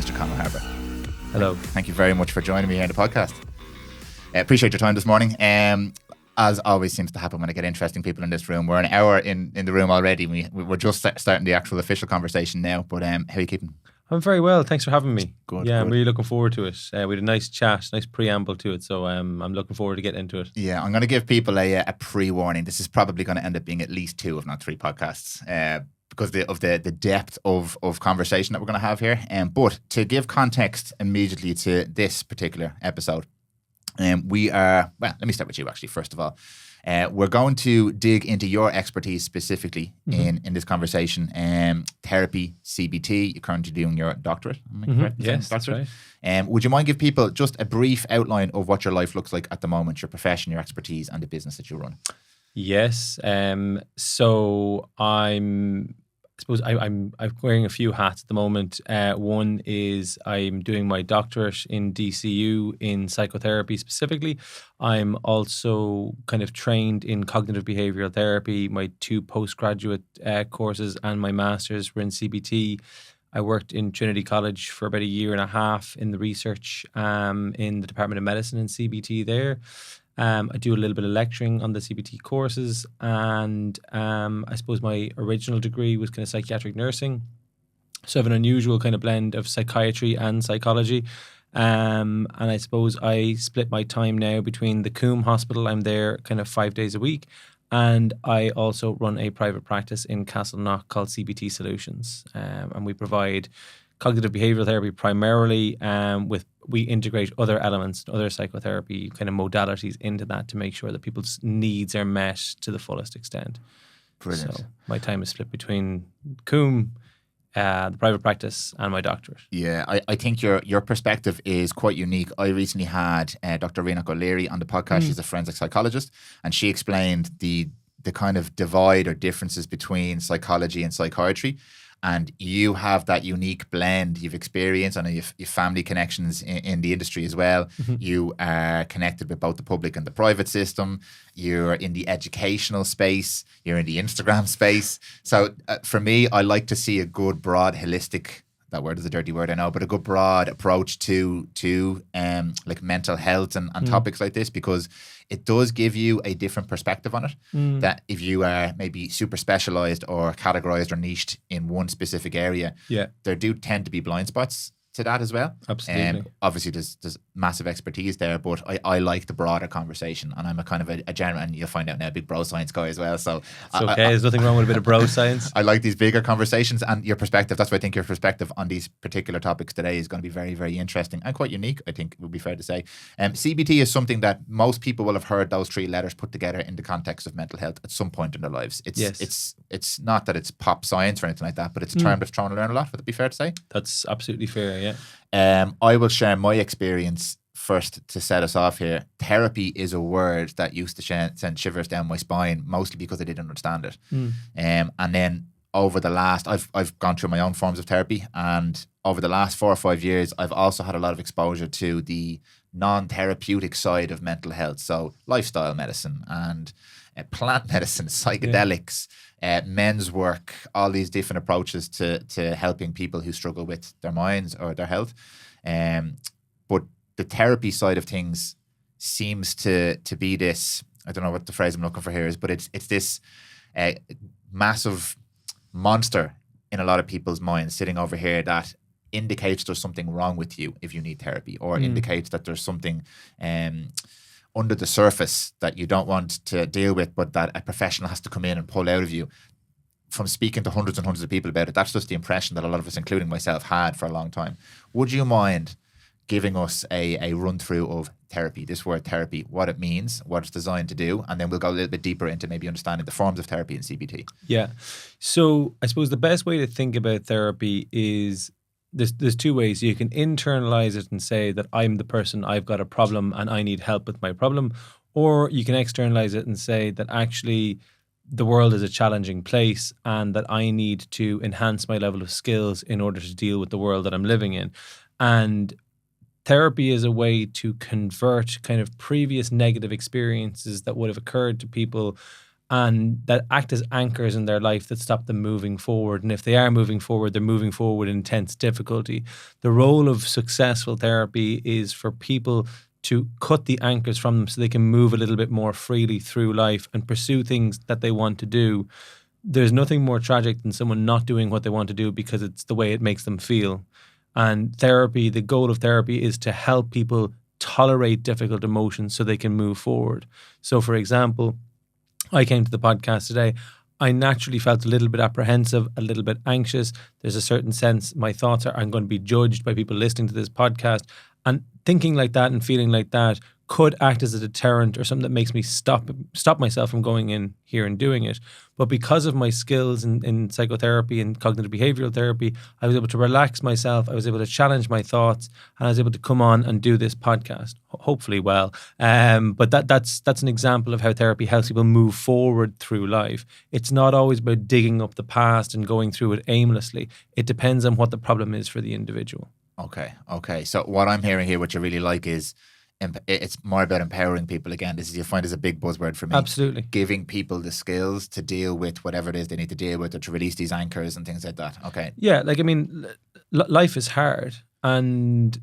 Mr. Conal Harpur. Hello. Thank you very much for joining me here on the podcast. Appreciate your time this morning. As always seems to happen when I get interesting people in this room. We're an hour in the room already. We're just starting the actual official conversation now. But how are you keeping? I'm very well. Thanks for having me. Good. I'm really looking forward to it. We had a nice chat, nice preamble to it. So I'm looking forward to getting into it. Yeah, I'm going to give people a pre-warning. This is probably going to end up being at least 2, if not 3 podcasts. Because of the depth of conversation that we're going to have here. But to give context immediately to this particular episode, let me start with you actually, first of all. We're going to dig into your expertise specifically in this conversation. Therapy, CBT, you're currently doing your doctorate. Am I correct? Yes, doctorate. That's right. Would you mind give people just a brief outline of what your life looks like at the moment, your profession, your expertise, and the business that you run? Yes. So I'm wearing a few hats at the moment. One is I'm doing my doctorate in DCU in psychotherapy specifically. I'm also kind of trained in cognitive behavioral therapy. My 2 postgraduate courses and my master's were in CBT. I worked in Trinity College for about 1.5 years in the research in the Department of Medicine in CBT there. I do a little bit of lecturing on the CBT courses, and I suppose my original degree was kind of psychiatric nursing. So I have an unusual kind of blend of psychiatry and psychology. And I suppose I split my time now between the Coombe Hospital. I'm there kind of 5 days a week. And I also run a private practice in Castleknock called CBT Solutions. And we provide cognitive behavioral therapy primarily, we integrate other elements, other psychotherapy kind of modalities into that to make sure that people's needs are met to the fullest extent. Brilliant. So my time is split between Coombe, the private practice, and my doctorate. Yeah, I think your perspective is quite unique. I recently had Dr. Renoch O'Leary on the podcast. She's a forensic psychologist, and she explained the kind of divide or differences between psychology and psychiatry. And you have that unique blend. You've experienced and you've family connections in the industry as well. Mm-hmm. You are connected with both the public and the private system. You're in the educational space. You're in the Instagram space. So for me, I like to see a good, broad, holistic, that word is a dirty word, I know, but a good, broad approach to like mental health and topics like this, because it does give you a different perspective on it. That if you are maybe super specialized or categorized or niched in one specific area, there do tend to be blind spots to that as well. Absolutely. Obviously, there's massive expertise there, but I like the broader conversation, and I'm a kind of a general, and you'll find out now, a big bro science guy as well. So it's okay. There's nothing wrong with a bit of bro science. I like these bigger conversations and your perspective. That's why I think your perspective on these particular topics today is going to be very, very interesting and quite unique, I think it would be fair to say. CBT is something that most people will have heard those 3 letters put together in the context of mental health at some point in their lives. It's not that it's pop science or anything like that, but it's a term that's thrown around a lot. Would it be fair to say? That's absolutely fair, yeah. I will share my experience first to set us off here. Therapy is a word that used to send shivers down my spine, mostly because I didn't understand it. And then over the last, I've gone through my own forms of therapy, and over the last 4 or 5 years, I've also had a lot of exposure to the non-therapeutic side of mental health. So lifestyle medicine and plant medicine, psychedelics, men's work, all these different approaches to helping people who struggle with their minds or their health. But the therapy side of things seems to be this, I don't know what the phrase I'm looking for here is, but it's this massive monster in a lot of people's minds sitting over here that indicates there's something wrong with you if you need therapy, or indicates that there's something under the surface that you don't want to deal with, but that a professional has to come in and pull out of you. From speaking to hundreds and hundreds of people about it, that's just the impression that a lot of us, including myself, had for a long time. Would you mind giving us a run through of therapy, this word therapy, what it means, what it's designed to do, and then we'll go a little bit deeper into maybe understanding the forms of therapy in CBT. Yeah. So I suppose the best way to think about therapy is there's 2 ways. You can internalize it and say that I'm the person, I've got a problem and I need help with my problem, or you can externalize it and say that actually the world is a challenging place and that I need to enhance my level of skills in order to deal with the world that I'm living in. And therapy is a way to convert kind of previous negative experiences that would have occurred to people and that act as anchors in their life that stop them moving forward. And if they are moving forward, they're moving forward in intense difficulty. The role of successful therapy is for people to cut the anchors from them so they can move a little bit more freely through life and pursue things that they want to do. There's nothing more tragic than someone not doing what they want to do because it's the way it makes them feel. And therapy, the goal of therapy is to help people tolerate difficult emotions so they can move forward. So, for example, I came to the podcast today. I naturally felt a little bit apprehensive, a little bit anxious. There's a certain sense my thoughts are, I'm going to be judged by people listening to this podcast. And thinking like that and feeling like that could act as a deterrent or something that makes me stop myself from going in here and doing it. But because of my skills in psychotherapy and cognitive behavioral therapy, I was able to relax myself. I was able to challenge my thoughts, and I was able to come on and do this podcast, hopefully well. But that's an example of how therapy helps people move forward through life. It's not always about digging up the past and going through it aimlessly. It depends on what the problem is for the individual. Okay. So what I'm hearing here, which I really like, is it's more about empowering people. Again, you find is a big buzzword for me. Absolutely. Giving people the skills to deal with whatever it is they need to deal with, or to release these anchors and things like that. Okay. Yeah, life is hard. And,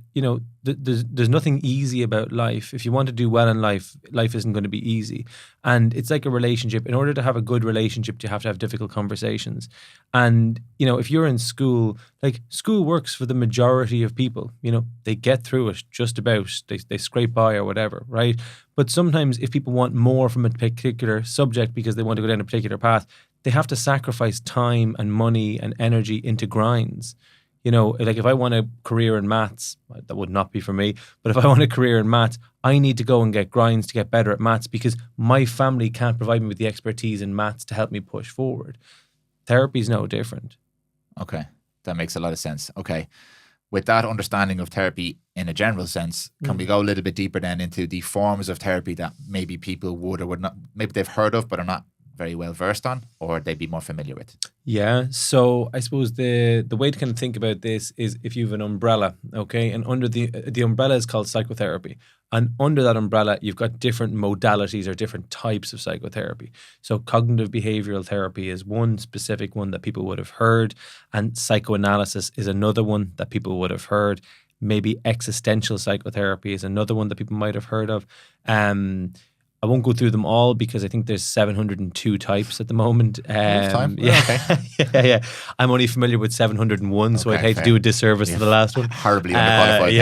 there's nothing easy about life. If you want to do well in life, life isn't going to be easy. And it's like a relationship. In order to have a good relationship, you have to have difficult conversations. And, if you're in school, school works for the majority of people. They get through it just about. They scrape by or whatever, right? But sometimes if people want more from a particular subject because they want to go down a particular path, they have to sacrifice time and money and energy into grinds. If I want a career in maths, that would not be for me. But if I want a career in maths, I need to go and get grinds to get better at maths because my family can't provide me with the expertise in maths to help me push forward. Therapy is no different. Okay. That makes a lot of sense. Okay. With that understanding of therapy in a general sense, can we go a little bit deeper then into the forms of therapy that maybe people would or would not, maybe they've heard of but are not very well versed on, or they'd be more familiar with? Yeah, so I suppose the way to kind of think about this is if you have an umbrella, okay, and under the umbrella is called psychotherapy, and under that umbrella you've got different modalities or different types of psychotherapy. So cognitive behavioral therapy is one specific one that people would have heard, and psychoanalysis is another one that people would have heard. Maybe existential psychotherapy is another one that people might have heard of. I won't go through them all because I think there's 702 types at the moment. Time? Yeah, okay. yeah. I'm only familiar with 701, so I'd hate to do a disservice to the last one. Horribly underqualified.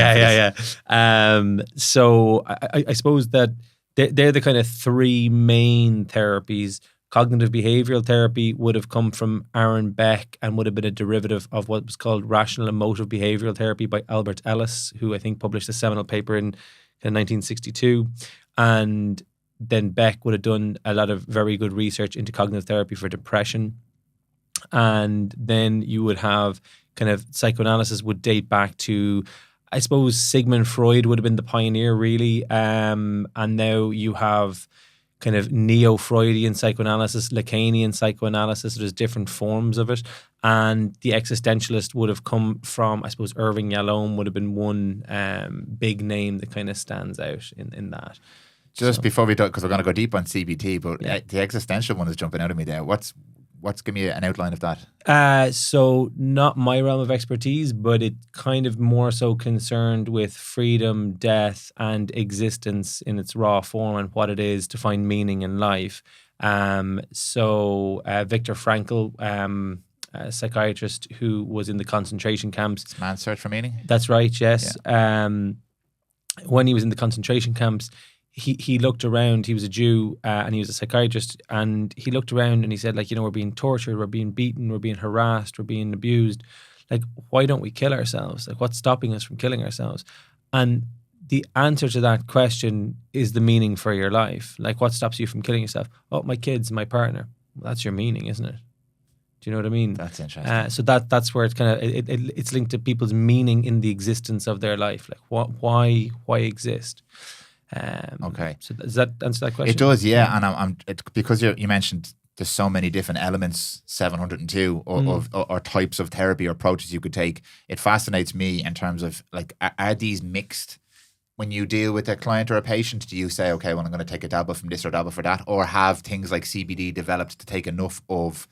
Yeah. So I suppose that they're the kind of three main therapies. Cognitive behavioral therapy would have come from Aaron Beck and would have been a derivative of what was called rational emotive behavioral therapy by Albert Ellis, who I think published a seminal paper in 1962. And then Beck would have done a lot of very good research into cognitive therapy for depression. And then you would have kind of psychoanalysis would date back to, I suppose, Sigmund Freud would have been the pioneer, really. And now you have kind of neo-Freudian psychoanalysis, Lacanian psychoanalysis. There's different forms of it. And the existentialist would have come from, I suppose, Irving Yalom would have been one big name that kind of stands out in that. Just before we talk, because we're going to go deep on CBT, but the existential one is jumping out of me there. What's give me an outline of that? So not my realm of expertise, but it kind of more so concerned with freedom, death, and existence in its raw form and what it is to find meaning in life. So Viktor Frankl, a psychiatrist who was in the concentration camps. It's Man's Search for Meaning? That's right, yes. Yeah. When he was in the concentration camps, he looked around. He was a Jew and he was a psychiatrist, and he looked around and he said, we're being tortured, we're being beaten, we're being harassed, we're being abused. Why don't we kill ourselves? What's stopping us from killing ourselves? And the answer to that question is the meaning for your life. What stops you from killing yourself? Oh, my kids, my partner. Well, that's your meaning, isn't it? Do you know what I mean? That's interesting. So that's where it's kind of it's linked to people's meaning in the existence of their life. Why exist? Okay. So does that answer that question? It does, yeah. And because you mentioned there's so many different elements, 702 or types of therapy or approaches you could take. It fascinates me in terms of are these mixed when you deal with a client or a patient, do you say, okay, well, I'm going to take a dabble from this or dabble for that, or have things like CBD developed to take enough of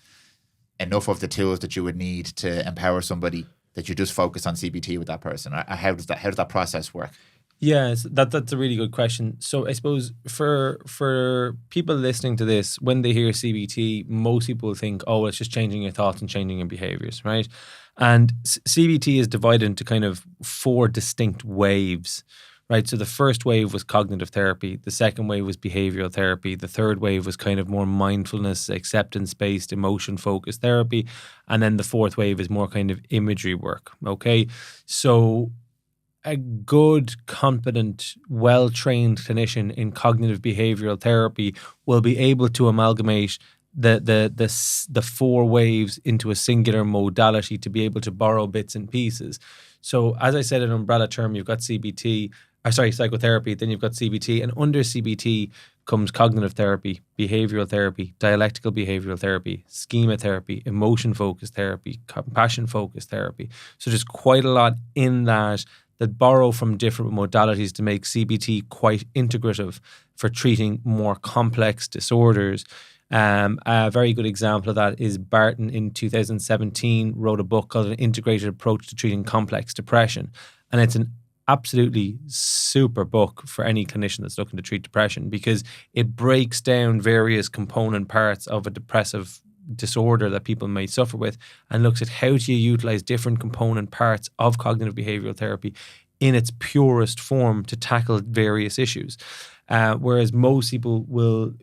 the tools that you would need to empower somebody that you just focus on CBT with that person? Or how does that process work? Yes, that's a really good question. So I suppose for people listening to this, when they hear CBT, most people think, oh, it's just changing your thoughts and changing your behaviors, right? And CBT is divided into kind of 4 distinct waves, right? So the first wave was cognitive therapy. The second wave was behavioral therapy. The third wave was kind of more mindfulness, acceptance-based, emotion-focused therapy. And then the fourth wave is more kind of imagery work, okay? So a good, competent, well-trained clinician in cognitive behavioral therapy will be able to amalgamate the 4 waves into a singular modality to be able to borrow bits and pieces. So as I said, an umbrella term, you've got psychotherapy, then you've got CBT, and under CBT comes cognitive therapy, behavioral therapy, dialectical behavioral therapy, schema therapy, emotion-focused therapy, compassion-focused therapy. So there's quite a lot in that borrow from different modalities to make CBT quite integrative for treating more complex disorders. A very good example of that is Barton in 2017 wrote a book called An Integrated Approach to Treating Complex Depression. And it's an absolutely super book for any clinician that's looking to treat depression, because it breaks down various component parts of a depressive disorder that people may suffer with and looks at how do you utilize different component parts of cognitive behavioral therapy in its purest form to tackle various issues. Whereas most people will,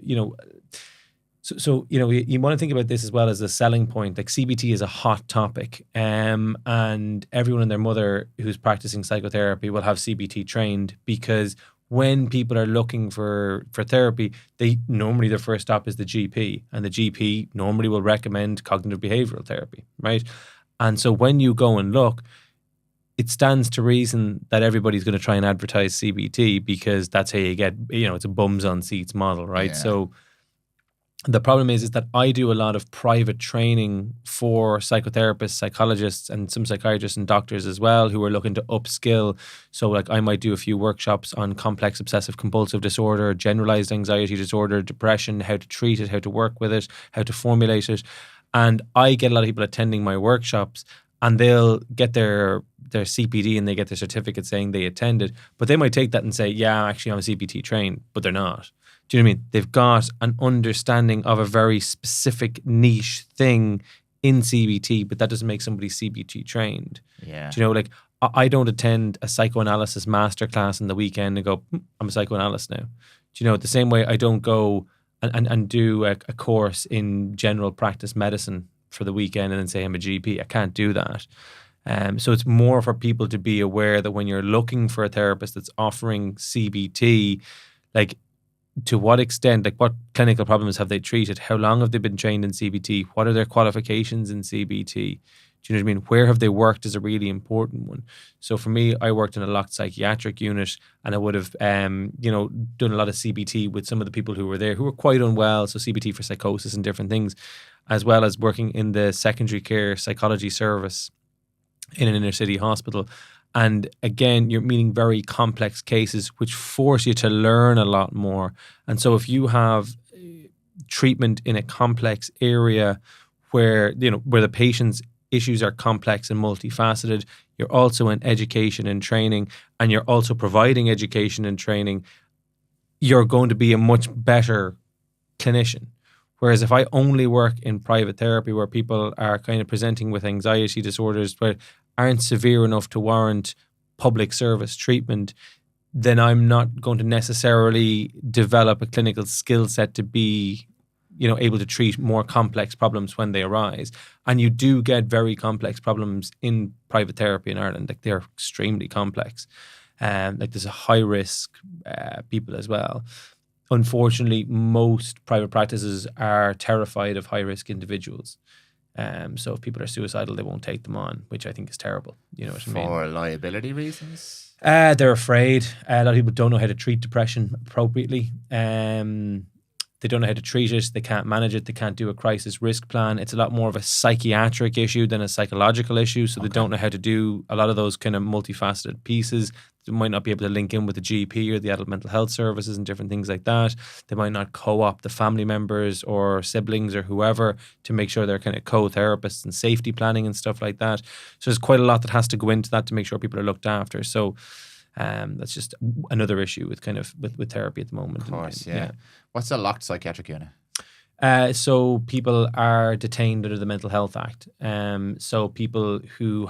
So you want to think about this as well as a selling point. Like CBT is a hot topic, and everyone and their mother who's practicing psychotherapy will have CBT trained, because when people are looking for therapy, they normally their first stop is the GP, and the GP normally will recommend cognitive behavioral therapy, right? And so when you go and look, it stands to reason that everybody's going to try and advertise CBT, because that's how you get, it's a bums on seats model, right? Yeah. So the problem is that I do a lot of private training for psychotherapists, psychologists, and some psychiatrists and doctors as well who are looking to upskill. So like I might do a few workshops on complex obsessive compulsive disorder, generalized anxiety disorder, depression, how to treat it, how to work with it, how to formulate it. And I get a lot of people attending my workshops, and they'll get their CPD and they get their certificate saying they attended, but they might take that and say, yeah, actually I'm CBT trained, but they're not. Do you know what I mean? They've got an understanding of a very specific niche thing in CBT, but that doesn't make somebody CBT trained. Yeah. Do you know, like I don't attend a psychoanalysis masterclass on the weekend and go, I'm a psychoanalyst now. Do you know, the same way I don't go and do a course in general practice medicine for the weekend and then say I'm a GP. I can't do that. So it's more for people to be aware that when you're looking for a therapist that's offering CBT, like to what extent, like what clinical problems have they treated? How long have they been trained in CBT? What are their qualifications in CBT? Do you know what I mean? Where have they worked is a really important one. So for me, I worked in a locked psychiatric unit, and I would have, done a lot of CBT with some of the people who were there who were quite unwell. So CBT for psychosis and different things, as well as working in the secondary care psychology service in an inner city hospital. And again, you're meeting very complex cases which force you to learn a lot more. And so if you have treatment in a complex area where the patient's issues are complex and multifaceted, you're also in education and training, and you're also providing education and training, you're going to be a much better clinician. Whereas if I only work in private therapy where people are kind of presenting with anxiety disorders but aren't severe enough to warrant public service treatment, then I'm not going to necessarily develop a clinical skill set to be, able to treat more complex problems when they arise. And you do get very complex problems in private therapy in Ireland. Like they're extremely complex. Like there's a high risk people as well. Unfortunately, most private practices are terrified of high risk individuals. So if people are suicidal, they won't take them on, which I think is terrible. You know what I mean? For liability reasons? They're afraid. A lot of people don't know how to treat depression appropriately. They don't know how to treat it. They can't manage it. They can't do a crisis risk plan. It's a lot more of a psychiatric issue than a psychological issue. So they don't know how to do a lot of those kind of multifaceted pieces. They might not be able to link in with the GP or the adult mental health services and different things like that. They might not co-opt the family members or siblings or whoever to make sure they're kind of co-therapists and safety planning and stuff like that. So there's quite a lot that has to go into that to make sure people are looked after. So that's just another issue with kind of with therapy at the moment. Of course, yeah. What's a locked psychiatric unit? So people are detained under the Mental Health Act. So people who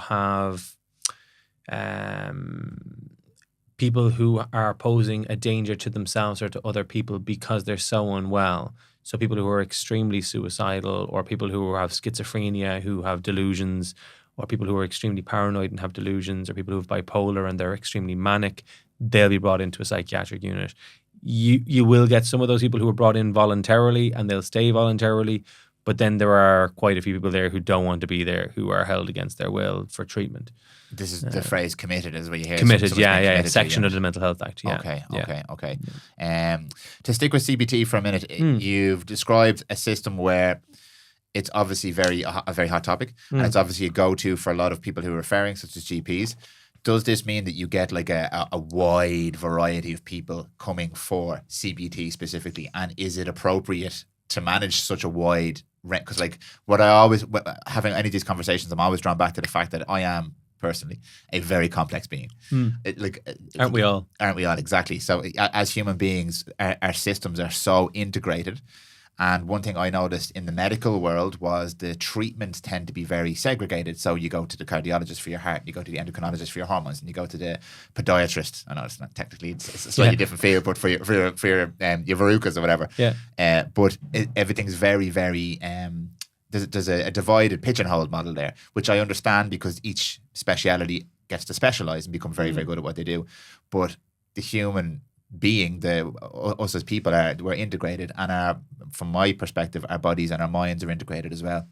are posing a danger to themselves or to other people because they're so unwell. So people who are extremely suicidal, or people who have schizophrenia, who have delusions, or people who are extremely paranoid and have delusions, or people who have bipolar and they're extremely manic, they'll be brought into a psychiatric unit. You will get some of those people who are brought in voluntarily and they'll stay voluntarily, but then there are quite a few people there who don't want to be there, who are held against their will for treatment. This is the phrase committed is what you hear. Committed, section of the Mental Health Act. Yeah. Okay. To stick with CBT for a minute, you've described a system where it's obviously a very hot topic, and it's obviously a go-to for a lot of people who are referring, such as GPs. Does this mean that you get like a wide variety of people coming for CBT specifically? And is it appropriate to manage such a wide range? Because like having any of these conversations, I'm always drawn back to the fact that I am personally a very complex being. Aren't we all? Aren't we all? Exactly. So as human beings, our systems are so integrated. And one thing I noticed in the medical world was the treatments tend to be very segregated. So you go to the cardiologist for your heart, you go to the endocrinologist for your hormones, and you go to the podiatrist. I know it's not technically, it's a slightly different field, but for your verrucas or whatever. Yeah. But everything's very, very. There's a divided pigeonhole model there, which I understand because each speciality gets to specialize and become very, very good at what they do. But the human being, us as people we're integrated, and from my perspective, our bodies and our minds are integrated as well.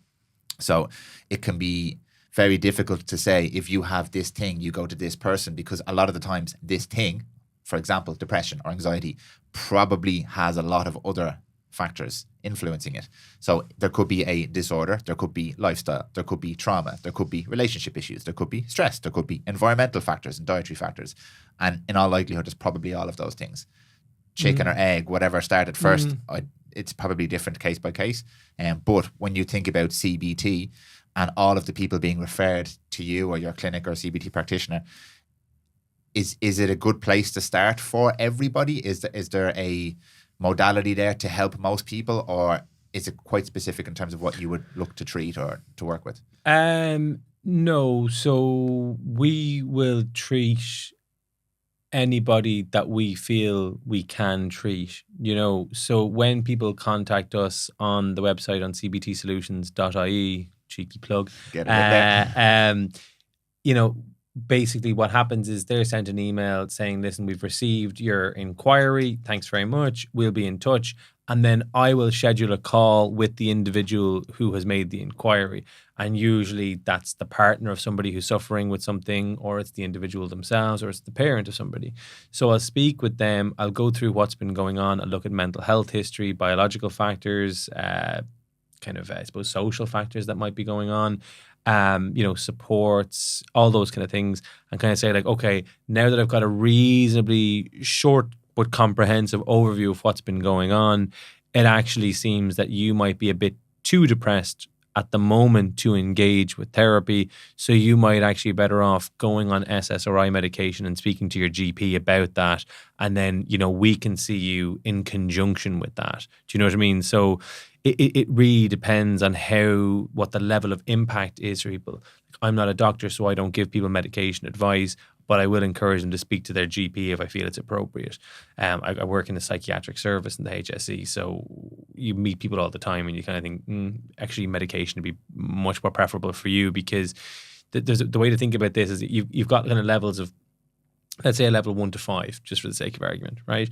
So it can be very difficult to say, if you have this thing, you go to this person, because a lot of the times this thing, for example, depression or anxiety, probably has a lot of other factors influencing it. So there could be a disorder, there could be lifestyle, there could be trauma, there could be relationship issues, there could be stress, there could be environmental factors and dietary factors. And in all likelihood, it's probably all of those things. Chicken or egg, whatever started first, it's probably different case by case. But when you think about CBT and all of the people being referred to you or your clinic or CBT practitioner, is it a good place to start for everybody? Is there a modality there to help most people, or is it quite specific in terms of what you would look to treat or to work with? No. So we will treat anybody that we feel we can treat, So when people contact us on the website on cbtsolutions.ie, cheeky plug, get it there. Basically what happens is they're sent an email saying, listen, we've received your inquiry. Thanks very much. We'll be in touch. And then I will schedule a call with the individual who has made the inquiry. And usually that's the partner of somebody who's suffering with something, or it's the individual themselves, or it's the parent of somebody. So I'll speak with them. I'll go through what's been going on. I'll look at mental health history, biological factors, social factors that might be going on. Supports, all those kind of things, and kind of say like, okay, now that I've got a reasonably short but comprehensive overview of what's been going on, it actually seems that you might be a bit too depressed at the moment to engage with therapy. So you might actually be better off going on SSRI medication and speaking to your GP about that. And then, we can see you in conjunction with that. Do you know what I mean? So it really depends on what the level of impact is for people. I'm not a doctor, so I don't give people medication advice, but I will encourage them to speak to their GP if I feel it's appropriate. I work in the psychiatric service in the HSE, so you meet people all the time and you kind of think, actually medication would be much more preferable for you, because the way to think about this is that you've got kind of levels of, let's say a level 1 to 5, just for the sake of argument, right?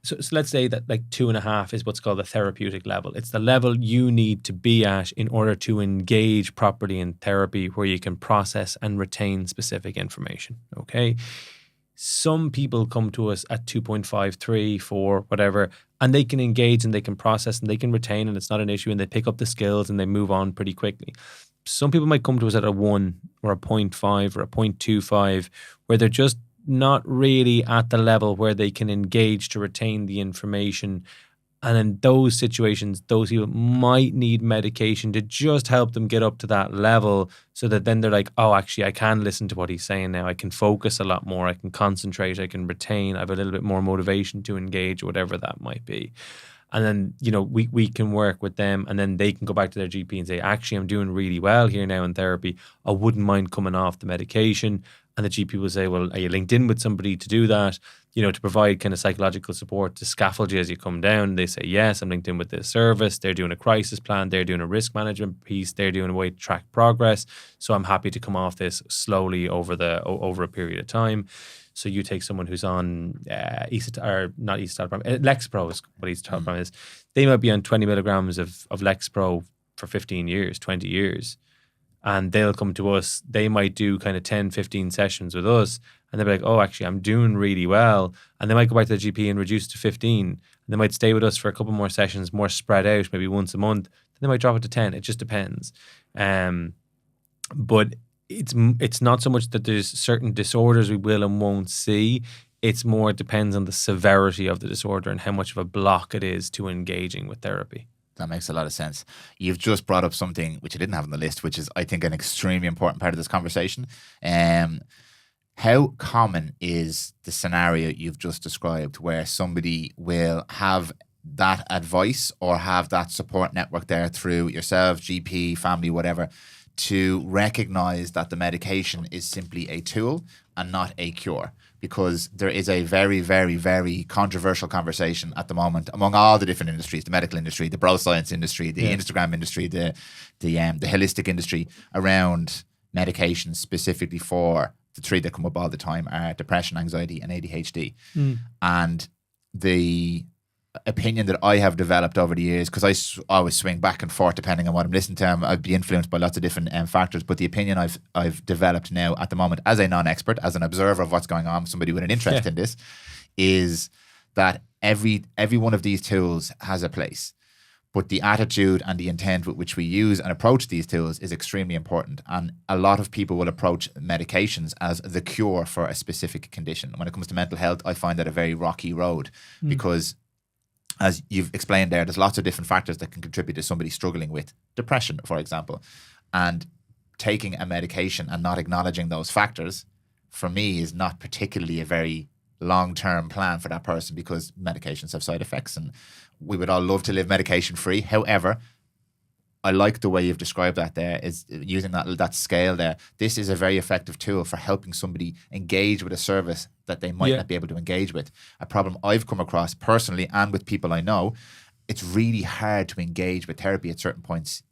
So let's say that like 2.5 is what's called the therapeutic level. It's the level you need to be at in order to engage properly in therapy, where you can process and retain specific information, okay? Some people come to us at 2.5, 3, 4, whatever, and they can engage and they can process and they can retain, and it's not an issue, and they pick up the skills and they move on pretty quickly. some people might come to us at a 1 or a 0.5 or a 0.25, where they're just not really at the level where they can engage to retain the information. And in those situations, those people might need medication to just help them get up to that level, so that then they're like, oh, actually, I can listen to what he's saying now. I can focus a lot more. I can concentrate. I can retain. I have a little bit more motivation to engage, whatever that might be. And then, you know, we can work with them, and then they can go back to their GP and say, actually, I'm doing really well here now in therapy. I wouldn't mind coming off the medication. And the GP will say, well, are you linked in with somebody to do that? You know, to provide kind of psychological support to scaffold you as you come down. They say, yes, I'm linked in with this service. They're doing a crisis plan. They're doing a risk management piece. They're doing a way to track progress. So I'm happy to come off this slowly over a period of time. So you take someone who's on Lexapro is what escitalopram is. They might be on 20 milligrams of Lexapro for 15 years, 20 years. And they'll come to us. They might do kind of 10, 15 sessions with us. And they'll be like, oh, actually, I'm doing really well. And they might go back to the GP and reduce it to 15. And they might stay with us for a couple more sessions, more spread out, maybe once a month. Then they might drop it to 10. It just depends. But it's not so much that there's certain disorders we will and won't see. It's more, it depends on the severity of the disorder and how much of a block it is to engaging with therapy. That makes a lot of sense. You've just brought up something which I didn't have on the list, which is, I think, an extremely important part of this conversation. How common is the scenario you've just described where somebody will have that advice or have that support network there through yourself, GP, family, whatever, to recognize that the medication is simply a tool and not a cure? Because there is a very, very, very controversial conversation at the moment among all the different industries, the medical industry, the bro science industry, the Instagram industry, the holistic industry, around medications specifically for the three that come up all the time are depression, anxiety, and ADHD. And the opinion that I have developed over the years, because I always swing back and forth depending on what I'm listening to. I'd be influenced by lots of different factors, but the opinion I've developed now at the moment, as a non-expert, as an observer of what's going on, somebody with an interest in this, is that every one of these tools has a place, but the attitude and the intent with which we use and approach these tools is extremely important. And a lot of people will approach medications as the cure for a specific condition. When it comes to mental health, I find that a very rocky road, because as you've explained there, there's lots of different factors that can contribute to somebody struggling with depression, for example. And taking a medication and not acknowledging those factors, for me, is not particularly a very long-term plan for that person, because medications have side effects and we would all love to live medication-free. However, I like the way you've described that there, is using that scale there. This is a very effective tool for helping somebody engage with a service that they might not be able to engage with. A problem I've come across personally and with people I know, it's really hard to engage with therapy at certain points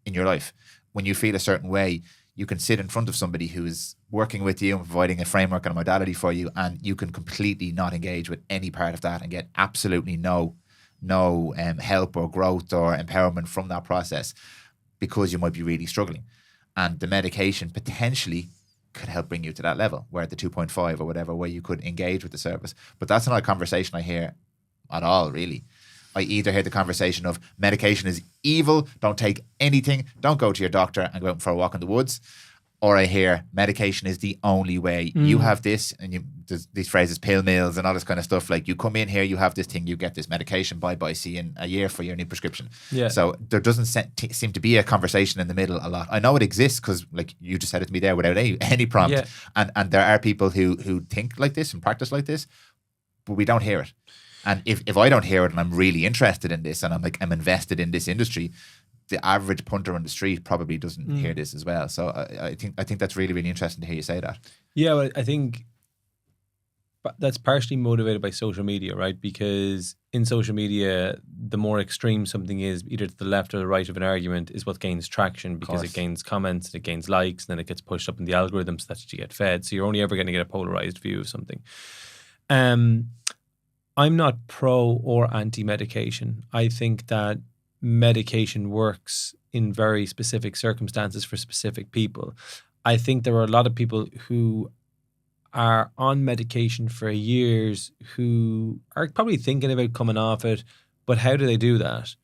in your life. When you feel a certain way, you can sit in front of somebody who is working with you and providing a framework and a modality for you, and you can completely not engage with any part of that and get absolutely no help or growth or empowerment from that process, because you might be really struggling. And the medication potentially could help bring you to that level, where at the 2.5 or whatever, where you could engage with the service. But that's not a conversation I hear at all, really. I either hear the conversation of medication is evil, don't take anything, don't go to your doctor and go out for a walk in the woods. Or I hear medication is the only way. You have this, and there's these phrases, pill mills and all this kind of stuff. Like, you come in here, you have this thing, you get this medication, bye-bye, see you in a year for your new prescription. Yeah. So there doesn't seem to be a conversation in the middle a lot. I know it exists because, like, you just said it to me there without any prompt. Yeah. And there are people who think like this and practice like this, but we don't hear it. And if I don't hear it and I'm really interested in this and I'm invested in this industry, the average punter on the street probably doesn't hear this as well. So I think that's really, really interesting to hear you say that. Yeah, well, I think that's partially motivated by social media, right? Because in social media, the more extreme something is, either to the left or the right of an argument, is what gains traction, because it gains comments, it gains likes, and then it gets pushed up in the algorithms. That's what you get fed. So you're only ever going to get a polarized view of something. I'm not pro or anti-medication. I think that medication works in very specific circumstances for specific people. I think there are a lot of people who are on medication for years who are probably thinking about coming off it, but how do they do that?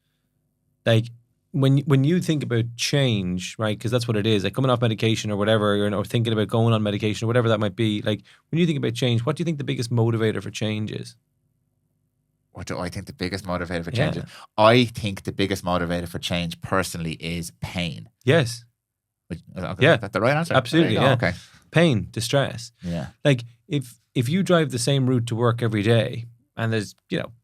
Like, when you think about change, right? Because that's what it is, like coming off medication or whatever, or thinking about going on medication or whatever that might be. Like when you think about change, what do you think the biggest motivator for change is? What do I think the biggest motivator for Yeah. change is? I think the biggest motivator for change personally is pain. Yes, Yeah. Is that the right answer? absolutely. There you Yeah, go. Okay. pain, distress. Yeah. Like if you drive the same route to work every day and there's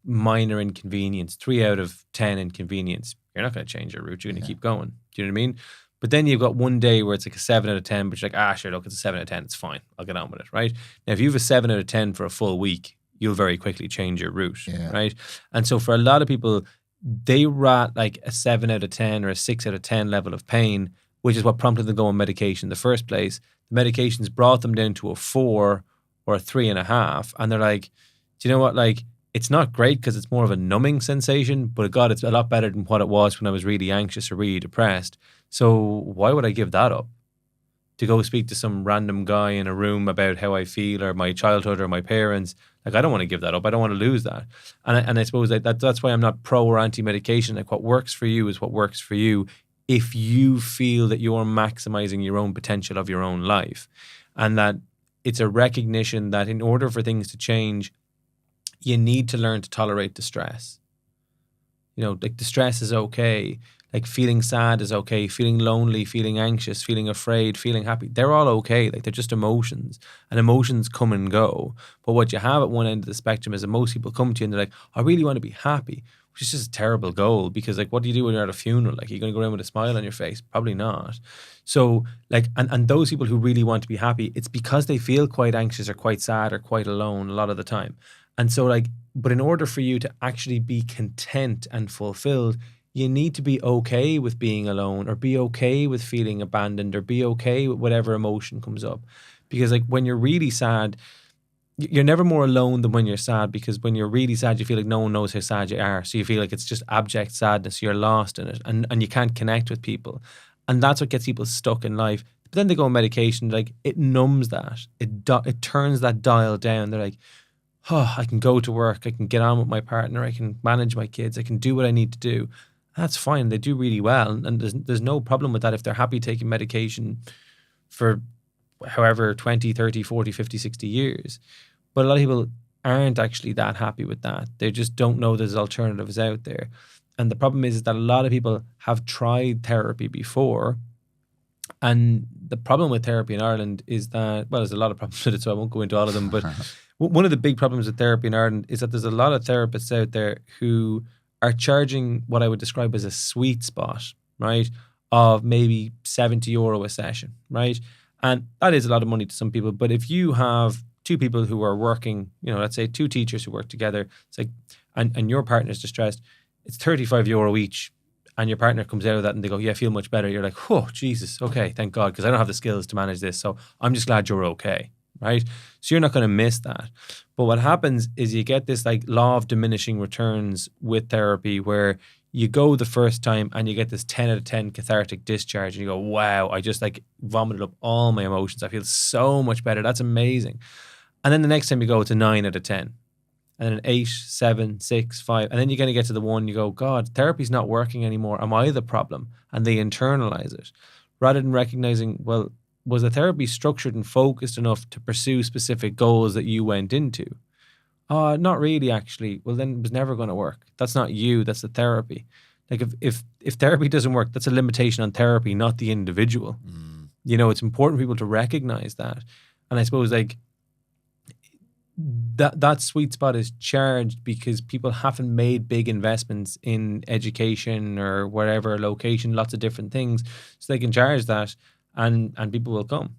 minor inconvenience, 3 out of 10 inconvenience, you're not going to change your route. You're going to keep going. Do you know what I mean? But then you've got one day where it's like a 7 out of 10, but you're like, sure, look, it's a 7 out of 10. It's fine. I'll get on with it, right? Now, if you have a 7 out of 10 for a full week, you'll very quickly change your route, right? And so for a lot of people, they rat like a 7 out of 10 or a 6 out of 10 level of pain, which is what prompted them to go on medication in the first place. The medication's brought them down to a 4 or a 3.5, and they're like, do you know what? Like, it's not great because it's more of a numbing sensation, but God, it's a lot better than what it was when I was really anxious or really depressed. So why would I give that up to go speak to some random guy in a room about how I feel or my childhood or my parents? Like, I don't want to give that up. I don't want to lose that. And I suppose that's why I'm not pro or anti-medication. Like, what works for you is what works for you if you feel that you're maximizing your own potential of your own life. And that it's a recognition that in order for things to change, you need to learn to tolerate distress. Like distress is okay. Like feeling sad is okay. Feeling lonely, feeling anxious, feeling afraid, feeling happy. They're all okay. Like they're just emotions, and emotions come and go. But what you have at one end of the spectrum is that most people come to you and they're like, I really want to be happy, which is just a terrible goal, because like, what do you do when you're at a funeral? Like, are you going to go around with a smile on your face? Probably not. So like, and those people who really want to be happy, it's because they feel quite anxious or quite sad or quite alone a lot of the time. And so like, but in order for you to actually be content and fulfilled, you need to be okay with being alone, or be okay with feeling abandoned, or be okay with whatever emotion comes up. Because like when you're really sad, you're never more alone than when you're sad, because when you're really sad, you feel like no one knows how sad you are. So you feel like it's just abject sadness. You're lost in it, and you can't connect with people. And that's what gets people stuck in life. But then they go on medication, like it numbs that. It turns that dial down. They're like, oh, I can go to work, I can get on with my partner, I can manage my kids, I can do what I need to do. That's fine. They do really well. And there's no problem with that if they're happy taking medication for however 20, 30, 40, 50, 60 years. But a lot of people aren't actually that happy with that. They just don't know there's alternatives out there. And the problem is that a lot of people have tried therapy before. And the problem with therapy in Ireland is that, well, there's a lot of problems with it, so I won't go into all of them. But one of the big problems with therapy in Ireland is that there's a lot of therapists out there who are charging what I would describe as a sweet spot, right, of maybe €70 a session, right? And that is a lot of money to some people. But if you have two people who are working, let's say 2 teachers who work together, it's like, and your partner's distressed, it's €35 each, and your partner comes out of that and they go, yeah, I feel much better. You're like, oh, Jesus, okay, thank God, because I don't have the skills to manage this. So I'm just glad you're okay, right? So you're not going to miss that. But what happens is you get this like law of diminishing returns with therapy, where you go the first time and you get this 10 out of 10 cathartic discharge, and you go, wow, I just like vomited up all my emotions. I feel so much better. That's amazing. And then the next time you go, it's a 9 out of 10. And then an 8, 7, 6, 5. And then you're going to get to the 1, you go, God, therapy's not working anymore. Am I the problem? And they internalize it, rather than recognizing, well, was the therapy structured and focused enough to pursue specific goals that you went into? Not really, actually. Well, then it was never going to work. That's not you. That's the therapy. Like if therapy doesn't work, that's a limitation on therapy, not the individual. It's important for people to recognize that. And I suppose like that sweet spot is charged because people haven't made big investments in education or wherever location, lots of different things, so they can charge that, and people will come.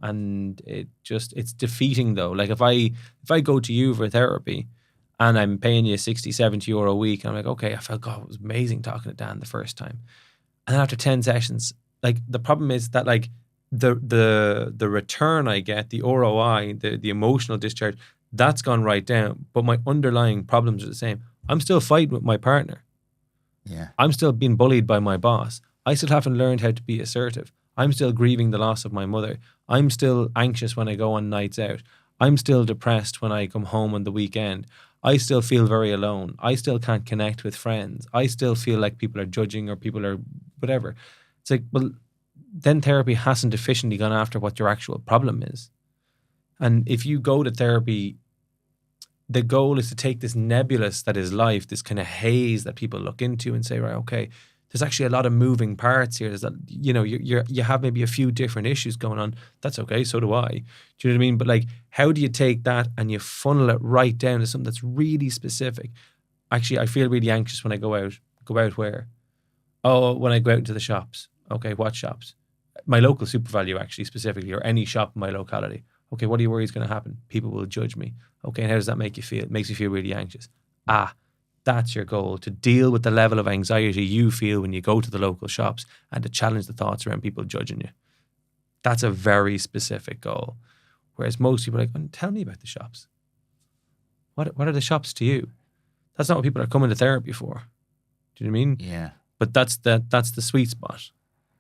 And it's defeating though. Like if I go to you for therapy and I'm paying you 60, 70 euro a week, and I'm like, okay, I felt, God, it was amazing talking to Dan the first time. And then after 10 sessions, like the problem is that like the return I get, the ROI, the emotional discharge, that's gone right down. But my underlying problems are the same. I'm still fighting with my partner. Yeah. I'm still being bullied by my boss. I still haven't learned how to be assertive. I'm still grieving the loss of my mother. I'm still anxious when I go on nights out. I'm still depressed when I come home on the weekend. I still feel very alone. I still can't connect with friends. I still feel like people are judging or people are whatever. It's like, well, then therapy hasn't efficiently gone after what your actual problem is. And if you go to therapy, the goal is to take this nebulous that is life, this kind of haze that people look into and say, right, okay, there's actually a lot of moving parts here. There's that, you have maybe a few different issues going on. That's okay. So do I. Do you know what I mean? But like, how do you take that and you funnel it right down to something that's really specific? Actually, I feel really anxious when I go out. Go out where? Oh, when I go out into the shops. Okay, what shops? My local Super Value, actually, specifically, or any shop in my locality. Okay, what do you worry is going to happen? People will judge me. Okay, and how does that make you feel? It makes you feel really anxious. That's your goal, to deal with the level of anxiety you feel when you go to the local shops and to challenge the thoughts around people judging you. That's a very specific goal. Whereas most people are like, tell me about the shops. What are the shops to you? That's not what people are coming to therapy for. Do you know what I mean? Yeah. But that's the sweet spot.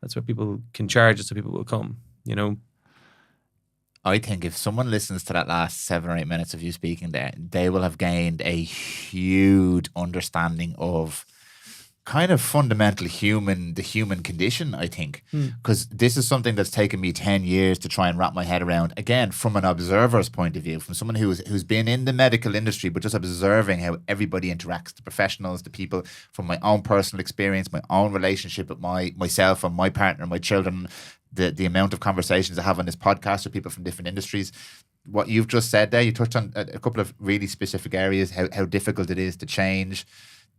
That's where people can charge it so people will come, you know? I think if someone listens to that last 7 or 8 minutes of you speaking there, they will have gained a huge understanding of kind of fundamental the human condition, I think. Because this is something that's taken me 10 years to try and wrap my head around, again, from an observer's point of view, from someone who's been in the medical industry, but just observing how everybody interacts, the professionals, the people, from my own personal experience, my own relationship with myself and my partner, my children, the amount of conversations I have on this podcast with people from different industries. What you've just said there, you touched on a couple of really specific areas, how difficult it is to change,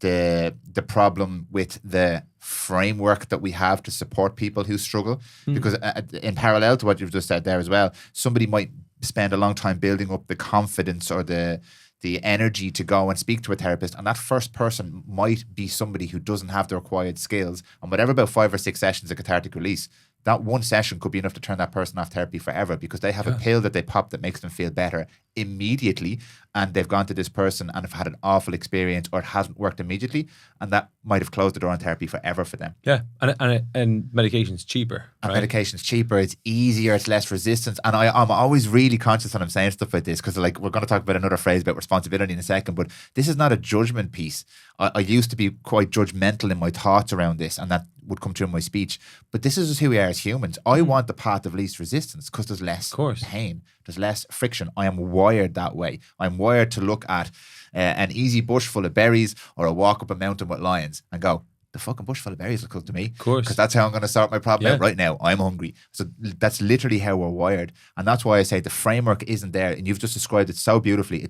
the problem with the framework that we have to support people who struggle. Because in parallel to what you've just said there as well, somebody might spend a long time building up the confidence or the energy to go and speak to a therapist, and that first person might be somebody who doesn't have the required skills, and whatever about 5 or 6 sessions of cathartic release, that one session could be enough to turn that person off therapy forever, because they have a pill that they pop that makes them feel better immediately, and they've gone to this person and have had an awful experience, or it hasn't worked immediately, and that might have closed the door on therapy forever for them. Yeah, and medication's cheaper. And right? medication's cheaper, it's easier, it's less resistance. And I'm always really conscious when I'm saying stuff like this, because like we're going to talk about another phrase about responsibility in a second, but this is not a judgment piece. I used to be quite judgmental in my thoughts around this, and that would come through in my speech. But this is just who we are as humans. I want the path of least resistance because there's less pain, there's less friction. I am wired that way. I'm wired to look at an easy bush full of berries or a walk up a mountain with lions and go, the fucking bush full of berries will cook to me. Of course. Because that's how I'm going to sort my problem out right now. I'm hungry. So that's literally how we're wired. And that's why I say the framework isn't there. And you've just described it so beautifully.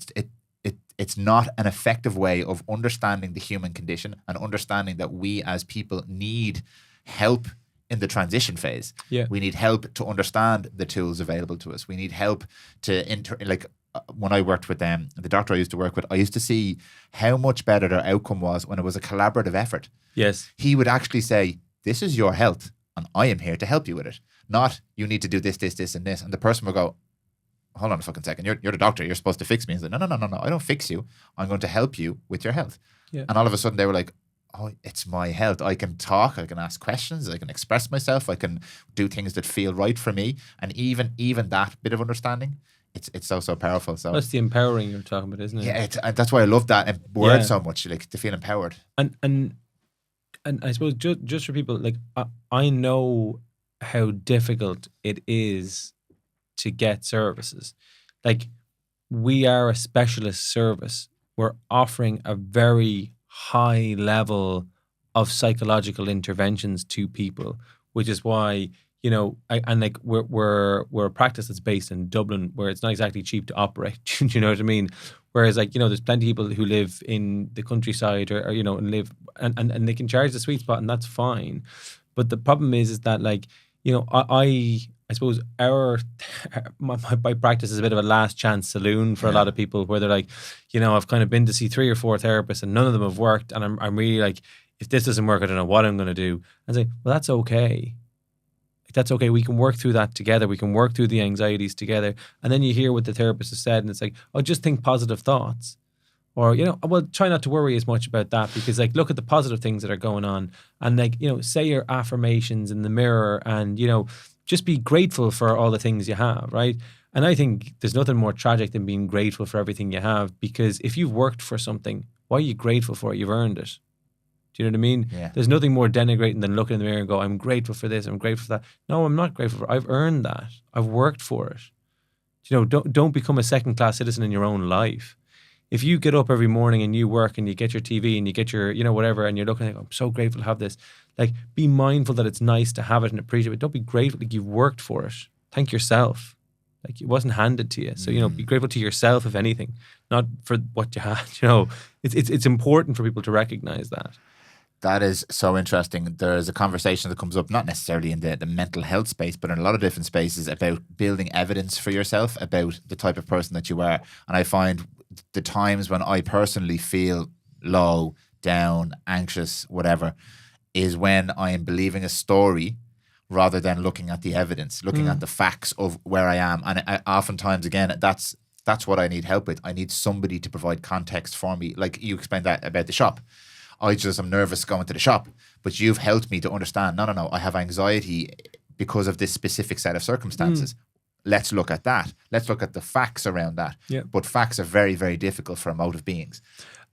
It's not an effective way of understanding the human condition and understanding that we as people need help in the transition phase. Yeah. We need help to understand the tools available to us. We need help to when I worked with them, the doctor I used to work with, I used to see how much better their outcome was when it was a collaborative effort. Yes. He would actually say, this is your health and I am here to help you with it. Not, you need to do this, this, this, and this. And the person would go, hold on a fucking second, you're the doctor, you're supposed to fix me. And he's like, no, I don't fix you. I'm going to help you with your health. Yeah. And all of a sudden they were like, oh, it's my health. I can talk, I can ask questions, I can express myself, I can do things that feel right for me. And even that bit of understanding, it's so powerful. So that's the empowering you're talking about, isn't it? Yeah, that's why I love that word so much, like to feel empowered. And I suppose just for people, like I know how difficult it is to get services. Like, we are a specialist service. We're offering a very high level of psychological interventions to people, which is why, you know, we're a practice that's based in Dublin, where it's not exactly cheap to operate. Do you know what I mean? Whereas, like, you know, there's plenty of people who live in the countryside or you know, and live and they can charge the sweet spot, and that's fine. But the problem is that, like, you know, I suppose my practice is a bit of a last chance saloon for a lot of people, where they're like, you know, I've kind of been to see 3 or 4 therapists and none of them have worked, and I'm really like, if this doesn't work, I don't know what I'm going to do. And say, well, that's okay. That's okay. We can work through that together. We can work through the anxieties together. And then you hear what the therapist has said, and it's like, oh, just think positive thoughts. Or, you know, well, try not to worry as much about that, because, like, look at the positive things that are going on, and, like, you know, say your affirmations in the mirror, and, you know, just be grateful for all the things you have, right? And I think there's nothing more tragic than being grateful for everything you have, because if you've worked for something, why are you grateful for it? You've earned it. Do you know what I mean? Yeah. There's nothing more denigrating than looking in the mirror and go, I'm grateful for this, I'm grateful for that. No, I'm not grateful for it. I've earned that. I've worked for it. You know, don't become a second-class citizen in your own life. If you get up every morning and you work and you get your TV and you get your, you know, whatever, and you're looking like, I'm so grateful to have this. Like, be mindful that it's nice to have it and appreciate it. Don't be grateful. Like, you've worked for it. Thank yourself. Like, it wasn't handed to you. So, you know, be grateful to yourself, if anything, not for what you had. You know, it's important for people to recognize that. That is so interesting. There's a conversation that comes up, not necessarily in the mental health space, but in a lot of different spaces, about building evidence for yourself about the type of person that you are. And I find the times when I personally feel low, down, anxious, whatever, is when I am believing a story rather than looking at the evidence, looking at the facts of where I am. And oftentimes, again, that's what I need help with. I need somebody to provide context for me. Like you explained that about the shop. I'm nervous going to the shop, but you've helped me to understand, no, I have anxiety because of this specific set of circumstances. Let's look at that. Let's look at the facts around that. Yeah. But facts are very, very difficult for emotive beings.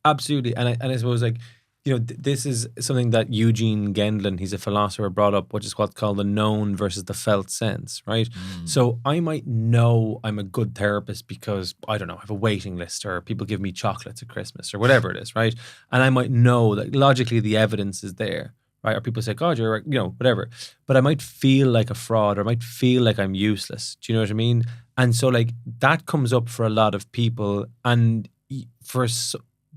Absolutely. And I suppose, like, you know, this is something that Eugene Gendlin, he's a philosopher, brought up, which is what's called the known versus the felt sense, right? So I might know I'm a good therapist because, I don't know, I have a waiting list, or people give me chocolates at Christmas, or whatever it is, right? And I might know that logically the evidence is there, right? Or people say, God, you're, you know, whatever. But I might feel like a fraud, or I might feel like I'm useless. Do you know what I mean? And so, like, that comes up for a lot of people. And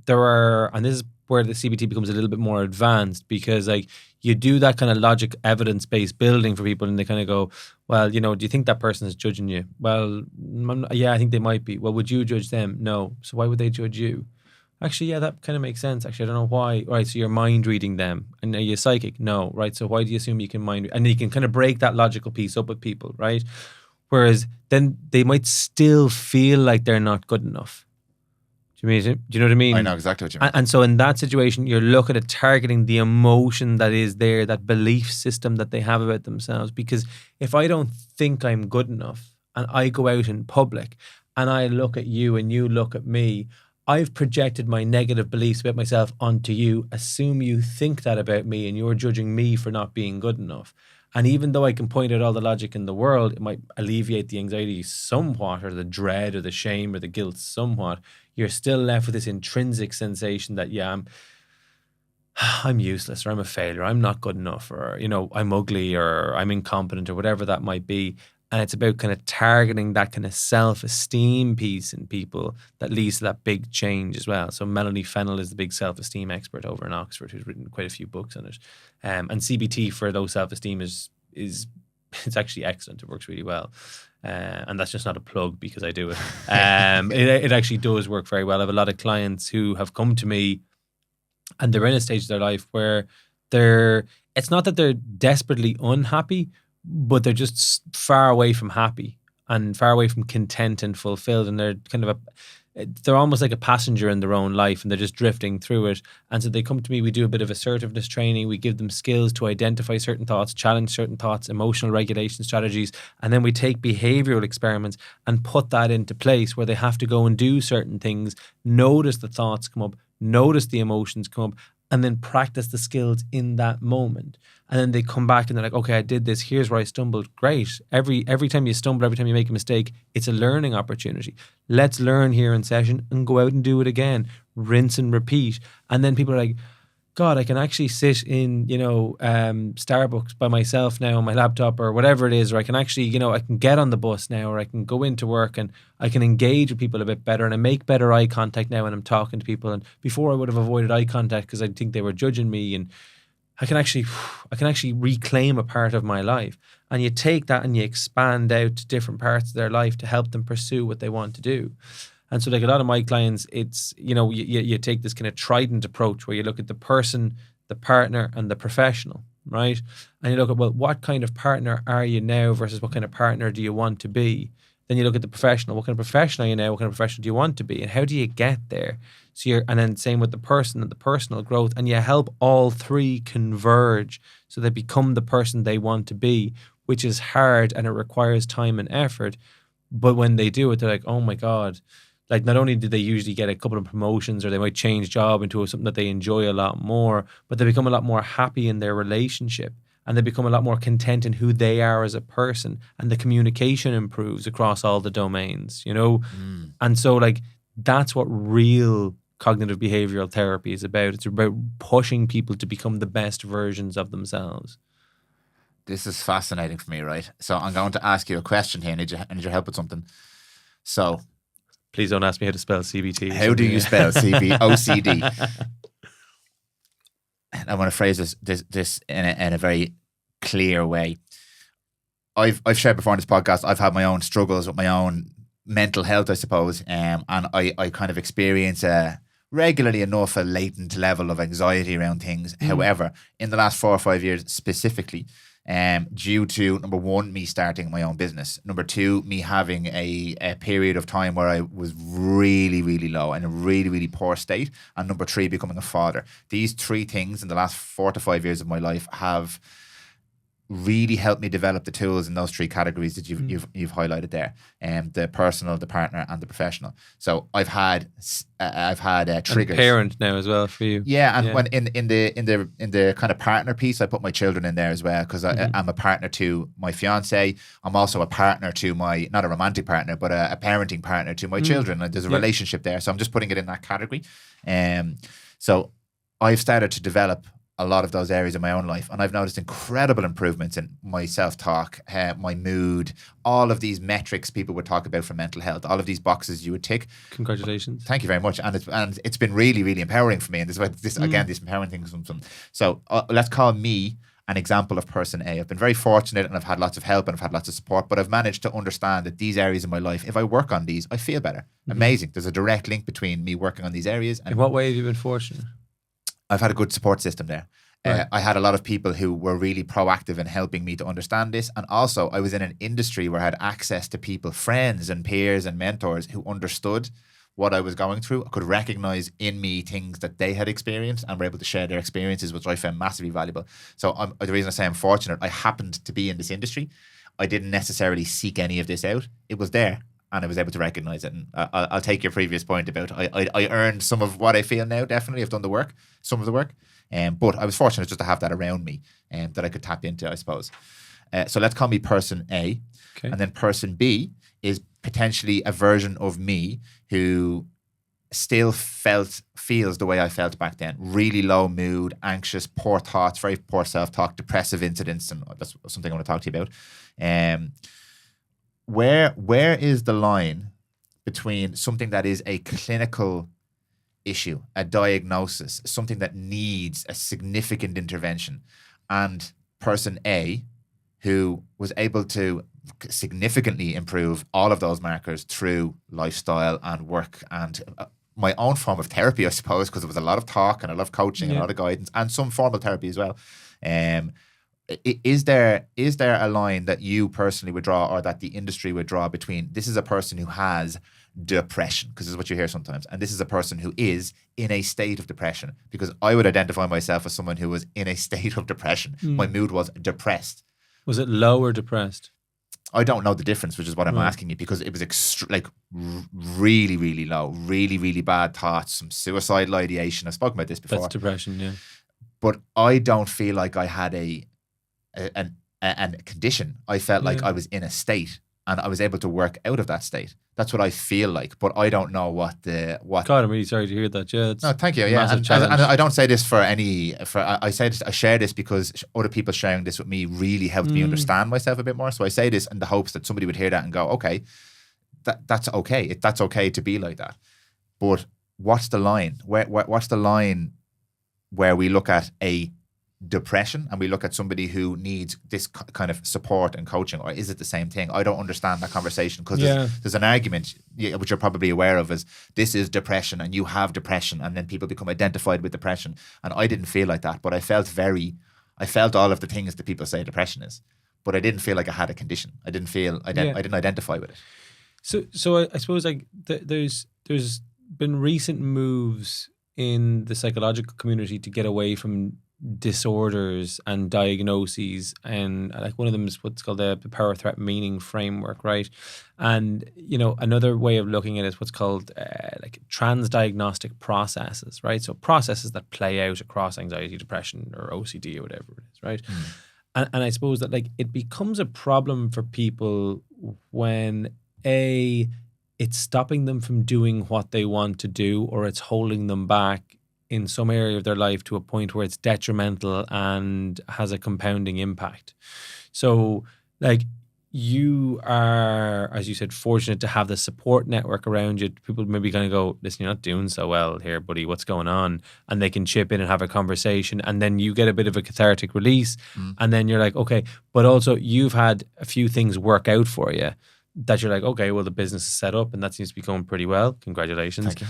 and this is where the CBT becomes a little bit more advanced, because, like, you do that kind of logic, evidence-based building for people, and they kind of go, well, you know, do you think that person is judging you? Well, yeah, I think they might be. Well, would you judge them? No. So why would they judge you? Actually, yeah, that kind of makes sense. Actually, I don't know why. Right, so you're mind reading them. And are you psychic? No. Right, so why do you assume you can mind read? And you can kind of break that logical piece up with people, right? Whereas then they might still feel like they're not good enough. Do you know what I mean? I know exactly what you mean. And so in that situation, you're looking at targeting the emotion that is there, that belief system that they have about themselves. Because if I don't think I'm good enough, and I go out in public and I look at you and you look at me, I've projected my negative beliefs about myself onto you, assume you think that about me, and you're judging me for not being good enough. And even though I can point out all the logic in the world, it might alleviate the anxiety somewhat, or the dread or the shame or the guilt somewhat. You're still left with this intrinsic sensation that, yeah, I'm useless, or I'm a failure, I'm not good enough, or, you know, I'm ugly, or I'm incompetent, or whatever that might be. And it's about kind of targeting that kind of self-esteem piece in people that leads to that big change as well. So Melanie Fennell is the big self-esteem expert over in Oxford, who's written quite a few books on it. And CBT for low self-esteem is it's actually excellent. It works really well. And that's just not a plug because I do it. It actually does work very well. I have a lot of clients who have come to me, and they're in a stage of their life where it's not that they're desperately unhappy, but they're just far away from happy and far away from content and fulfilled. And they're kind of they're almost like a passenger in their own life, and they're just drifting through it. And so they come to me, we do a bit of assertiveness training. We give them skills to identify certain thoughts, challenge certain thoughts, emotional regulation strategies. And then we take behavioral experiments and put that into place where they have to go and do certain things, notice the thoughts come up, notice the emotions come up, and then practice the skills in that moment. And then they come back and they're like, okay, I did this. Here's where I stumbled. Great. Every time you stumble, every time you make a mistake, it's a learning opportunity. Let's learn here in session and go out and do it again. Rinse and repeat. And then people are like, God, I can actually sit in, Starbucks by myself now on my laptop or whatever it is, or I can actually, I can get on the bus now, or I can go into work and I can engage with people a bit better, and I make better eye contact now when I'm talking to people. And before I would have avoided eye contact because I think they were judging me, and I can actually reclaim a part of my life. And you take that and you expand out to different parts of their life to help them pursue what they want to do. And so, like a lot of my clients, it's, you take this kind of trident approach where you look at the person, the partner, and the professional, right? And you look at, well, what kind of partner are you now versus what kind of partner do you want to be? Then you look at the professional. What kind of professional are you now? What kind of professional do you want to be? And how do you get there? And then same with the person and the personal growth. And you help all three converge so they become the person they want to be, which is hard and it requires time and effort. But when they do it, they're like, oh my God. Like, not only do they usually get a couple of promotions, or they might change job into something that they enjoy a lot more, but they become a lot more happy in their relationship, and they become a lot more content in who they are as a person, and the communication improves across all the domains, you know? And so, like, that's what real cognitive behavioral therapy is about. It's about pushing people to become the best versions of themselves. This is fascinating for me, right? So I'm going to ask you a question here. I need your help with something. So, please don't ask me how to spell CBT. How do you spell OCD? I want to phrase this in a very clear way. I've shared before on this podcast, I've had my own struggles with my own mental health, I suppose, and I kind of experience regularly enough a latent level of anxiety around things. However, in the last 4 or 5 years specifically, due to, number one, me starting my own business, number two, me having a period of time where I was really, really low, in a really, really poor state, and number three, becoming a father. These three things in the last 4 to 5 years of my life have really helped me develop the tools in those three categories that you've highlighted there, the personal, the partner, and the professional. So I've had triggers. And parent now as well for you. Yeah, and when in the kind of partner piece, I put my children in there as well, because I'm a partner to my fiance. I'm also a partner to my, not a romantic partner, but a parenting partner to my children. And there's a relationship there, so I'm just putting it in that category. So I've started to develop a lot of those areas in my own life, and I've noticed incredible improvements in my self-talk, my mood, all of these metrics people would talk about for mental health, all of these boxes you would tick. Congratulations. Thank you very much. And it's been really, really empowering for me. And this empowering thing. So let's call me an example of person A. I've been very fortunate, and I've had lots of help, and I've had lots of support, but I've managed to understand that these areas in my life, if I work on these, I feel better. Amazing. There's a direct link between me working on these areas. And in what way have you been fortunate? I've had a good support system there. Right. I had a lot of people who were really proactive in helping me to understand this. And also, I was in an industry where I had access to people, friends and peers and mentors who understood what I was going through, could recognize in me things that they had experienced, and were able to share their experiences, which I found massively valuable. So the reason I say I'm fortunate, I happened to be in this industry. I didn't necessarily seek any of this out. It was there, and I was able to recognize it. And I'll take your previous point about I earned some of what I feel now. Definitely, I've done the work, some of the work. But I was fortunate just to have that around me, that I could tap into, I suppose. So let's call me person A. Okay. And then person B is potentially a version of me who still feels the way I felt back then. Really low mood, anxious, poor thoughts, very poor self-talk, depressive incidents, and that's something I want to talk to you about. Where is the line between something that is a clinical issue, a diagnosis, something that needs a significant intervention, and person A, who was able to significantly improve all of those markers through lifestyle and work and my own form of therapy, I suppose, because there was a lot of talk and a lot of coaching and a lot of guidance and some formal therapy as well. Is there a line that you personally would draw, or that the industry would draw, between this is a person who has depression, because this is what you hear sometimes, and this is a person who is in a state of depression? Because I would identify myself as someone who was in a state of depression. My mood was depressed. Was it low or depressed? I don't know the difference, which is what I'm asking you, because it was really, really low, really, really bad thoughts, some suicidal ideation. I've spoken about this before. That's depression, yeah. But I don't feel like I had a condition. I felt like I was in a state, and I was able to work out of that state. That's what I feel like, but I don't know what. God, I'm really sorry to hear that. Yeah, no, thank you. Yeah, and I don't say this I share this because other people sharing this with me really helped me understand myself a bit more. So I say this in the hopes that somebody would hear that and go, okay, that's okay. That's okay to be like that. But what's the line? What's the line where we look at a depression and we look at somebody who needs this kind of support and coaching? Or is it the same thing? I don't understand that conversation, because there's an argument, which you're probably aware of, is this is depression and you have depression, and then people become identified with depression. And I didn't feel like that, but I felt all of the things that people say depression is, but I didn't feel like I had a condition. I didn't identify with it. So I suppose like there's been recent moves in the psychological community to get away from disorders and diagnoses, and like one of them is what's called the power threat meaning framework, right? And another way of looking at it is what's called like transdiagnostic processes, right? So processes that play out across anxiety, depression, or OCD, or whatever it is, right? And I suppose that like it becomes a problem for people when it's stopping them from doing what they want to do, or it's holding them back in some area of their life to a point where it's detrimental and has a compounding impact. So like you are, as you said, fortunate to have the support network around you. People maybe kind of go, listen, you're not doing so well here, buddy, what's going on? And they can chip in and have a conversation, and then you get a bit of a cathartic release. And then you're like, okay, but also you've had a few things work out for you that you're like, okay, well, the business is set up and that seems to be going pretty well. Congratulations. Thank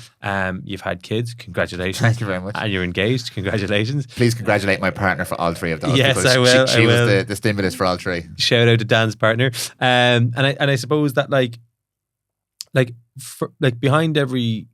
you. You've had kids. Congratulations. Thank you very much. And you're engaged. Congratulations. Please congratulate my partner for all three of those. Yes, I will. She was the stimulus for all three. Shout out to Dan's partner. And I suppose that like behind every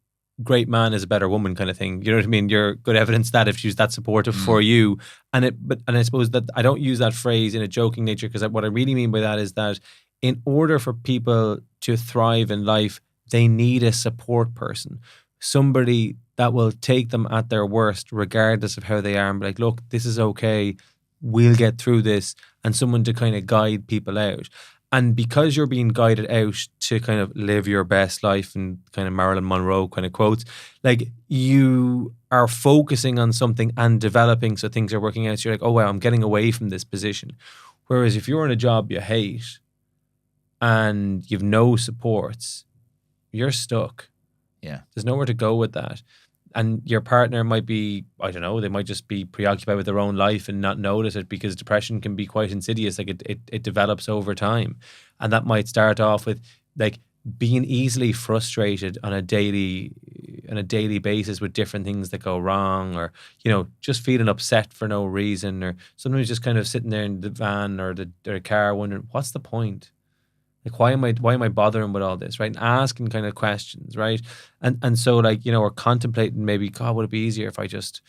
great man is a better woman kind of thing. You know what I mean? You're good evidence that if she's that supportive for you. And I suppose that I don't use that phrase in a joking nature, because what I really mean by that is that in order for people to thrive in life, they need a support person, somebody that will take them at their worst, regardless of how they are, and be like, look, this is okay, we'll get through this, and someone to kind of guide people out. And because you're being guided out to kind of live your best life, and kind of Marilyn Monroe kind of quotes, like you are focusing on something and developing, so things are working out. So you're like, oh wow, I'm getting away from this position. Whereas if you're in a job you hate and you've no supports, you're stuck. Yeah. There's nowhere to go with that. And your partner might be, I don't know, they might just be preoccupied with their own life and not notice it, because depression can be quite insidious. Like it develops over time. And that might start off with like being easily frustrated on a daily basis with different things that go wrong, or, just feeling upset for no reason, or sometimes just kind of sitting there in the van or the car wondering, what's the point? Like, why am I bothering with all this, right? And asking kind of questions, right? And so like, or contemplating maybe, God, would it be easier if I just,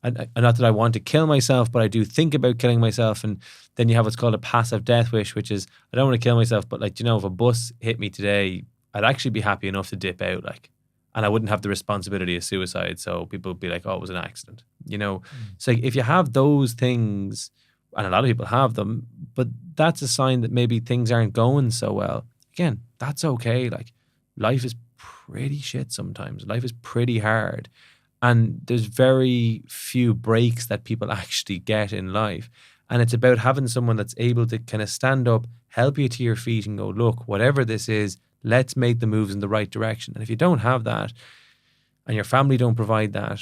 not that I want to kill myself, but I do think about killing myself. And then you have what's called a passive death wish, which is, I don't want to kill myself, but like, if a bus hit me today, I'd actually be happy enough to dip out, like, and I wouldn't have the responsibility of suicide. So people would be like, oh, it was an accident, So like, if you have those things, and a lot of people have them, but that's a sign that maybe things aren't going so well. Again, that's okay. Like, life is pretty shit sometimes. Life is pretty hard. And there's very few breaks that people actually get in life. And it's about having someone that's able to kind of stand up, help you to your feet and go, look, whatever this is, let's make the moves in the right direction. And if you don't have that, and your family don't provide that,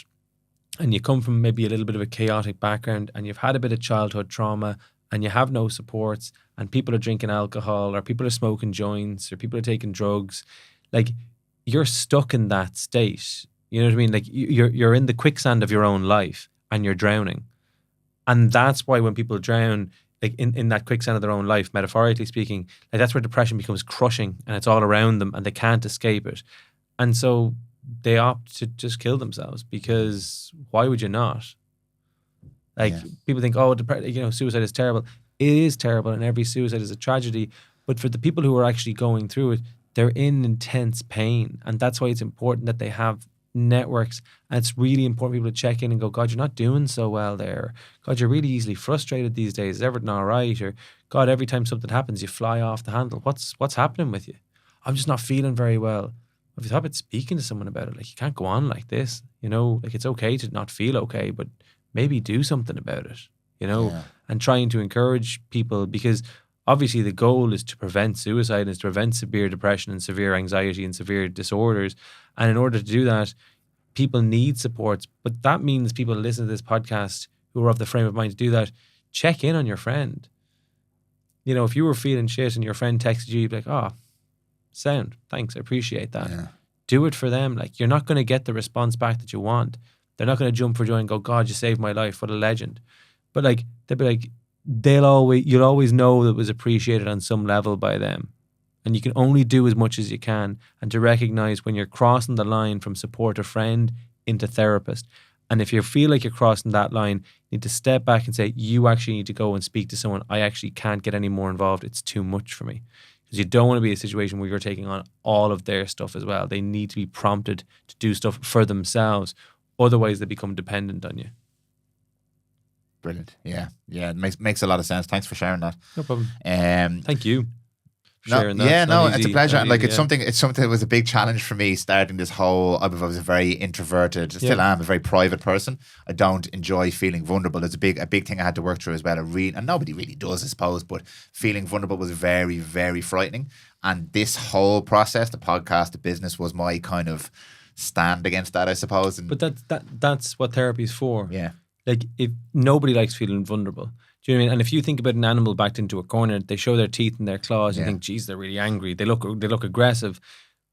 and you come from maybe a little bit of a chaotic background, and you've had a bit of childhood trauma, and you have no supports, and people are drinking alcohol, or people are smoking joints, or people are taking drugs, like, you're stuck in that state. You know what I mean? Like, you're in the quicksand of your own life, and you're drowning. And that's why when people drown, like in that quicksand of their own life, metaphorically speaking, like that's where depression becomes crushing, and it's all around them, and they can't escape it. And so they opt to just kill themselves, because why would you not? Like, people think, oh, suicide is terrible. It is terrible, and every suicide is a tragedy. But for the people who are actually going through it, they're in intense pain. And that's why it's important that they have networks. And it's really important for people to check in and go, God, you're not doing so well there. God, you're really easily frustrated these days. Is everything all right? Or, God, every time something happens, you fly off the handle. What's happening with you? I'm just not feeling very well. If you thought about speaking to someone about it, like, you can't go on like this, like, it's okay to not feel okay, but maybe do something about it, and trying to encourage people, because obviously the goal is to prevent suicide, and is to prevent severe depression and severe anxiety and severe disorders. And in order to do that, people need supports. But that means people listen to this podcast who are of the frame of mind to do that. Check in on your friend. If you were feeling shit and your friend texted you, you'd be like, oh, sound, thanks, I appreciate that. Yeah. Do it for them. Like, you're not going to get the response back that you want. They're not going to jump for joy and go, God, you saved my life, what a legend. But like, they'll be like, you'll always know that it was appreciated on some level by them. And you can only do as much as you can, and to recognize when you're crossing the line from support a friend into therapist. And if you feel like you're crossing that line, you need to step back and say, you actually need to go and speak to someone. I actually can't get any more involved. It's too much for me. Because you don't want to be in a situation where you're taking on all of their stuff as well. They need to be prompted to do stuff for themselves. Otherwise, they become dependent on you. Brilliant. Yeah. Yeah. It makes a lot of sense. Thanks for sharing that. No problem. Thank you. Sharing that. Yeah, no, easy, it's a pleasure. Like, it's yeah. something that was a big challenge for me starting this whole. I was a very introverted, still am a very private person. I don't enjoy feeling vulnerable. It's a big thing I had to work through as well. And nobody really does, I suppose. But feeling vulnerable was very, very frightening. And this whole process, the podcast, the business, was my kind of stand against that, I suppose. And but that's what therapy is for. Yeah. Like, if nobody likes feeling vulnerable. Do you know what I mean? And if you think about an animal backed into a corner, they show their teeth and their claws, you think, geez, they're really angry. They look aggressive.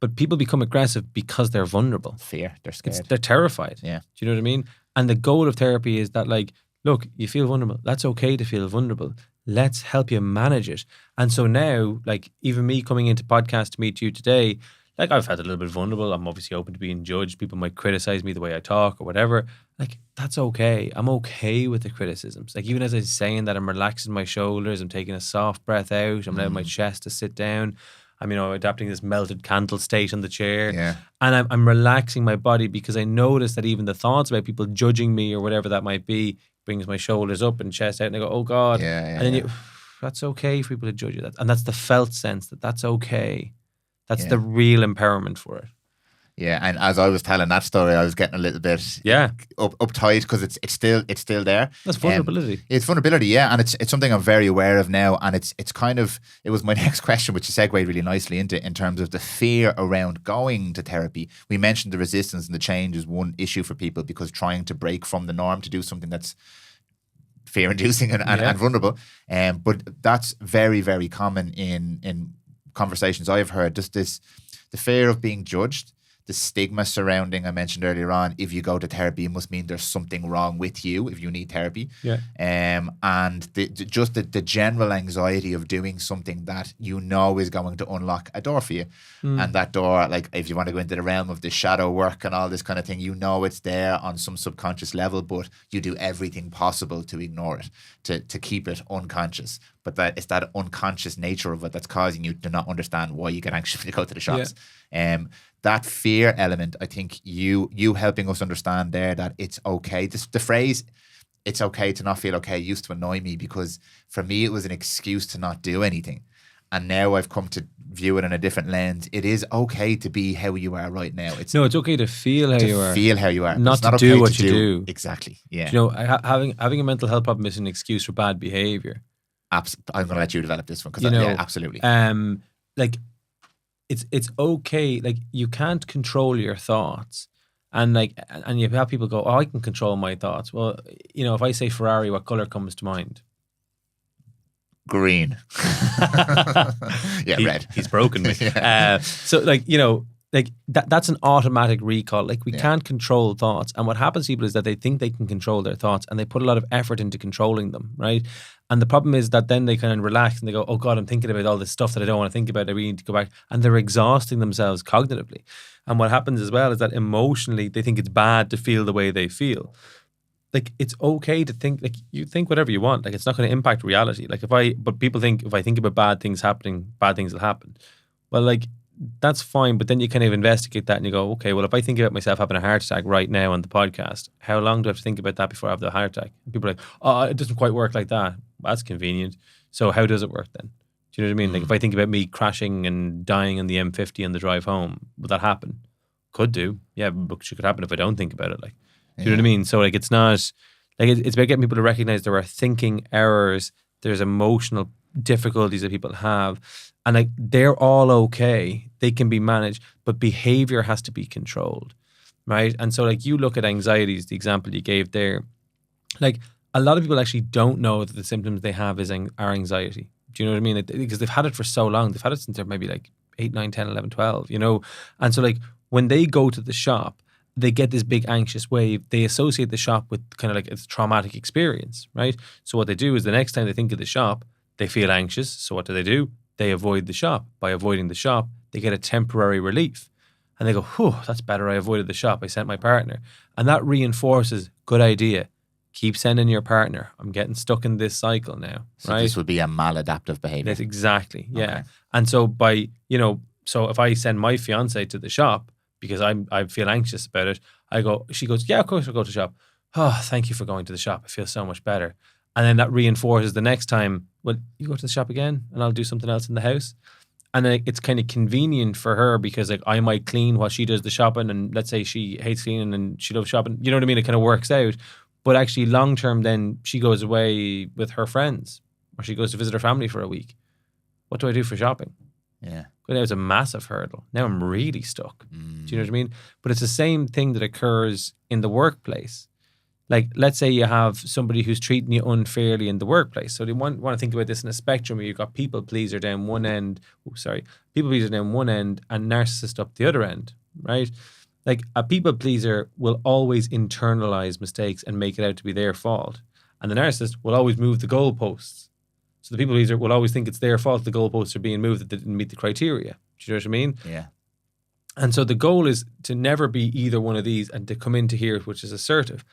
But people become aggressive because they're vulnerable. Fear. They're scared. They're terrified. Yeah. Do you know what I mean? And the goal of therapy is that, like, look, you feel vulnerable. That's okay to feel vulnerable. Let's help you manage it. And so now, like, even me coming into podcast to meet you today, like, I've had a little bit vulnerable. I'm obviously open to being judged. People might criticize me the way I talk or whatever. Like, that's okay. I'm okay with the criticisms. Like, even as I'm saying that, I'm relaxing my shoulders. I'm taking a soft breath out. I'm letting my chest to sit down. I'm, adapting this melted candle state on the chair. Yeah. And I'm relaxing my body because I notice that even the thoughts about people judging me or whatever that might be brings my shoulders up and chest out, and I go, oh God. Yeah, and then that's okay for people to judge you. And that's the felt sense that that's okay. That's the real empowerment for it. Yeah, and as I was telling that story, I was getting a little bit uptight because it's still there. That's vulnerability. It's vulnerability, yeah, and it's something I'm very aware of now, and it's kind of, it was my next question, which you segued really nicely into, in terms of the fear around going to therapy. We mentioned the resistance and the change is one issue for people, because trying to break from the norm to do something that's fear-inducing and vulnerable, but that's very, very common in conversations I've heard. Just the fear of being judged, the stigma surrounding, I mentioned earlier on, if you go to therapy, it must mean there's something wrong with you if you need therapy. Yeah. And the general anxiety of doing something that is going to unlock a door for you. And that door, like, if you want to go into the realm of the shadow work and all this kind of thing, it's there on some subconscious level, but you do everything possible to ignore it, to keep it unconscious. But that it's that unconscious nature of it that's causing you to not understand why you get anxious when you go to the shops. Yeah. That fear element, I think you helping us understand there that it's okay. The phrase, it's okay to not feel okay, used to annoy me, because for me it was an excuse to not do anything. And now I've come to view it in a different lens. It is okay to be how you are right now. It's okay to feel how you are. Feel how you are. Not to do what you do. Exactly. Yeah. Having a mental health problem is an excuse for bad behavior. I'm going to let you develop this one, because absolutely. Like, it's okay. Like, you can't control your thoughts, and you have people go, oh, I can control my thoughts. Well, if I say Ferrari, what color comes to mind? Green. Red. He's broken me. So that's an automatic recall. Like, we can't control thoughts. And what happens to people is that they think they can control their thoughts, and they put a lot of effort into controlling them, right? And the problem is that then they kind of relax and they go, oh God, I'm thinking about all this stuff that I don't want to think about. I really need to go back. And they're exhausting themselves cognitively. And what happens as well is that emotionally, they think it's bad to feel the way they feel. Like, it's okay to think, like, you think whatever you want. Like, it's not going to impact reality. Like, but people think if I think about bad things happening, bad things will happen. Well, like, that's fine. But then you kind of investigate that and you go, okay, well, if I think about myself having a heart attack right now on the podcast, how long do I have to think about that before I have the heart attack? And people are like, oh, it doesn't quite work like that. Well, that's convenient. So how does it work then? Do you know what I mean? Like, if I think about me crashing and dying on the M50 on the drive home, would that happen? Could do. Yeah, but it could happen if I don't think about it. Like, do you know what I mean? So, like, it's not, like, it's about getting people to recognize there are thinking errors, there's emotional difficulties that people have, and, like, they're all okay. They can be managed, but behavior has to be controlled, right? And so, like, you look at anxieties, the example you gave there, like, a lot of people actually don't know that the symptoms they have are anxiety. Do you know what I mean? Because they've had it for so long. They've had it since they're maybe like 8, 9, 10, 11, 12, And so, like, when they go to the shop, they get this big anxious wave. They associate the shop with kind of like a traumatic experience, right? So what they do is the next time they think of the shop, they feel anxious. So what do? They avoid the shop. By avoiding the shop, they get a temporary relief. And they go, whew, that's better. I avoided the shop. I sent my partner. And that reinforces, good idea. Keep sending your partner. I'm getting stuck in this cycle now. So right? this would be a maladaptive behavior. That's exactly. Yeah. Okay. And so so if I send my fiance to the shop because I feel anxious about it, she goes, yeah, of course I'll go to the shop. Oh, thank you for going to the shop. I feel so much better. And then that reinforces the next time, well, you go to the shop again and I'll do something else in the house. And then it's kind of convenient for her because like I might clean while she does the shopping, and let's say she hates cleaning and she loves shopping. You know what I mean? It kind of works out. But actually long term then she goes away with her friends or she goes to visit her family for a week. What do I do for shopping? Yeah. Well, that was a massive hurdle. Now I'm really stuck. Do you know what I mean? But it's the same thing that occurs in the workplace. Like, let's say you have somebody who's treating you unfairly in the workplace. So they want to think about this in a spectrum where you've got people pleaser down one end. People pleaser down one end and narcissist up the other end, right? Like a people pleaser will always internalize mistakes and make it out to be their fault. And the narcissist will always move the goalposts. So the people pleaser will always think it's their fault the goalposts are being moved, that they didn't meet the criteria. Do you know what I mean? Yeah. And so the goal is to never be either one of these and to come into here, which is assertive.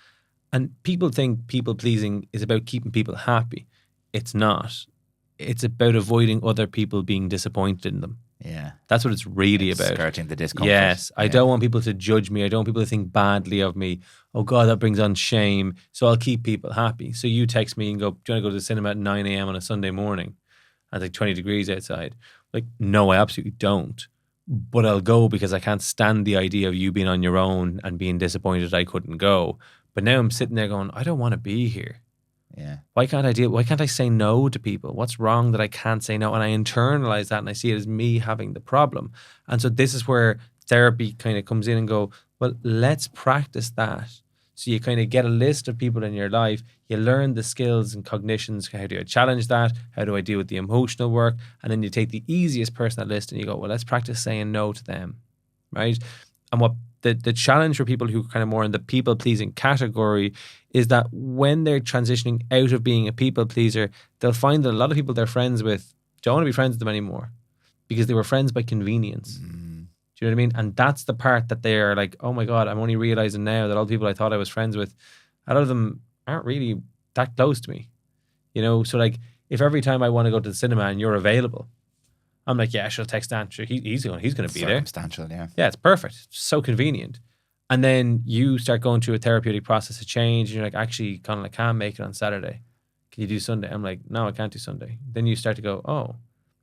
And people think people pleasing is about keeping people happy. It's not. It's about avoiding other people being disappointed in them. Yeah. That's what it's really about. Skirting the discomfort. Yes. I don't want people to judge me. I don't want people to think badly of me. Oh God, that brings on shame. So I'll keep people happy. So you text me and go, do you want to go to the cinema at 9 a.m. on a Sunday morning? And it's like 20 degrees outside. Like, no, I absolutely don't. But I'll go because I can't stand the idea of you being on your own and being disappointed I couldn't go. But now I'm sitting there going, I don't want to be here. Yeah. Why can't I say no to people? What's wrong that I can't say no? And I internalize that and I see it as me having the problem. And so this is where therapy kind of comes in and go, well, let's practice that. So you kind of get a list of people in your life, you learn the skills and cognitions, how do I challenge that? How do I deal with the emotional work? And then you take the easiest person on that list and you go, well, let's practice saying no to them, right? And what the challenge for people who are kind of more in the people-pleasing category is that when they're transitioning out of being a people-pleaser, they'll find that a lot of people they're friends with don't want to be friends with them anymore because they were friends by convenience. Do you know what I mean? And that's the part that they're like, oh my God, I'm only realizing now that all the people I thought I was friends with, a lot of them aren't really that close to me. You know, so like if every time I want to go to the cinema and you're available, I'm like, yeah, she'll text Dan. Sure, he's going to be there. Circumstantial, yeah. Yeah, it's perfect. It's so convenient. And then you start going through a therapeutic process of change and you're like, actually, Conal, I can't make it on Saturday. Can you do Sunday? I'm like, no, I can't do Sunday. Then you start to go, oh.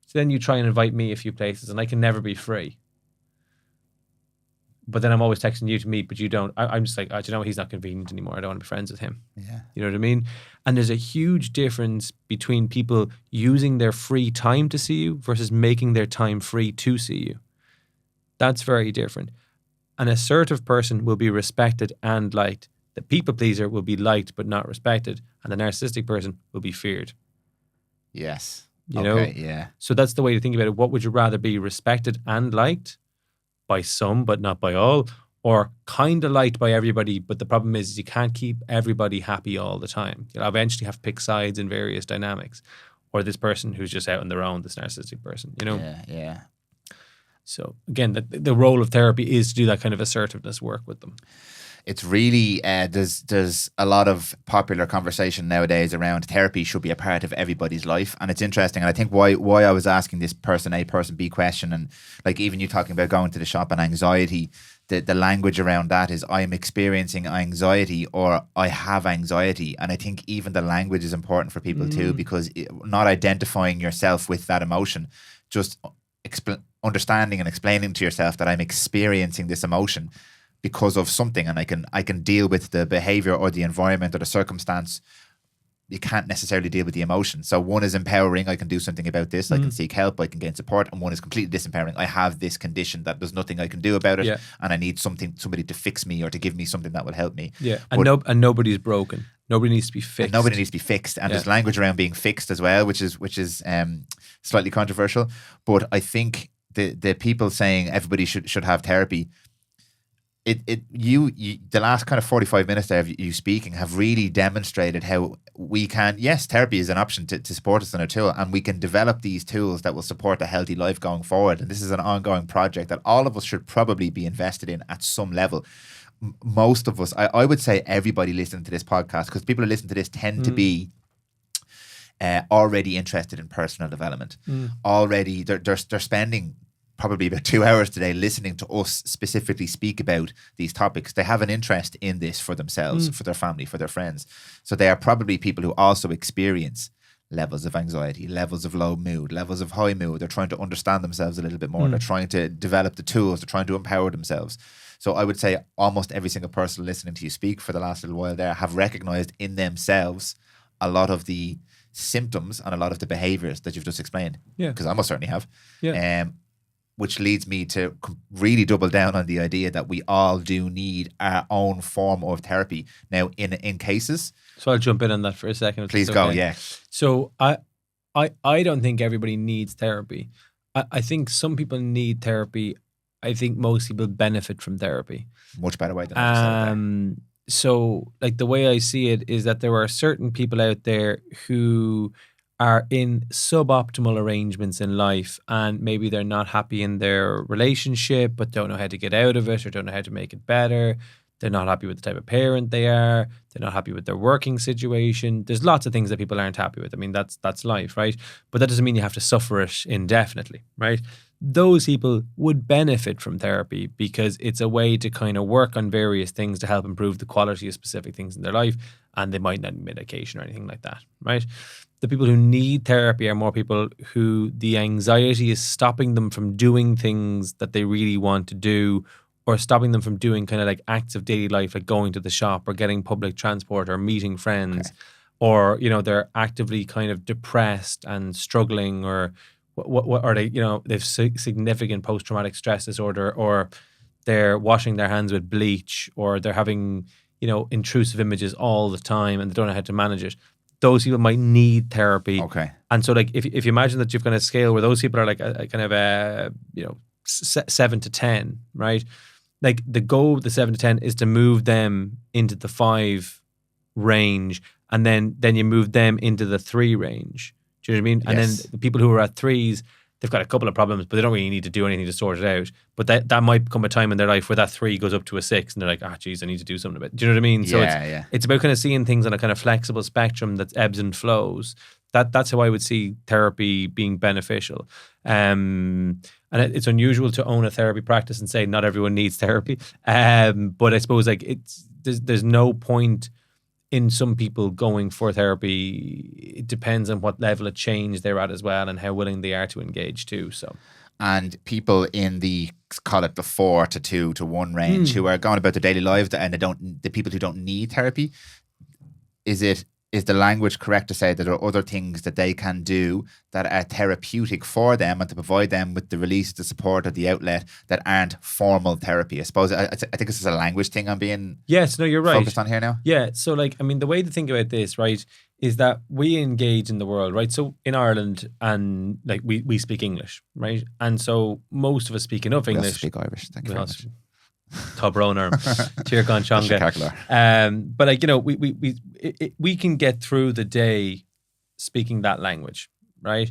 So then you try and invite me a few places and I can never be free. But then I'm always texting you to meet, but you don't. I'm just like, oh, do you know what? He's not convenient anymore. I don't want to be friends with him. Yeah. You know what I mean? And there's a huge difference between people using their free time to see you versus making their time free to see you. That's very different. An assertive person will be respected and liked. The people pleaser will be liked but not respected. And the narcissistic person will be feared. Yes. You know? Yeah. So that's the way to think about it. What would you rather be, respected and liked by some but not by all, or kind of liked by everybody, but the problem is you can't keep everybody happy all the time. You'll eventually have to pick sides in various dynamics, or this person who's just out on their own, this narcissistic person, you know? Yeah. So again, the role of therapy is to do that kind of assertiveness work with them. It's really, there's a lot of popular conversation nowadays around therapy should be a part of everybody's life. And it's interesting. And I think why I was asking this person A, person B question, and like even you talking about going to the shop and anxiety, the language around that is I'm experiencing anxiety or I have anxiety. And I think even the language is important for people too, because not identifying yourself with that emotion, just understanding and explaining to yourself that I'm experiencing this emotion because of something, and I can deal with the behavior or the environment or the circumstance. You can't necessarily deal with the emotion. So one is empowering. I can do something about this. I can seek help. I can gain support. And one is completely disempowering. I have this condition that there's nothing I can do about it, and I need somebody to fix me or to give me something that will help me. Yeah, and nobody's broken. Nobody needs to be fixed. Nobody needs to be fixed. And there's language around being fixed as well, which is slightly controversial. But I think the people saying everybody should have therapy, you the last kind of 45 minutes there of you speaking have really demonstrated how we can, yes, therapy is an option to support us and a tool, and we can develop these tools that will support a healthy life going forward. And this is an ongoing project that all of us should probably be invested in at some level. Most of us, I would say everybody listening to this podcast, because people who listen to this tend to be already interested in personal development. Already, they're spending probably about 2 hours today listening to us specifically speak about these topics. They have an interest in this for themselves, for their family, for their friends. So they are probably people who also experience levels of anxiety, levels of low mood, levels of high mood. They're trying to understand themselves a little bit more. They're trying to develop the tools. They're trying to empower themselves. So I would say almost every single person listening to you speak for the last little while there have recognized in themselves a lot of the symptoms and a lot of the behaviors that you've just explained. Yeah. Because I most certainly have. Yeah. Which leads me to really double down on the idea that we all do need our own form of therapy. Now, in cases... So I'll jump in on that for a second. Please go, yeah. So I don't think everybody needs therapy. I think some people need therapy. I think most people benefit from therapy. Much better way than So, like, the way I see it is that there are certain people out there who are in suboptimal arrangements in life, and maybe they're not happy in their relationship but don't know how to get out of it or don't know how to make it better. They're not happy with the type of parent they are. They're not happy with their working situation. There's lots of things that people aren't happy with. I mean, that's life, right? But that doesn't mean you have to suffer it indefinitely, right? Those people would benefit from therapy because it's a way to kind of work on various things to help improve the quality of specific things in their life, and they might not need medication or anything like that, right? The people who need therapy are more people who the anxiety is stopping them from doing things that they really want to do, or stopping them from doing kind of like acts of daily life, like going to the shop or getting public transport or meeting friends, or, you know, they're actively kind of depressed and struggling, or what are they, you know, they've significant post-traumatic stress disorder, or they're washing their hands with bleach, or they're having, you know, intrusive images all the time and they don't know how to manage it. Those people might need therapy. Okay. And so, like, if you imagine that you've got a scale where those people are like a kind of a, you know, 7 to 10, right? Like, the goal with the 7 to 10 is to move them into the 5 range, and then you move them into the 3 range. Do you know what I mean? Yes. And then the people who are at 3s, they've got a couple of problems, but they don't really need to do anything to sort it out. But that might come a time in their life where that 3 goes up to a 6, and they're like, geez, I need to do something about it. Do you know what I mean? So it's about kind of seeing things on a kind of flexible spectrum that ebbs and flows. That's how I would see therapy being beneficial. And it's unusual to own a therapy practice and say not everyone needs therapy. But I suppose, like, there's no point in some people going for therapy. It depends on what level of change they're at as well, and how willing they are to engage too. So, and people in the, call it the 4 to 2 to 1 range, who are going about their daily lives, and the people who don't need therapy, is the language correct to say that there are other things that they can do that are therapeutic for them and to provide them with the release, the support, or the outlet that aren't formal therapy? I suppose I think this is a language thing I'm being you're right. focused on here now. Yeah, so, like, I mean, the way to think about this, right, is that we engage in the world, right? So in Ireland, and like we speak English, right? And so most of us speak enough English. We also speak Irish. Thank you very much. Tabroner, Tirkan Chonga. But, like, you know, we can get through the day speaking that language, right?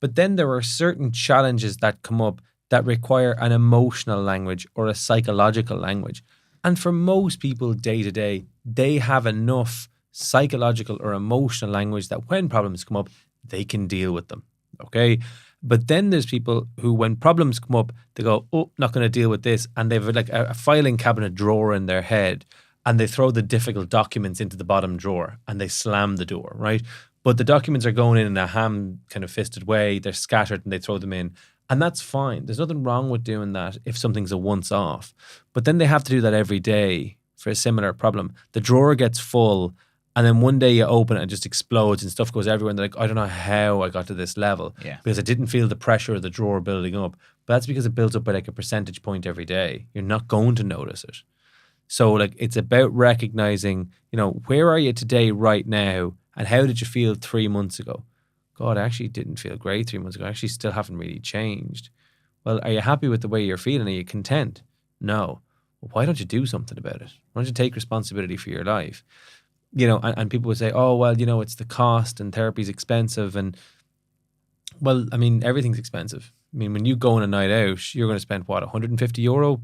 But then there are certain challenges that come up that require an emotional language or a psychological language. And for most people day to day, they have enough psychological or emotional language that when problems come up, they can deal with them, okay? But then there's people who, when problems come up, they go, not going to deal with this. And they've like a filing cabinet drawer in their head, and they throw the difficult documents into the bottom drawer and they slam the door, right? But the documents are going in a ham kind of fisted way. They're scattered and they throw them in. And that's fine. There's nothing wrong with doing that if something's a once off. But then they have to do that every day for a similar problem. The drawer gets full, and then one day you open it and it just explodes and stuff goes everywhere. And they're like, I don't know how I got to this level. Yeah. Because I didn't feel the pressure of the drawer building up. But that's because it builds up by like a percentage point every day. You're not going to notice it. So, like, it's about recognizing, you know, where are you today right now, and how did you feel 3 months ago? God, I actually didn't feel great 3 months ago. I actually still haven't really changed. Well, are you happy with the way you're feeling? Are you content? No. well, why don't you do something about it? Why don't you take responsibility for your life? You know, and people would say, oh, well, you know, it's the cost and therapy's expensive. And well, I mean, everything's expensive. I mean, when you go on a night out, you're going to spend what, €150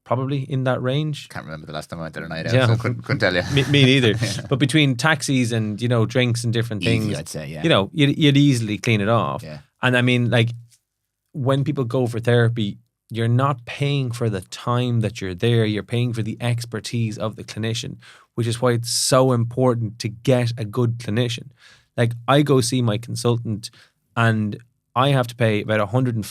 probably in that range. Can't remember the last time I went on a night out, so couldn't tell you. Me neither. But between taxis and, you know, drinks and different things, Easy, I'd say, yeah. You know, you'd easily clean it off. Yeah. And I mean, like, when people go for therapy, you're not paying for the time that you're there. You're paying for the expertise of the clinician, which is why it's so important to get a good clinician. Like, I go see my consultant and I have to pay about €140,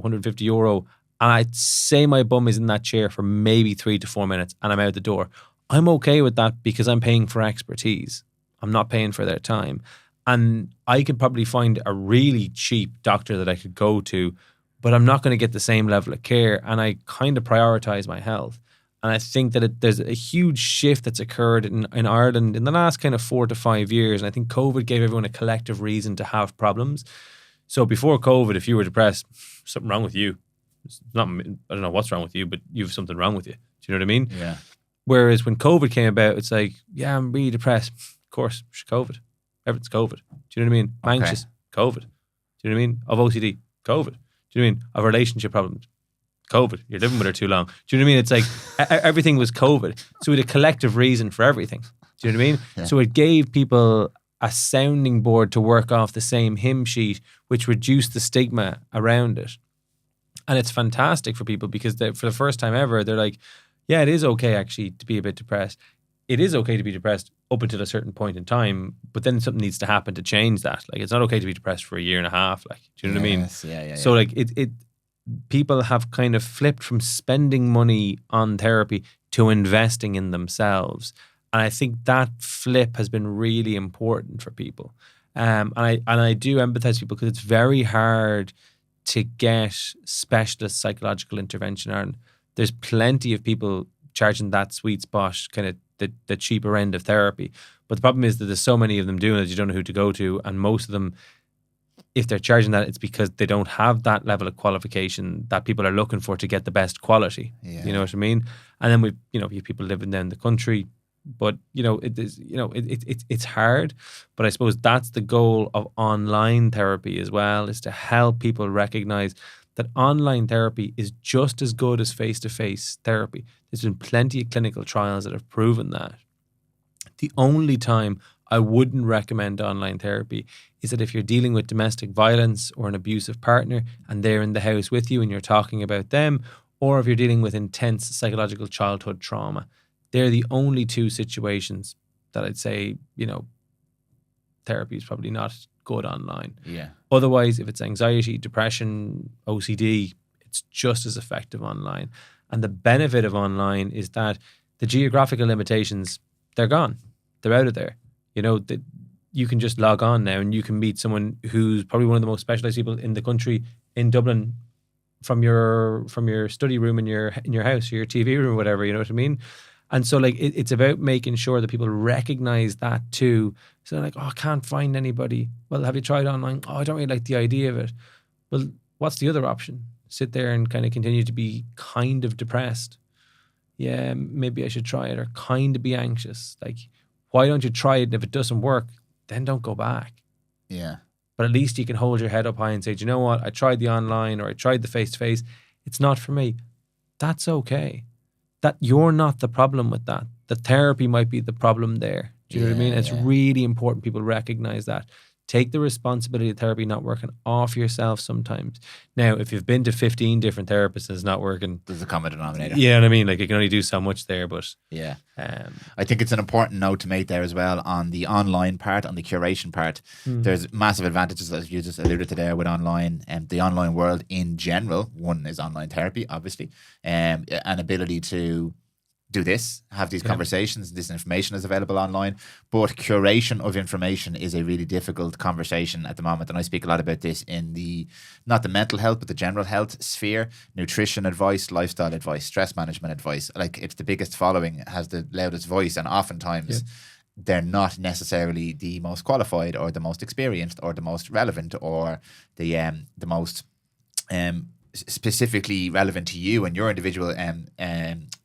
€150, and I'd say my bum is in that chair for maybe 3 to 4 minutes and I'm out the door. I'm okay with that because I'm paying for expertise. I'm not paying for their time. And I could probably find a really cheap doctor that I could go to, but I'm not going to get the same level of care, and I kind of prioritize my health. And I think that there's a huge shift that's occurred in Ireland in the last kind of 4 to 5 years. And I think COVID gave everyone a collective reason to have problems. So before COVID, if you were depressed, something wrong with you. It's not, I don't know what's wrong with you, but you have something wrong with you. Do you know what I mean? Yeah. Whereas when COVID came about, it's like, yeah, I'm really depressed. Of course, it's COVID. Everything's COVID. Do you know what I mean? I'm anxious. COVID. Do you know what I mean? I've OCD. COVID. Do you know what I mean? I've relationship problems. COVID. You're living with her too long. Do you know what I mean? It's like everything was COVID. So we had a collective reason for everything. Do you know what I mean? Yeah. So it gave people a sounding board to work off the same hymn sheet, which reduced the stigma around it. And it's fantastic for people because for the first time ever, they're like, yeah, it is okay actually to be a bit depressed. It is okay to be depressed up until a certain point in time, but then something needs to happen to change that. Like, it's not okay to be depressed for a year and a half. Like, do you know what I mean? Yeah. So like people have kind of flipped from spending money on therapy to investing in themselves. And I think that flip has been really important for people. And I do empathize with people because it's very hard to get specialist psychological intervention. And there's plenty of people charging that sweet spot, kind of the cheaper end of therapy. But the problem is that there's so many of them doing it, you don't know who to go to. And most of them, if they're charging that, it's because they don't have that level of qualification that people are looking for to get the best quality. Yeah. You know what I mean? And then we have people living down the country. But it's hard. But I suppose that's the goal of online therapy as well, is to help people recognize that online therapy is just as good as face-to-face therapy. There's been plenty of clinical trials that have proven that. The only time I wouldn't recommend online therapy is that if you're dealing with domestic violence or an abusive partner and they're in the house with you and you're talking about them, or if you're dealing with intense psychological childhood trauma. They're the only two situations that I'd say, therapy is probably not good online. Yeah. Otherwise, if it's anxiety, depression, OCD, it's just as effective online. And the benefit of online is that the geographical limitations, they're gone. They're out of there. You can just log on now and you can meet someone who's probably one of the most specialized people in the country in Dublin from your study room in your house, or your TV room, or whatever, you know what I mean? And so like it's about making sure that people recognize that too. So they're like, oh, I can't find anybody. Well, have you tried online? Oh, I don't really like the idea of it. Well, what's the other option? Sit there and kind of continue to be kind of depressed. Yeah, maybe I should try it, or kind of be anxious. Like, why don't you try it? And if it doesn't work, then don't go back. Yeah. But at least you can hold your head up high and say, do you know what? I tried the online, or I tried the face-to-face. It's not for me. That's okay. That you're not the problem with that. The therapy might be the problem there. Do you know what I mean? It's really important people recognize that. Take the responsibility of therapy not working off yourself sometimes. Now, if you've been to 15 different therapists and it's not working, there's a common denominator. Yeah, you know what I mean? Like, you can only do so much there, but... Yeah. I think it's an important note to make there as well on the online part, on the curation part. There's massive advantages, as you just alluded to there, with online and the online world in general. One is online therapy, obviously, an ability to do this, have these conversations. This information is available online, but curation of information is a really difficult conversation at the moment. And I speak a lot about this in not the mental health, but the general health sphere. Nutrition advice, lifestyle advice, stress management advice. Like, it's the biggest following, has the loudest voice, and oftentimes they're not necessarily the most qualified or the most experienced or the most relevant or the most specifically relevant to you and your individual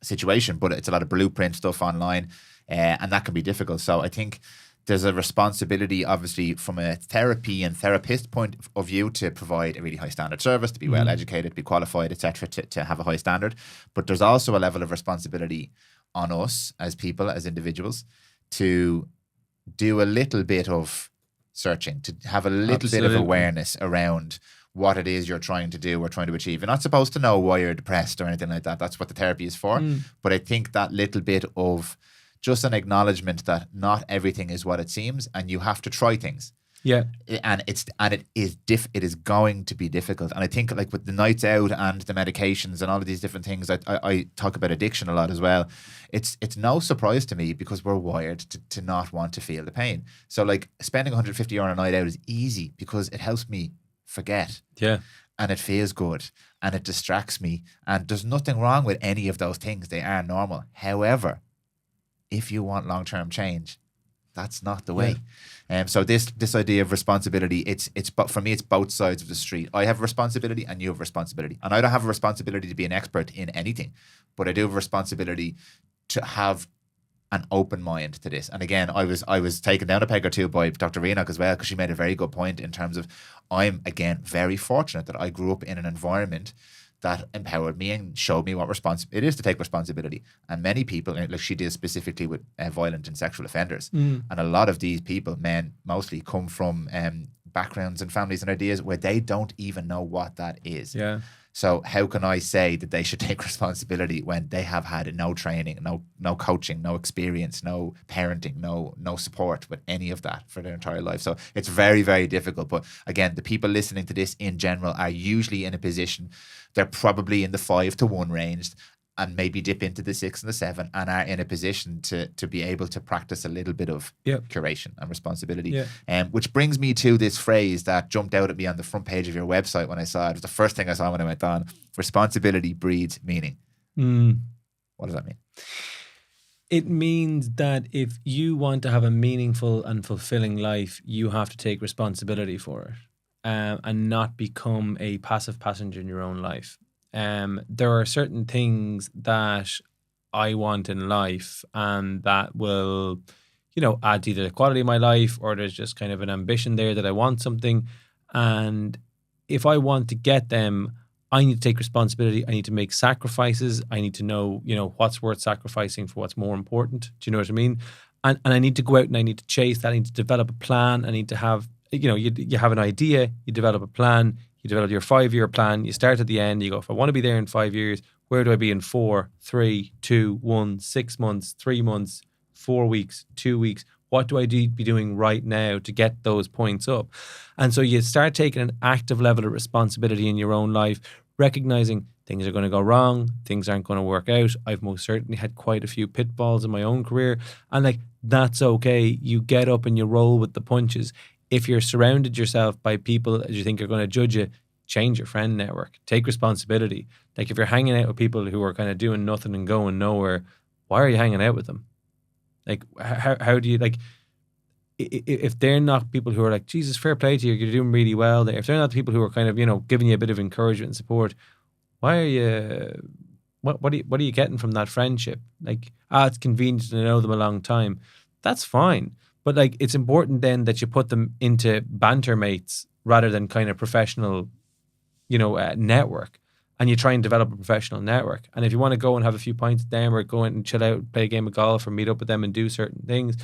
situation, but it's a lot of blueprint stuff online, and that can be difficult. So I think there's a responsibility, obviously, from a therapy and therapist point of view to provide a really high standard service, to be well educated, to be qualified, etc., to have a high standard. But there's also a level of responsibility on us as people, as individuals, to do a little bit of searching, to have a little bit of awareness around what it is you're trying to do or trying to achieve. You're not supposed to know why you're depressed or anything like that. That's what the therapy is for. But I think that little bit of just an acknowledgement that not everything is what it seems, and you have to try things. Yeah. And it is going to be difficult. And I think, like, with the nights out and the medications and all of these different things, I talk about addiction a lot as well. It's no surprise to me, because we're wired to not want to feel the pain. So, like, spending 150 euro on a night out is easy because it helps me forget. Yeah. And it feels good and it distracts me. And there's nothing wrong with any of those things. They are normal. However, if you want long-term change, that's not the way. So this idea of responsibility, but for me, it's both sides of the street. I have responsibility and you have responsibility. And I don't have a responsibility to be an expert in anything, but I do have a responsibility to have an open mind to this. And again, I was taken down a peg or two by Dr. Renock as well, because she made a very good point in terms of, I'm, again, very fortunate that I grew up in an environment that empowered me and showed me what it is to take responsibility. And many people, like she did specifically with violent and sexual offenders, and a lot of these people, men mostly, come from backgrounds and families and ideas where they don't even know what that is. Yeah. So how can I say that they should take responsibility when they have had no training, no coaching, no experience, no parenting, no support with any of that for their entire life? So it's very, very difficult. But again, the people listening to this in general are usually in a position, they're probably in the 5 to 1 range, and maybe dip into the 6 and the 7, and are in a position to be able to practice a little bit of curation and responsibility. Which brings me to this phrase that jumped out at me on the front page of your website when I saw it. It was the first thing I saw when I went on. Responsibility breeds meaning. What does that mean? It means that if you want to have a meaningful and fulfilling life, you have to take responsibility for it, and not become a passive passenger in your own life. There are certain things that I want in life, and that will, add to the quality of my life, or there's just kind of an ambition there that I want something. And if I want to get them, I need to take responsibility. I need to make sacrifices. I need to know, what's worth sacrificing for what's more important. Do you know what I mean? And I need to go out and I need to chase that. I need to develop a plan. I need to have, you have an idea, you develop a plan. You develop your 5-year plan. You start at the end. You go, if I want to be there in 5 years, where do I be in 4, 3, 2, 1, 6 months, 3 months, 4 weeks, 2 weeks? What do I be doing right now to get those points up? And so you start taking an active level of responsibility in your own life, recognizing things are going to go wrong, things aren't going to work out. I've most certainly had quite a few pitfalls in my own career. And that's okay. You get up and you roll with the punches. If you're surrounded yourself by people that you think are going to judge you, change your friend network. Take responsibility. Like, if you're hanging out with people who are kind of doing nothing and going nowhere, why are you hanging out with them? Like, how do you, if they're not people who are like, Jesus, fair play to you, you're doing really well there. If they're not the people who are kind of, giving you a bit of encouragement and support, why are you, what are you getting from that friendship? Like, it's convenient to know them a long time. That's fine. But it's important then that you put them into banter mates rather than kind of professional, network. And you try and develop a professional network. And if you want to go and have a few pints with them, or go in and chill out, play a game of golf, or meet up with them and do certain things,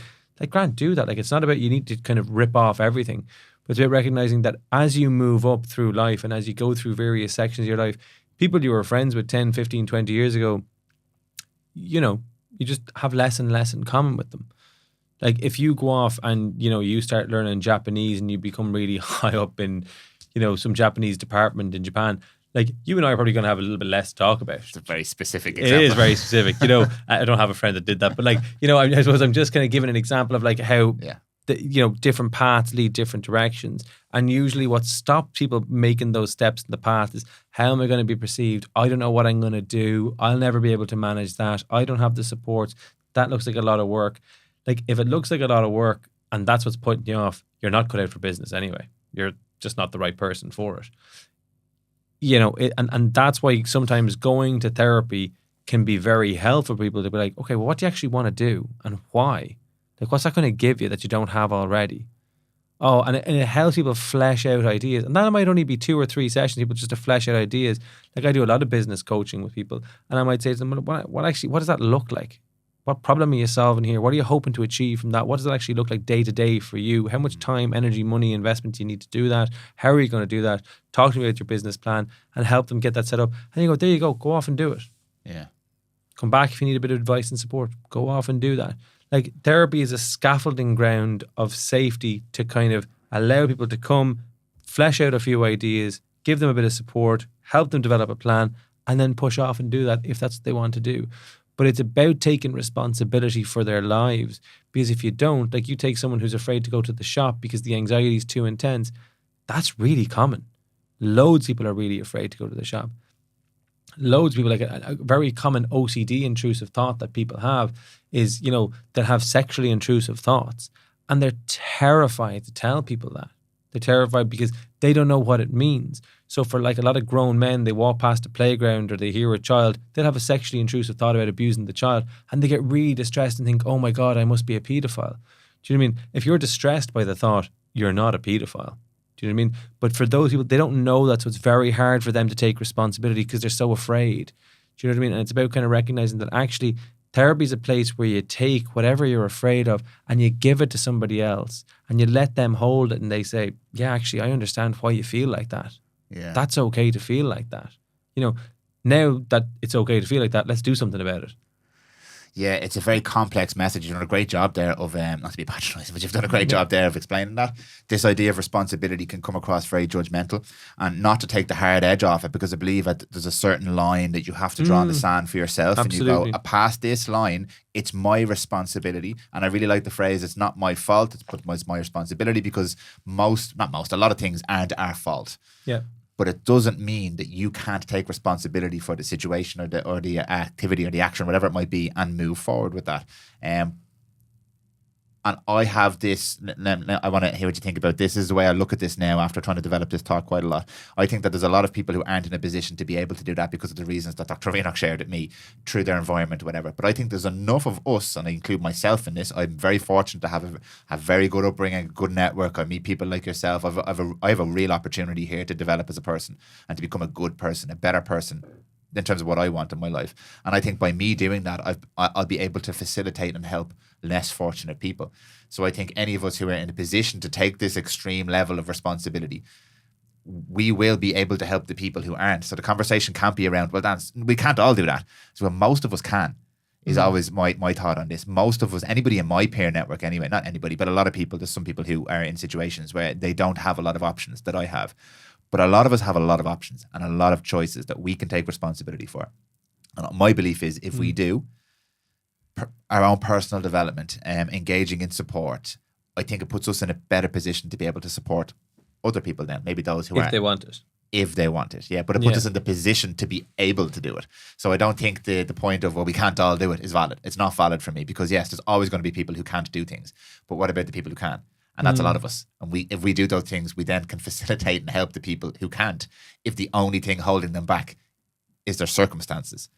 Grant, do that. It's not about you need to kind of rip off everything, but it's about recognizing that as you move up through life and as you go through various sections of your life, people you were friends with 10, 15, 20 years ago, you just have less and less in common with them. If you go off and, you start learning Japanese and you become really high up in, some Japanese department in Japan, you and I are probably going to have a little bit less to talk about. It's a very specific example. It is very specific. I don't have a friend that did that, but I suppose I'm just kind of giving an example of how, different paths lead different directions. And usually what stops people making those steps in the path is, how am I going to be perceived? I don't know what I'm going to do. I'll never be able to manage that. I don't have the support. That looks like a lot of work. If it looks like a lot of work and that's what's putting you off, you're not cut out for business anyway. You're just not the right person for it. and that's why sometimes going to therapy can be very helpful for people to be like, okay, well, what do you actually want to do and why? Like, what's that going to give you that you don't have already? Oh, and it helps people flesh out ideas. And that might only be 2 or 3 sessions, people just to flesh out ideas. Like I do a lot of business coaching with people, and I might say to them, what does that look like? What problem are you solving here? What are you hoping to achieve from that? What does it actually look like day to day for you? How much time, energy, money, investment do you need to do that? How are you going to do that? Talk to me about your business plan and help them get that set up. And you go, there you go off and do it. Yeah. Come back if you need a bit of advice and support. Go off and do that. Like therapy is a scaffolding ground of safety to kind of allow people to come, flesh out a few ideas, give them a bit of support, help them develop a plan, and then push off and do that if that's what they want to do. But it's about taking responsibility for their lives. Because if you don't, like you take someone who's afraid to go to the shop because the anxiety is too intense, that's really common. Loads of people are really afraid to go to the shop. Loads of people, like a very common OCD intrusive thought that people have is, they'll have sexually intrusive thoughts and they're terrified to tell people that. They're terrified because they don't know what it means. So for like a lot of grown men, they walk past a playground or they hear a child, they'll have a sexually intrusive thought about abusing the child and they get really distressed and think, oh my God, I must be a paedophile. Do you know what I mean? If you're distressed by the thought, you're not a paedophile. Do you know what I mean? But for those people, they don't know that, so it's very hard for them to take responsibility because they're so afraid. Do you know what I mean? And it's about kind of recognizing that actually therapy is a place where you take whatever you're afraid of and you give it to somebody else and you let them hold it and they say, yeah, actually, I understand why you feel like that. Yeah. That's okay to feel like that. Now that it's okay to feel like that, let's do something about it. Yeah, it's a very complex message. You've done a great job there of, not to be patronising, but you've done a great job there of explaining that. This idea of responsibility can come across very judgmental, and not to take the hard edge off it, because I believe that there's a certain line that you have to draw in the sand for yourself. Absolutely. And you go, past this line, it's my responsibility. And I really like the phrase, it's not my fault, it's my responsibility, because a lot of things aren't our fault. Yeah. But it doesn't mean that you can't take responsibility for the situation or the activity or the action, whatever it might be, and move forward with that. And I have this, I want to hear what you think about this. This is the way I look at this now after trying to develop this talk quite a lot. I think that there's a lot of people who aren't in a position to be able to do that because of the reasons that Dr. Renock shared with me through their environment or whatever. But I think there's enough of us, and I include myself in this. I'm very fortunate to have a very good upbringing, a good network. I meet people like yourself. I have a real opportunity here to develop as a person and to become a good person, a better person in terms of what I want in my life. And I think by me doing that, I'll be able to facilitate and help less fortunate people. So I think any of us who are in a position to take this extreme level of responsibility, we will be able to help the people who aren't. So the conversation can't be around, well, Dan, we can't all do that. So most of us can, is always my thought on this. Most of us, anybody in my peer network anyway, not anybody, but a lot of people, there's some people who are in situations where they don't have a lot of options that I have. But a lot of us have a lot of options and a lot of choices that we can take responsibility for. And my belief is if we do our own personal development, engaging in support, I think it puts us in a better position to be able to support other people then, maybe those who If they want it. If they want it, yeah. But it puts us in the position to be able to do it. So I don't think the point of, well, we can't all do it is valid. It's not valid for me because, yes, there's always going to be people who can't do things. But what about the people who can? And that's a lot of us. And if we do those things, we then can facilitate and help the people who can't, if the only thing holding them back is their circumstances.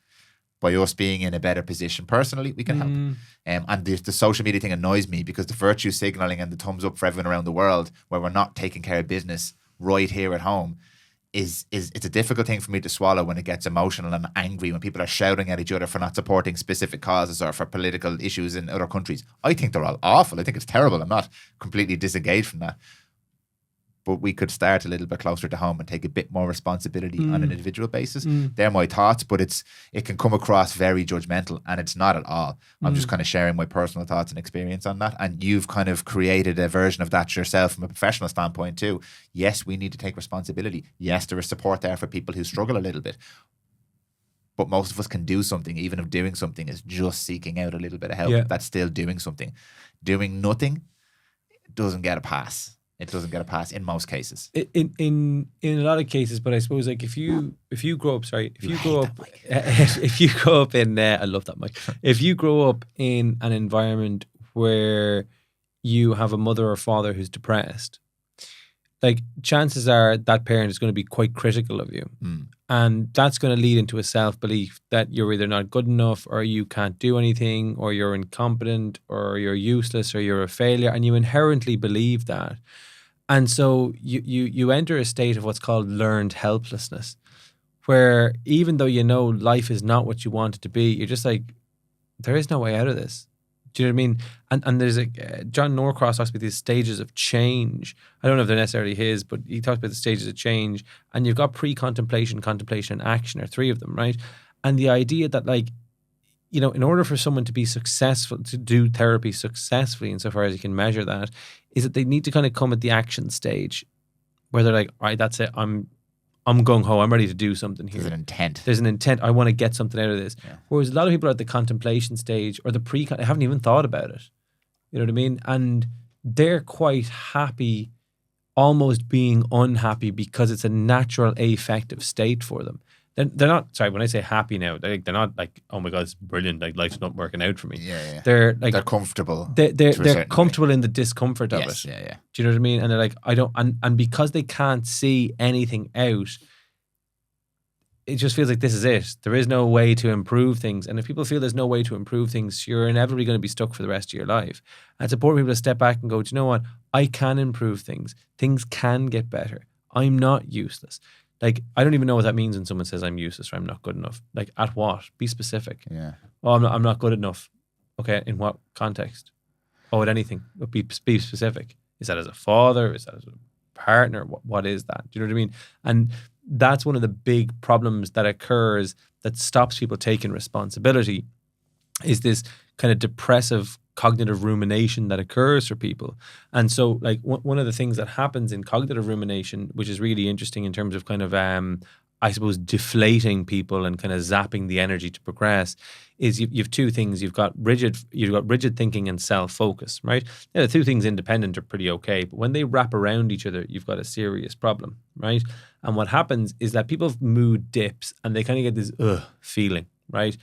By us being in a better position personally, we can help. And the social media thing annoys me because the virtue signaling and the thumbs up for everyone around the world where we're not taking care of business right here at home is it's a difficult thing for me to swallow when it gets emotional and angry, when people are shouting at each other for not supporting specific causes or for political issues in other countries. I think they're all awful. I think it's terrible. I'm not completely disengaged from that. But we could start a little bit closer to home and take a bit more responsibility on an individual basis. They're my thoughts, but it can come across very judgmental, and it's not at all. I'm just kind of sharing my personal thoughts and experience on that. And you've kind of created a version of that yourself from a professional standpoint too. Yes, we need to take responsibility. Yes, there is support there for people who struggle a little bit. But most of us can do something, even if doing something is just seeking out a little bit of help. Yeah. That's still doing something. Doing nothing doesn't get a pass. It doesn't get a pass in most cases. In a lot of cases, but I suppose like if you grow up, if you grow up in I love that mic. If you grow up in an environment where you have a mother or father who's depressed, like chances are that parent is going to be quite critical of you. And that's going to lead into a self-belief that you're either not good enough, or you can't do anything, or you're incompetent, or you're useless, or you're a failure. And you inherently believe that. And so you enter a state of what's called learned helplessness, where even though you know life is not what you want it to be, you're just like, there is no way out of this. Do you know what I mean? And there's John Norcross talks about these stages of change. I don't know if they're necessarily his, but he talks about the stages of change. And you've got pre-contemplation, contemplation, and action are 3 of them, right? And the idea that, like, you know, in order for someone to be successful, to do therapy successfully, insofar as you can measure that, is that they need to kind of come at the action stage where they're like, all right, that's it. I'm gung-ho. I'm ready to do something here. There's an intent. There's an intent. I want to get something out of this. Yeah. Whereas a lot of people are at the contemplation stage or the they haven't even thought about it. You know what I mean? And they're quite happy almost being unhappy because it's a natural affective state for them. They're not, sorry, when I say happy now, they're not like, oh my God, it's brilliant, like life's not working out for me. Yeah. They're like, they're comfortable. They're comfortable in the discomfort of it. Yeah. Do you know what I mean? And they're like, and because they can't see anything out, it just feels like this is it. There is no way to improve things. And if people feel there's no way to improve things, you're inevitably going to be stuck for the rest of your life. And it's important for people to step back and go, do you know what? I can improve things. Things can get better. I'm not useless. Like, I don't even know what that means when someone says I'm useless or I'm not good enough. Like, at what? Be specific. Yeah. Oh, I'm not good enough. Okay, in what context? Oh, at anything. Be specific. Is that as a father? Is that as a partner? What is that? Do you know what I mean? And that's one of the big problems that occurs that stops people taking responsibility, is this kind of depressive cognitive rumination that occurs for people. And so, like, one of the things that happens in cognitive rumination, which is really interesting in terms of kind of, I suppose, deflating people and kind of zapping the energy to progress, is you've 2 things. You've got rigid thinking and self-focus, right? Yeah, the 2 things independent are pretty okay, but when they wrap around each other, you've got a serious problem, right? And what happens is that people's mood dips and they kind of get this feeling, right?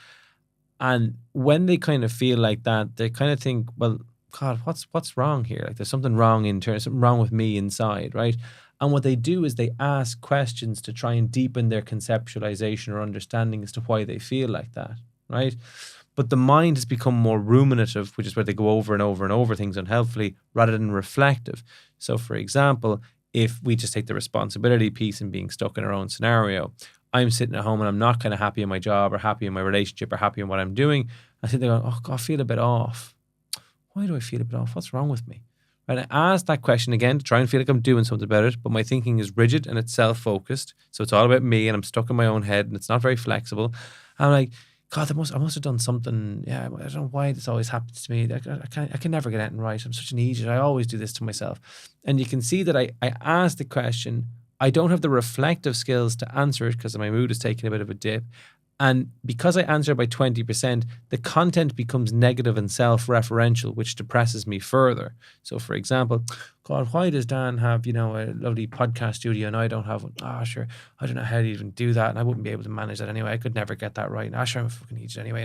And when they kind of feel like that, they kind of think, well, God, what's wrong here? Like, there's something wrong something wrong with me inside, right? And what they do is they ask questions to try and deepen their conceptualization or understanding as to why they feel like that, right? But the mind has become more ruminative, which is where they go over and over and over things unhelpfully rather than reflective. So, for example, if we just take the responsibility piece and being stuck in our own scenario, I'm sitting at home and I'm not kind of happy in my job or happy in my relationship or happy in what I'm doing. I sit there going, oh God, I feel a bit off. Why do I feel a bit off? What's wrong with me? Right? I ask that question again to try and feel like I'm doing something about it, but my thinking is rigid and it's self-focused. So it's all about me and I'm stuck in my own head and it's not very flexible. And I'm like, God, I must have done something. Yeah, I don't know why this always happens to me. I can never get anything right. I'm such an idiot. I always do this to myself. And you can see that I ask the question. I don't have the reflective skills to answer it because my mood is taking a bit of a dip. And because I answer by 20%, the content becomes negative and self-referential, which depresses me further. So, for example, God, why does Dan have, a lovely podcast studio and I don't have one? Ah, sure. I don't know how to even do that. And I wouldn't be able to manage that anyway. I could never get that right. Ah, sure, I'm a fucking idiot anyway.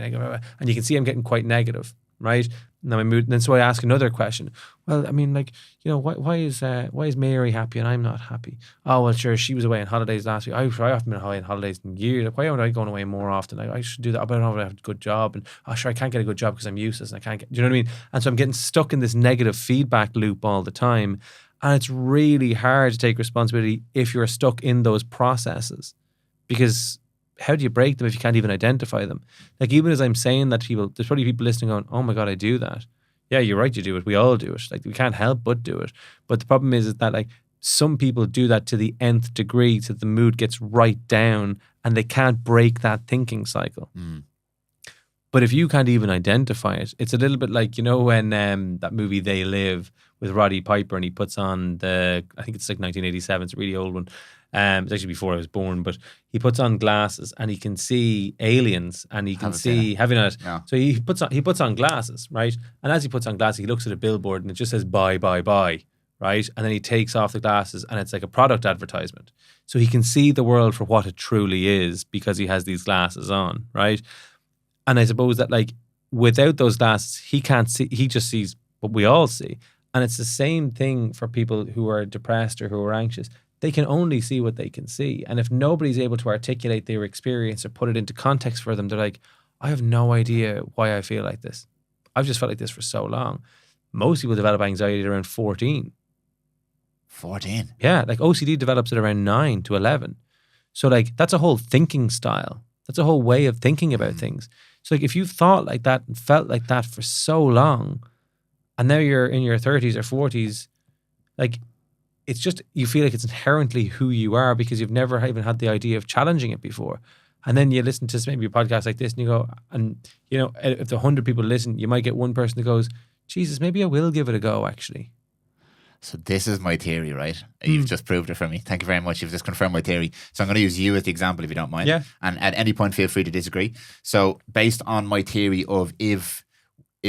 And you can see I'm getting quite negative, right? Now my mood. And then so I ask another question. Well, I mean, like, why is Mary happy and I'm not happy? Oh, well, sure, she was away on holidays last week. I haven't been away on holidays in years. Like, why aren't I going away more often? I should do that. But I don't have a good job. And sure, I can't get a good job because I'm useless and I can't get. Do you know what I mean? And so I'm getting stuck in this negative feedback loop all the time. And it's really hard to take responsibility if you're stuck in those processes, because how do you break them if you can't even identify them? Like, even as I'm saying that to people, there's probably people listening going, oh my God, I do that. Yeah, you're right, you do it. We all do it. Like, we can't help but do it. But the problem is that, like, some people do that to the nth degree, so the mood gets right down and they can't break that thinking cycle. But if you can't even identify it, it's a little bit like, when that movie They Live with Roddy Piper, and he puts on I think it's like 1987, it's a really old one. It's actually before I was born, but he puts on glasses and he can see aliens and he can see heavy night. Yeah. So he puts on glasses, right? And as he puts on glasses, he looks at a billboard and it just says buy, buy, buy, right? And then he takes off the glasses and it's like a product advertisement. So he can see the world for what it truly is because he has these glasses on, right? And I suppose that, like, without those glasses, he can't see, he just sees what we all see. And it's the same thing for people who are depressed or who are anxious. They can only see what they can see. And if nobody's able to articulate their experience or put it into context for them, they're like, I have no idea why I feel like this. I've just felt like this for so long. Most people develop anxiety at around 14. 14? Yeah, like OCD develops at around 9 to 11. So like that's a whole thinking style. That's a whole way of thinking about things. So like if you've thought like that and felt like that for so long, and now you're in your 30s or 40s, like it's just, you feel like it's inherently who you are because you've never even had the idea of challenging it before. And then you listen to maybe a podcast like this and you go, and you know, if the 100 people listen, you might get one person that goes, Jesus, maybe I will give it a go actually. So this is my theory, right? You've just proved it for me. Thank you very much. You've just confirmed my theory. So I'm going to use you as the example if you don't mind. Yeah. And at any point, feel free to disagree. So based on my theory of if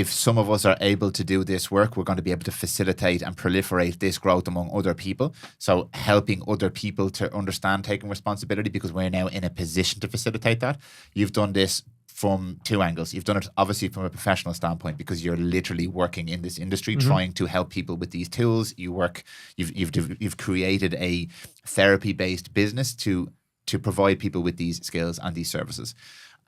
some of us are able to do this work, we're going to be able to facilitate and proliferate this growth among other people. So helping other people to understand taking responsibility because we're now in a position to facilitate that. You've done this from two angles. You've done it obviously from a professional standpoint because you're literally working in this industry trying to help people with these tools. You've created a therapy-based business to provide people with these skills and these services.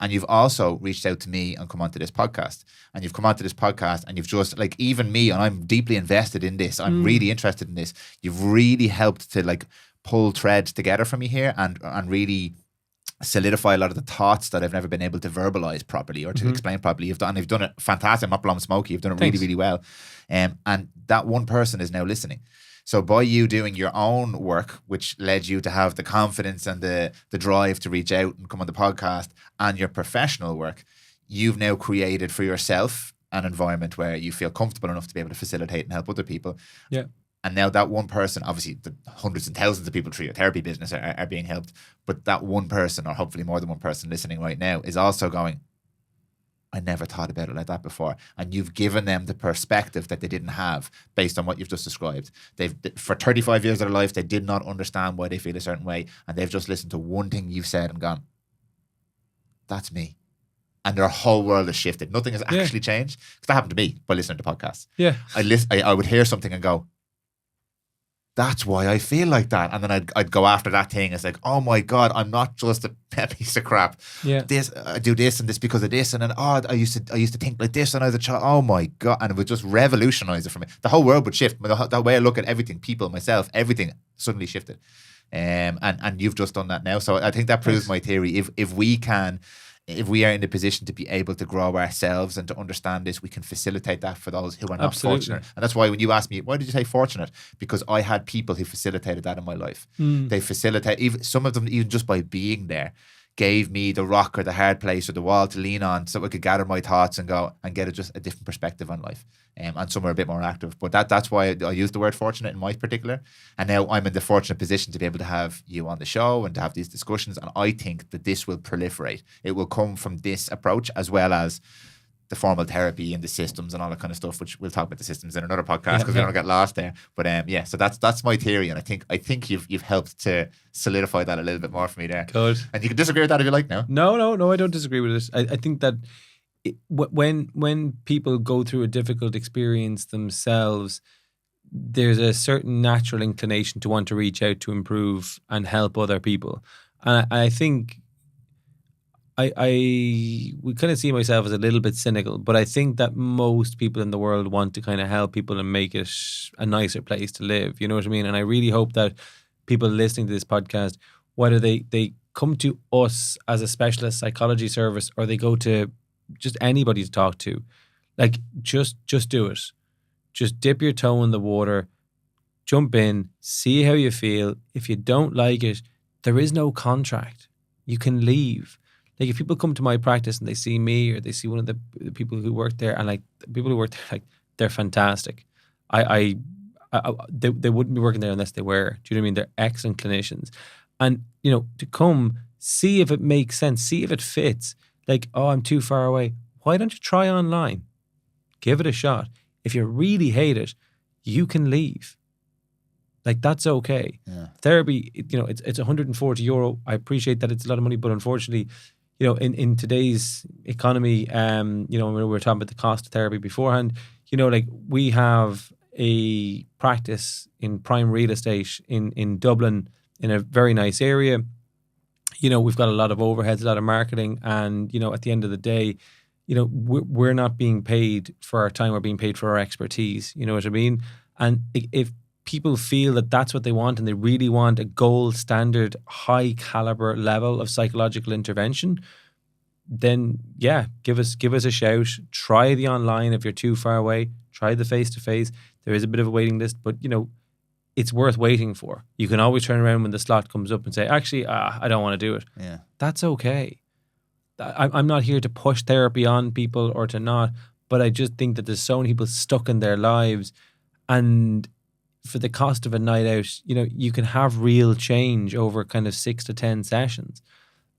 And you've also reached out to me and come onto this podcast. And you've come onto this podcast and you've just, like, even me, and I'm deeply invested in this. I'm really interested in this. You've really helped to, like, pull threads together for me here and really solidify a lot of the thoughts that I've never been able to verbalize properly or to explain properly. You've done it fantastic. I'm not blowing smoke. You've done it really, really well. And that one person is now listening. So by you doing your own work, which led you to have the confidence and the drive to reach out and come on the podcast, and your professional work, you've now created for yourself an environment where you feel comfortable enough to be able to facilitate and help other people. Yeah. And now that one person, obviously the hundreds and thousands of people through your therapy business are being helped, but that one person, or hopefully more than one person listening right now, is also going, I never thought about it like that before. And you've given them the perspective that they didn't have based on what you've just described. For 35 years of their life, they did not understand why they feel a certain way. And they've just listened to one thing you've said and gone, that's me. And their whole world has shifted. Nothing has actually changed. Because that happened to me by listening to podcasts. Yeah. I would hear something and go, that's why I feel like that. And then I'd go after that thing. It's like, oh my God, I'm not just a piece of crap. Yeah. I do this and this because of this. And then, I used to think like this when I was a child. Oh my God. And it would just revolutionize it for me. The whole world would shift. The way I look at everything, people, myself, everything suddenly shifted. And you've just done that now. So I think that proves my theory. If we are in the position to be able to grow ourselves and to understand this, we can facilitate that for those who are not fortunate. And that's why when you ask me, why did you say fortunate? Because I had people who facilitated that in my life. They facilitate, even some of them, even just by being there, gave me the rock or the hard place or the wall to lean on so I could gather my thoughts and go and get just a different perspective on life. And some are a bit more active. But that's why I use the word fortunate in my particular. And now I'm in the fortunate position to be able to have you on the show and to have these discussions. And I think that this will proliferate. It will come from this approach as well as the formal therapy and the systems and all that kind of stuff, which we'll talk about the systems in another podcast because we don't get lost there. But so that's my theory. And I think you've helped to solidify that a little bit more for me there. Good. And you can disagree with that if you like now. No, I don't disagree with it. I think that when people go through a difficult experience themselves, there's a certain natural inclination to want to reach out to improve and help other people. And I think I would kind of see myself as a little bit cynical, but I think that most people in the world want to kind of help people and make it a nicer place to live. You know what I mean? And I really hope that people listening to this podcast, whether they come to us as a specialist psychology service or they go to just anybody to talk to, like just do it. Just dip your toe in the water, jump in, see how you feel. If you don't like it, there is no contract. You can leave. Like if people come to my practice and they see me or they see one of the people who work there, and like the people who work there, like they're fantastic. They wouldn't be working there unless they were. Do you know what I mean? They're excellent clinicians. And, you know, to come, see if it makes sense, see if it fits. Like, oh, I'm too far away. Why don't you try online? Give it a shot. If you really hate it, you can leave. Like, that's okay. Yeah. Therapy, you know, it's €140. I appreciate that it's a lot of money, but unfortunately, you know, in today's economy, you know, we were talking about the cost of therapy beforehand, you know, like we have a practice in prime real estate in Dublin, in a very nice area. We've got a lot of overheads, a lot of marketing, and, at the end of the day, we're not being paid for our time, we're being paid for our expertise. You know what I mean? And if people feel that that's what they want and they really want a gold standard, high caliber level of psychological intervention, then yeah, give us a shout. Try the online if you're too far away. Try the face-to-face. There is a bit of a waiting list, but it's worth waiting for. You can always turn around when the slot comes up and say, actually, I don't want to do it. Yeah. That's okay. I'm not here to push therapy on people or to not, but I just think that there's so many people stuck in their lives, and for the cost of a night out, you can have real change over kind of 6 to 10 sessions.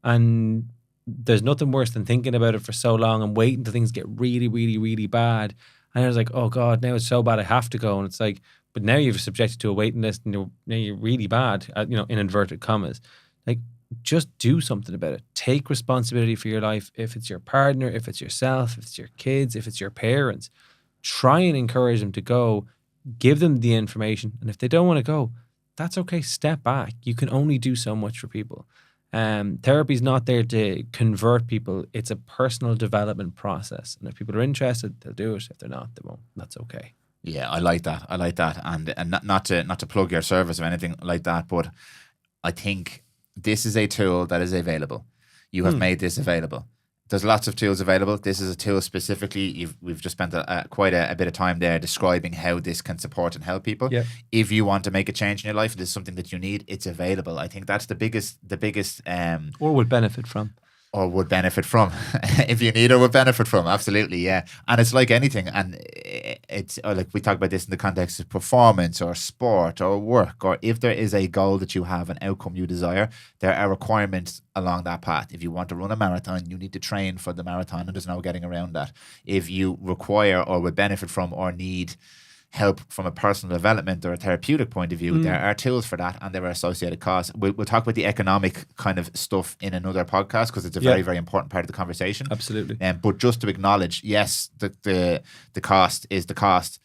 And there's nothing worse than thinking about it for so long and waiting till things get really, really, really bad. And I was like, oh God, now it's so bad I have to go. And it's like, but now you've subjected to a waiting list and now you're really bad, in inverted commas. Like, just do something about it. Take responsibility for your life. If it's your partner, if it's yourself, if it's your kids, if it's your parents, try and encourage them to go. Give them the information. And if they don't want to go, that's okay. Step back. You can only do so much for people. Therapy is not there to convert people. It's a personal development process. And if people are interested, they'll do it. If they're not, they won't. That's okay. Yeah, I like that. And not to plug your service or anything like that, but I think this is a tool that is available. You have made this available. There's lots of tools available. This is a tool specifically. We've just spent quite a bit of time there describing how this can support and help people. Yeah. If you want to make a change in your life, if this is something that you need, it's available. I think that's the biggest or would benefit from. Or would benefit from. If you need or would benefit from, absolutely, yeah. And it's like anything, and it's like we talk about this in the context of performance or sport or work, or if there is a goal that you have, an outcome you desire, there are requirements along that path. If you want to run a marathon, you need to train for the marathon, and there's no getting around that. If you require or would benefit from or need help from a personal development or a therapeutic point of view, there are tools for that, and there are associated costs. We'll talk about the economic kind of stuff in another podcast, because it's a very, very important part of the conversation. Absolutely. But just to acknowledge, yes, the cost is the cost.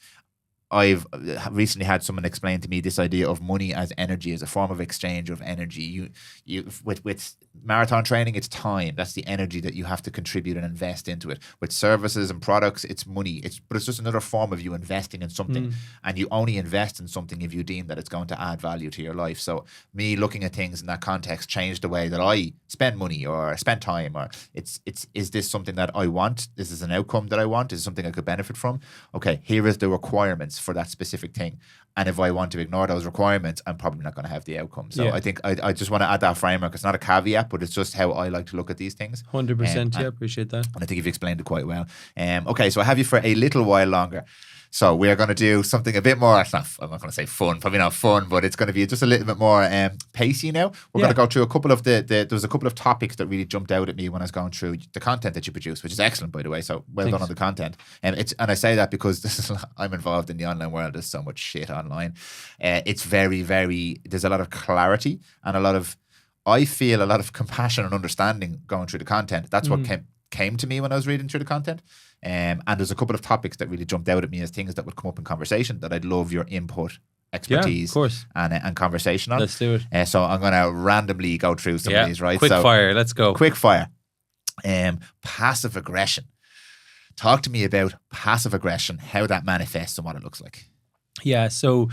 I've recently had someone explain to me this idea of money as energy, as a form of exchange of energy. You with marathon training, it's time. That's the energy that you have to contribute and invest into it. With services and products, it's money. But it's just another form of you investing in something. And you only invest in something if you deem that it's going to add value to your life. So me looking at things in that context changed the way that I spend money or spend time. Or is this something that I want? This is an outcome that I want? Is it something I could benefit from? Okay, here is the requirements for that specific thing, and if I want to ignore those requirements, I'm probably not going to have the outcome. So I think I just want to add that framework. It's not a caveat, but it's just how I like to look at these things. 100%. Yeah, appreciate that. And I think you've explained it quite well. Okay, so I have you for a little while longer. So we're going to do something a bit more, I'm not going to say fun, probably not fun, but it's going to be just a little bit more pacey now. We're going to go through a couple of there was a couple of topics that really jumped out at me when I was going through the content that you produce, which is excellent, by the way. So well done on the content. And I say that because I'm involved in the online world. There's so much shit online. It's very, very, there's a lot of clarity and I feel a lot of compassion and understanding going through the content. That's what came to me when I was reading through the content. And there's a couple of topics that really jumped out at me as things that would come up in conversation that I'd love your input, expertise, of course, and conversation on. Let's do it. So I'm going to randomly go through some of these, right? Quick fire, let's go. Quick fire. Passive aggression. Talk to me about passive aggression, how that manifests and what it looks like. Yeah, so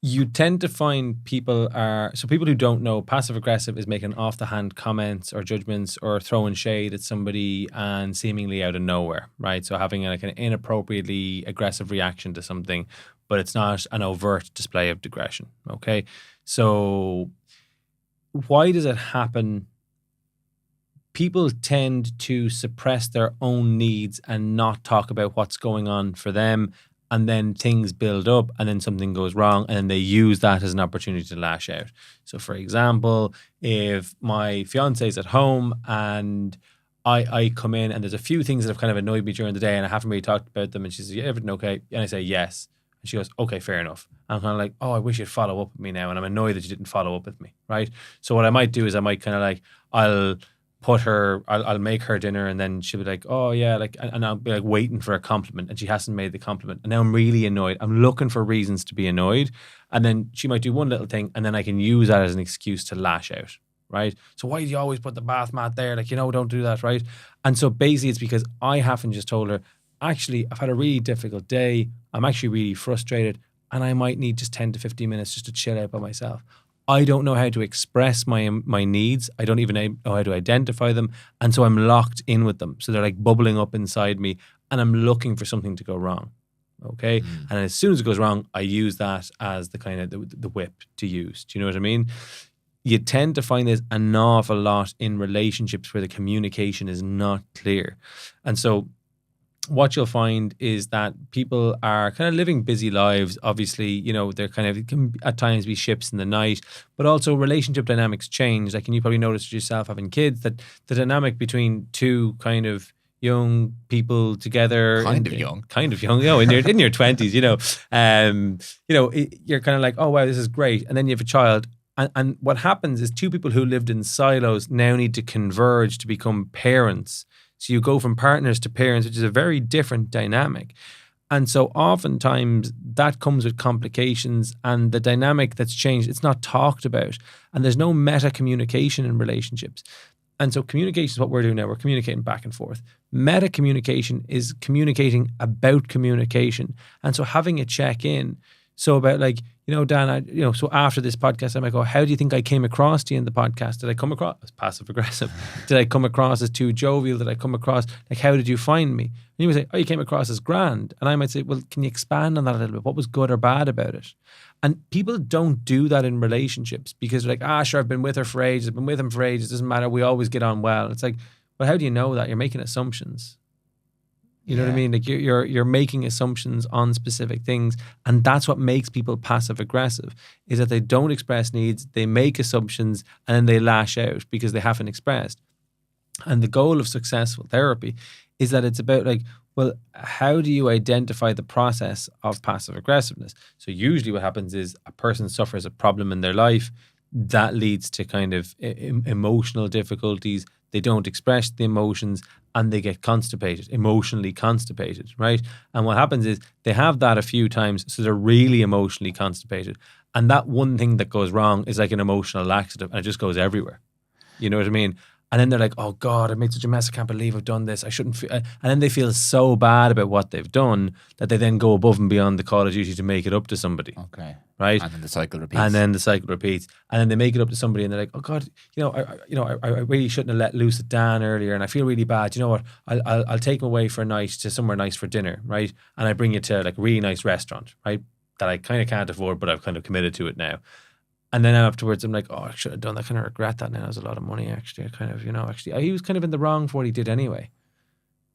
you tend to find people who don't know, passive aggressive is making off the hand comments or judgments or throwing shade at somebody and seemingly out of nowhere, right? So having an inappropriately aggressive reaction to something, but it's not an overt display of aggression, okay? So why does it happen? People tend to suppress their own needs and not talk about what's going on for them. And then things build up and then something goes wrong and then they use that as an opportunity to lash out. So for example, if my fiance is at home and I come in and there's a few things that have kind of annoyed me during the day and I haven't really talked about them, and she says, yeah, everything okay? And I say, yes. And she goes, okay, fair enough. And I'm kind of like, oh, I wish you'd follow up with me now. And I'm annoyed that you didn't follow up with me, right? So what I might do is I might kind of like, I'll I'll make her dinner, and then she'll be like, oh yeah, like, and I'll be like waiting for a compliment, and she hasn't made the compliment, and now I'm really annoyed. I'm looking for reasons to be annoyed, and then she might do one little thing, and then I can use that as an excuse to lash out, right? So why do you always put the bath mat there? Like, don't do that, right? And so basically it's because I haven't just told her, actually, I've had a really difficult day. I'm actually really frustrated, and I might need just 10 to 15 minutes just to chill out by myself. I don't know how to express my needs. I don't even know how to identify them. And so I'm locked in with them. So they're like bubbling up inside me, and I'm looking for something to go wrong. Okay. And as soon as it goes wrong, I use that as the kind of the whip to use. Do you know what I mean? You tend to find this an awful lot in relationships where the communication is not clear. And so what you'll find is that people are kind of living busy lives. Obviously, they're kind of, it can at times be ships in the night, but also relationship dynamics change. Like, and you probably noticed yourself having kids, that the dynamic between two kind of young people together, kind of young, in your 20s, you're kind of like, oh wow, this is great. And then you have a child. And what happens is two people who lived in silos now need to converge to become parents. So you go from partners to parents, which is a very different dynamic. And so oftentimes that comes with complications, and the dynamic that's changed, it's not talked about. And there's no meta communication in relationships. And so communication is what we're doing now. We're communicating back and forth. Meta communication is communicating about communication. And so having a check-in. So about like, Dan, so after this podcast, I might go, how do you think I came across to you in the podcast? Did I come across as passive aggressive? Did I come across as too jovial? Did I come across, like, how did you find me? And you would say, oh, you came across as grand. And I might say, well, can you expand on that a little bit? What was good or bad about it? And people don't do that in relationships because they're like, sure, I've been with her for ages. I've been with him for ages. It doesn't matter. We always get on well. It's like, well, how do you know that? You're making assumptions. You know what I mean? Like you're making assumptions on specific things, and that's what makes people passive aggressive. Is that they don't express needs, they make assumptions, and then they lash out because they haven't expressed. And the goal of successful therapy is that it's about like, well, how do you identify the process of passive aggressiveness? So usually what happens is a person suffers a problem in their life that leads to kind of emotional difficulties. They don't express the emotions, and they get emotionally constipated, right? And what happens is they have that a few times, so they're really emotionally constipated. And that one thing that goes wrong is like an emotional laxative, and it just goes everywhere. You know what I mean? And then they're like, oh God, I made such a mess. I can't believe I've done this. I shouldn't feel. And then they feel so bad about what they've done that they then go above and beyond the call of duty to make it up to somebody. Okay. Right? And then the cycle repeats. And then they make it up to somebody, and they're like, oh God, I really shouldn't have let loose at Dan earlier, and I feel really bad. You know what? I'll take him away for a night to somewhere nice for dinner, right? And I bring you to like a really nice restaurant, right? That I kind of can't afford, but I've kind of committed to it now. And then afterwards, I'm like, oh, I should have done that. I kind of regret that now. It was a lot of money, actually. I kind of, he was kind of in the wrong for what he did anyway.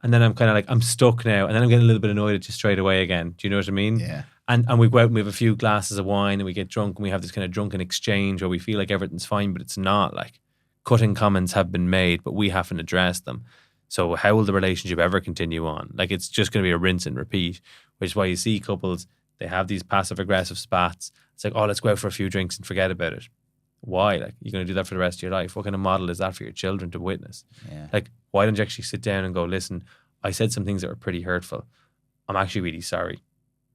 And then I'm kind of like, I'm stuck now. And then I'm getting a little bit annoyed at you straight away again. Do you know what I mean? Yeah. And we go out and we have a few glasses of wine, and we get drunk, and we have this kind of drunken exchange where we feel like everything's fine, but it's not. Like, cutting comments have been made, but we haven't addressed them. So how will the relationship ever continue on? Like, it's just going to be a rinse and repeat, which is why you see couples, they have these passive aggressive spats. It's like, oh, let's go out for a few drinks and forget about it. Why? Like, you're going to do that for the rest of your life. What kind of model is that for your children to witness? Yeah. Like, why don't you actually sit down and go, listen, I said some things that were pretty hurtful. I'm actually really sorry.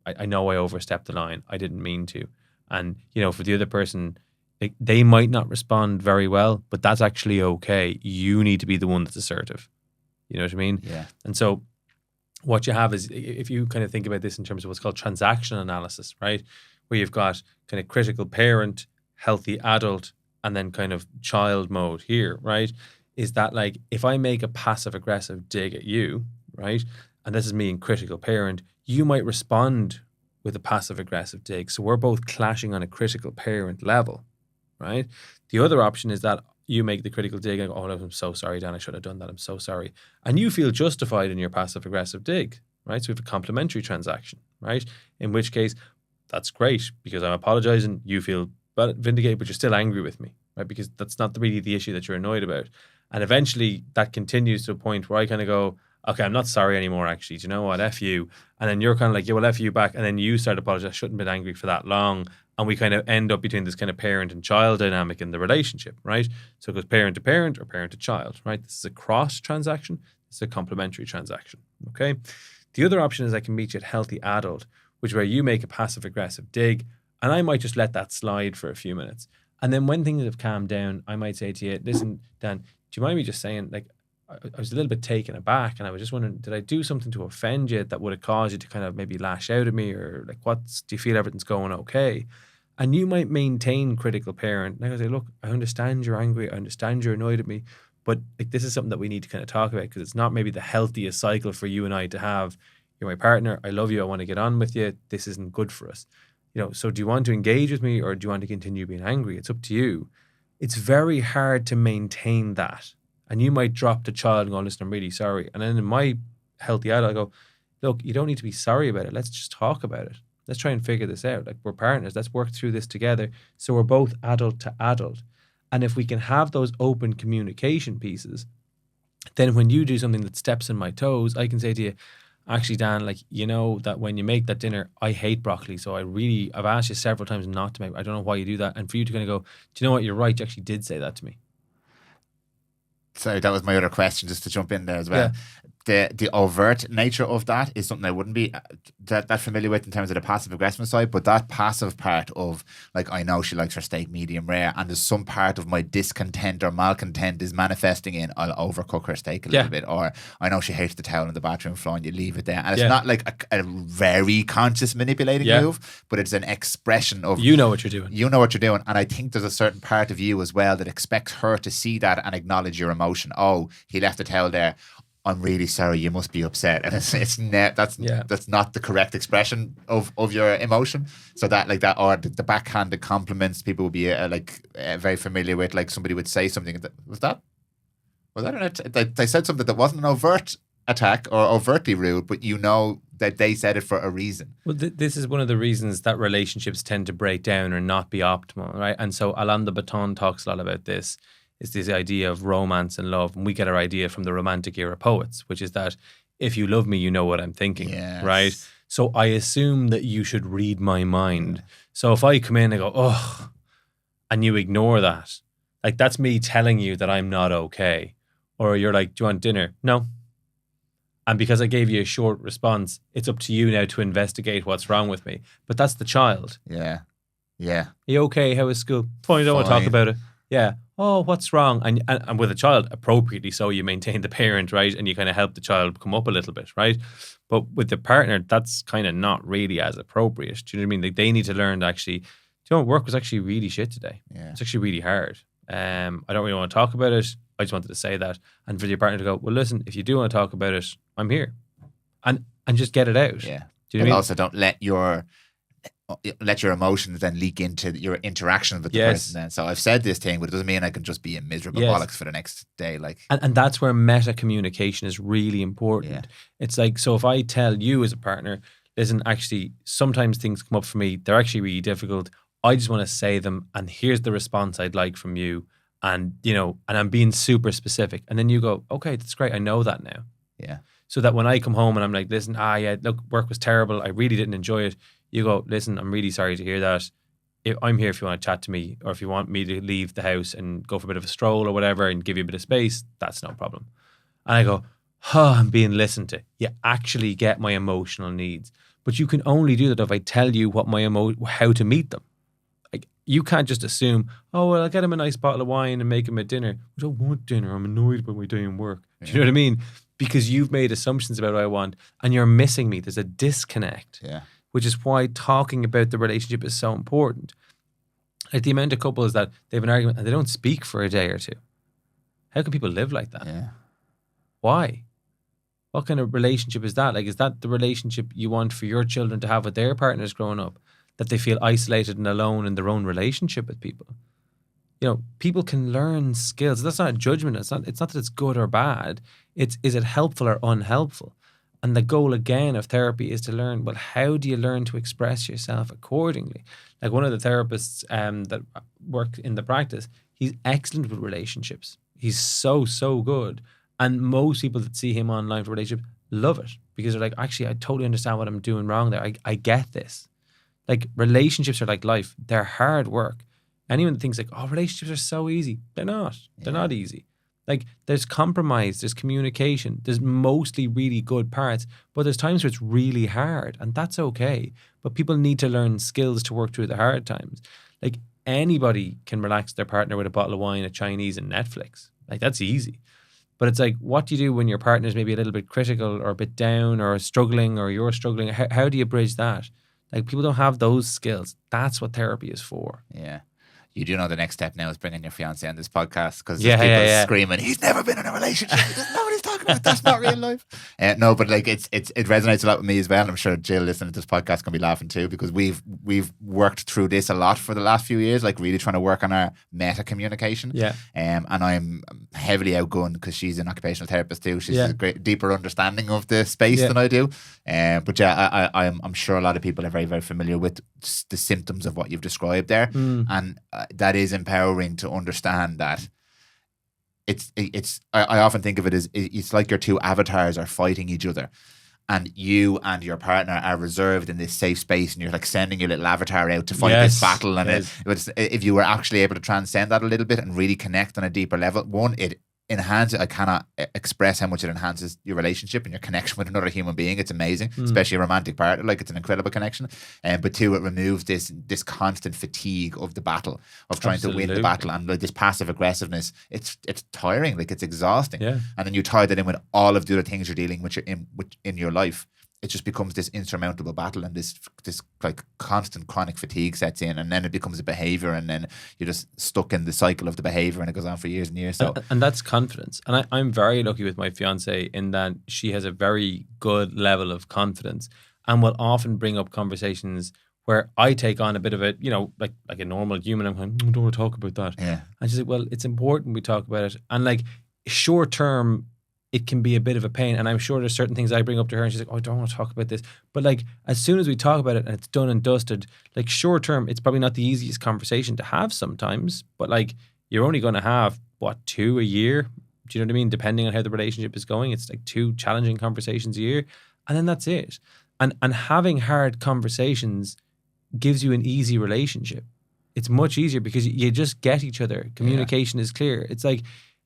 I know I overstepped the line. I didn't mean to. And, for the other person, like, they might not respond very well, but that's actually okay. You need to be the one that's assertive. You know what I mean? Yeah. And so what you have is, if you kind of think about this in terms of what's called transaction analysis, right? Where you've got kind of critical parent, healthy adult, and then kind of child mode here, right? Is that like, if I make a passive aggressive dig at you, right? And this is me in critical parent, you might respond with a passive aggressive dig. So we're both clashing on a critical parent level, right? The other option is that you make the critical dig and go, oh, no, I'm so sorry, Dan, I should have done that. I'm so sorry. And you feel justified in your passive aggressive dig, right? So we have a complementary transaction, right? In which case, that's great because I'm apologizing. You feel vindicated, but you're still angry with me, right? Because that's not really the issue that you're annoyed about. And eventually that continues to a point where I kind of go, okay, I'm not sorry anymore, actually. Do you know what? F you. And then you're kind of like, yeah, well, F you back. And then you start apologizing. I shouldn't have been angry for that long. And we kind of end up between this kind of parent and child dynamic in the relationship, right? So it goes parent to parent or parent to child, right? This is a cross transaction. This is a complementary transaction, okay? The other option is I can meet you at healthy adult, which is where you make a passive aggressive dig and I might just let that slide for a few minutes. And then when things have calmed down, I might say to you, listen, Dan, do you mind me just saying, like, I was a little bit taken aback and I was just wondering, did I do something to offend you that would have caused you to kind of maybe lash out at me, or like, do you feel everything's going okay? And you might maintain critical parent. And I say, look, I understand you're angry. I understand you're annoyed at me, but like, this is something that we need to kind of talk about, because it's not maybe the healthiest cycle for you and I to have. You're my partner. I love you. I want to get on with you. This isn't good for us. So do you want to engage with me, or do you want to continue being angry? It's up to you. It's very hard to maintain that. And you might drop the child and go, listen, I'm really sorry. And then in my healthy adult, I go, look, you don't need to be sorry about it. Let's just talk about it. Let's try and figure this out. Like, we're partners. Let's work through this together. So we're both adult to adult. And if we can have those open communication pieces, then when you do something that steps on my toes, I can say to you, actually, Dan, like, that when you make that dinner, I hate broccoli. So I've asked you several times not to make, I don't know why you do that. And for you to kind of go, do you know what? You're right. You actually did say that to me. Sorry, that was my other question, just to jump in there as well. The overt nature of that is something I wouldn't be that familiar with in terms of the passive aggressive side, but that passive part of, like, I know she likes her steak medium rare, and there's some part of my discontent or malcontent is manifesting in, I'll overcook her steak a little bit, or I know she hates the towel in the bathroom floor and you leave it there. And it's not like a very conscious manipulating move, but it's an expression of, you know what you're doing. You know what you're doing. And I think there's a certain part of you as well that expects her to see that and acknowledge your emotion. Oh, he left the towel there. I'm really sorry, you must be upset. And that's not the correct expression of your emotion. So that, like, that, or the backhanded compliments people would be very familiar with, like somebody would say something they said something that wasn't an overt attack or overtly rude, but that they said it for a reason. Well, this is one of the reasons that relationships tend to break down or not be optimal, right? And so Alain de Botton talks a lot about this. It's this idea of romance and love. And we get our idea from the Romantic era poets, which is that if you love me, you know what I'm thinking, right? So I assume that you should read my mind. Yeah. So if I come in and go, oh, and you ignore that, like, that's me telling you that I'm not okay. Or you're like, do you want dinner? No. And because I gave you a short response, it's up to you now to investigate what's wrong with me. But that's the child. Yeah. Yeah. Are you okay? How was school? Fine, I don't want to talk about it. Yeah. Oh, what's wrong? And with a child, appropriately so, you maintain the parent, right? And you kind of help the child come up a little bit, right? But with the partner, that's kind of not really as appropriate. Do you know what I mean? Like, they need to learn to actually, do you know, work was actually really shit today. Yeah. It's actually really hard. I don't really want to talk about it. I just wanted to say that. And for your partner to go, well, listen, if you do want to talk about it, I'm here. And just get it out. Yeah. Do you know what I mean? Also, don't let your emotions then leak into your interaction with the person then. So I've said this thing, but it doesn't mean I can just be a miserable bollocks for the next day. Like, and that's where meta communication is really important. Yeah. It's like, so if I tell you as a partner, listen, actually, sometimes things come up for me, they're actually really difficult. I just want to say them, and here's the response I'd like from you. And, and I'm being super specific. And then you go, okay, that's great. I know that now. Yeah. So that when I come home and I'm like, listen, look, work was terrible. I really didn't enjoy it. You go, listen, I'm really sorry to hear that. I'm here if you want to chat to me, or if you want me to leave the house and go for a bit of a stroll or whatever and give you a bit of space, that's no problem. And I go, I'm being listened to. You actually get my emotional needs. But you can only do that if I tell you what how to meet them. Like, you can't just assume, oh, well, I'll get him a nice bottle of wine and make him a dinner. I don't want dinner. I'm annoyed by my day in work. Do you know what I mean? Because you've made assumptions about what I want and you're missing me. There's a disconnect. Yeah. Which is why talking about the relationship is so important. Like, the amount of couples that they have an argument and they don't speak for a day or two. How can people live like that? Yeah. Why? What kind of relationship is that? Like, is that the relationship you want for your children to have with their partners growing up? That they feel isolated and alone in their own relationship with people? People can learn skills. That's not a judgment. It's not that it's good or bad. Is it helpful or unhelpful? And the goal, again, of therapy is to learn, well, how do you learn to express yourself accordingly? Like, one of the therapists that work in the practice, he's excellent with relationships. He's so, so good. And most people that see him online for relationships love it, because they're like, actually, I totally understand what I'm doing wrong there. I get this. Like relationships are like life. They're hard work. Anyone that thinks like, oh, relationships are so easy. They're not. They're not easy. Like there's compromise, there's communication, there's mostly really good parts, but there's times where it's really hard and that's okay. But people need to learn skills to work through the hard times. Like anybody can relax their partner with a bottle of wine, a Chinese and Netflix. Like that's easy. But it's like, what do you do when your partner's maybe a little bit critical or a bit down or struggling or you're struggling? How do you bridge that? Like people don't have those skills. That's what therapy is for. Yeah. You do know the next step now is bringing your fiance on this podcast because there's people screaming, he's never been in a relationship. He doesn't know what he's talking about. That's not real life. No, but like it resonates a lot with me as well. And I'm sure Jill listening to this podcast can be laughing too because we've worked through this a lot for the last few years, like really trying to work on our meta communication. Yeah. And I'm heavily outgunned because she's an occupational therapist too. She's a great deeper understanding of the space than I do. But yeah, I'm sure a lot of people are very, very familiar with the symptoms of what you've described there. And that is empowering to understand that I often think of it as it's like your two avatars are fighting each other and you and your partner are reserved in this safe space and you're like sending your little avatar out to fight this battle. And if you were actually able to transcend that a little bit and really connect on a deeper level, one, it enhances, I cannot express how much it enhances your relationship and your connection with another human being. It's amazing, especially a romantic partner. Like it's an incredible connection. But two, it removes this constant fatigue of the battle, of trying to win the battle, and like this passive aggressiveness. It's tiring, like it's exhausting. Yeah. And then you tie that in with all of the other things you're dealing with in your life. It just becomes this insurmountable battle, and this like constant chronic fatigue sets in, and then it becomes a behavior, and then you're just stuck in the cycle of the behavior, and it goes on for years and years. So, and that's confidence. And I'm very lucky with my fiance in that she has a very good level of confidence, and will often bring up conversations where I take on a bit of it, like a normal human. I'm going, I don't want to talk about that. Yeah. And she's like, well, it's important we talk about it, and like short term, it can be a bit of a pain. And I'm sure there's certain things I bring up to her and she's like, oh, I don't want to talk about this. But like, as soon as we talk about it and it's done and dusted, like short term, it's probably not the easiest conversation to have sometimes, but like you're only going to have, 2 a year? Do you know what I mean? Depending on how the relationship is going, it's like 2 challenging conversations a year. And then that's it. And having hard conversations gives you an easy relationship. It's much easier because you just get each other. Communication is clear. It's like,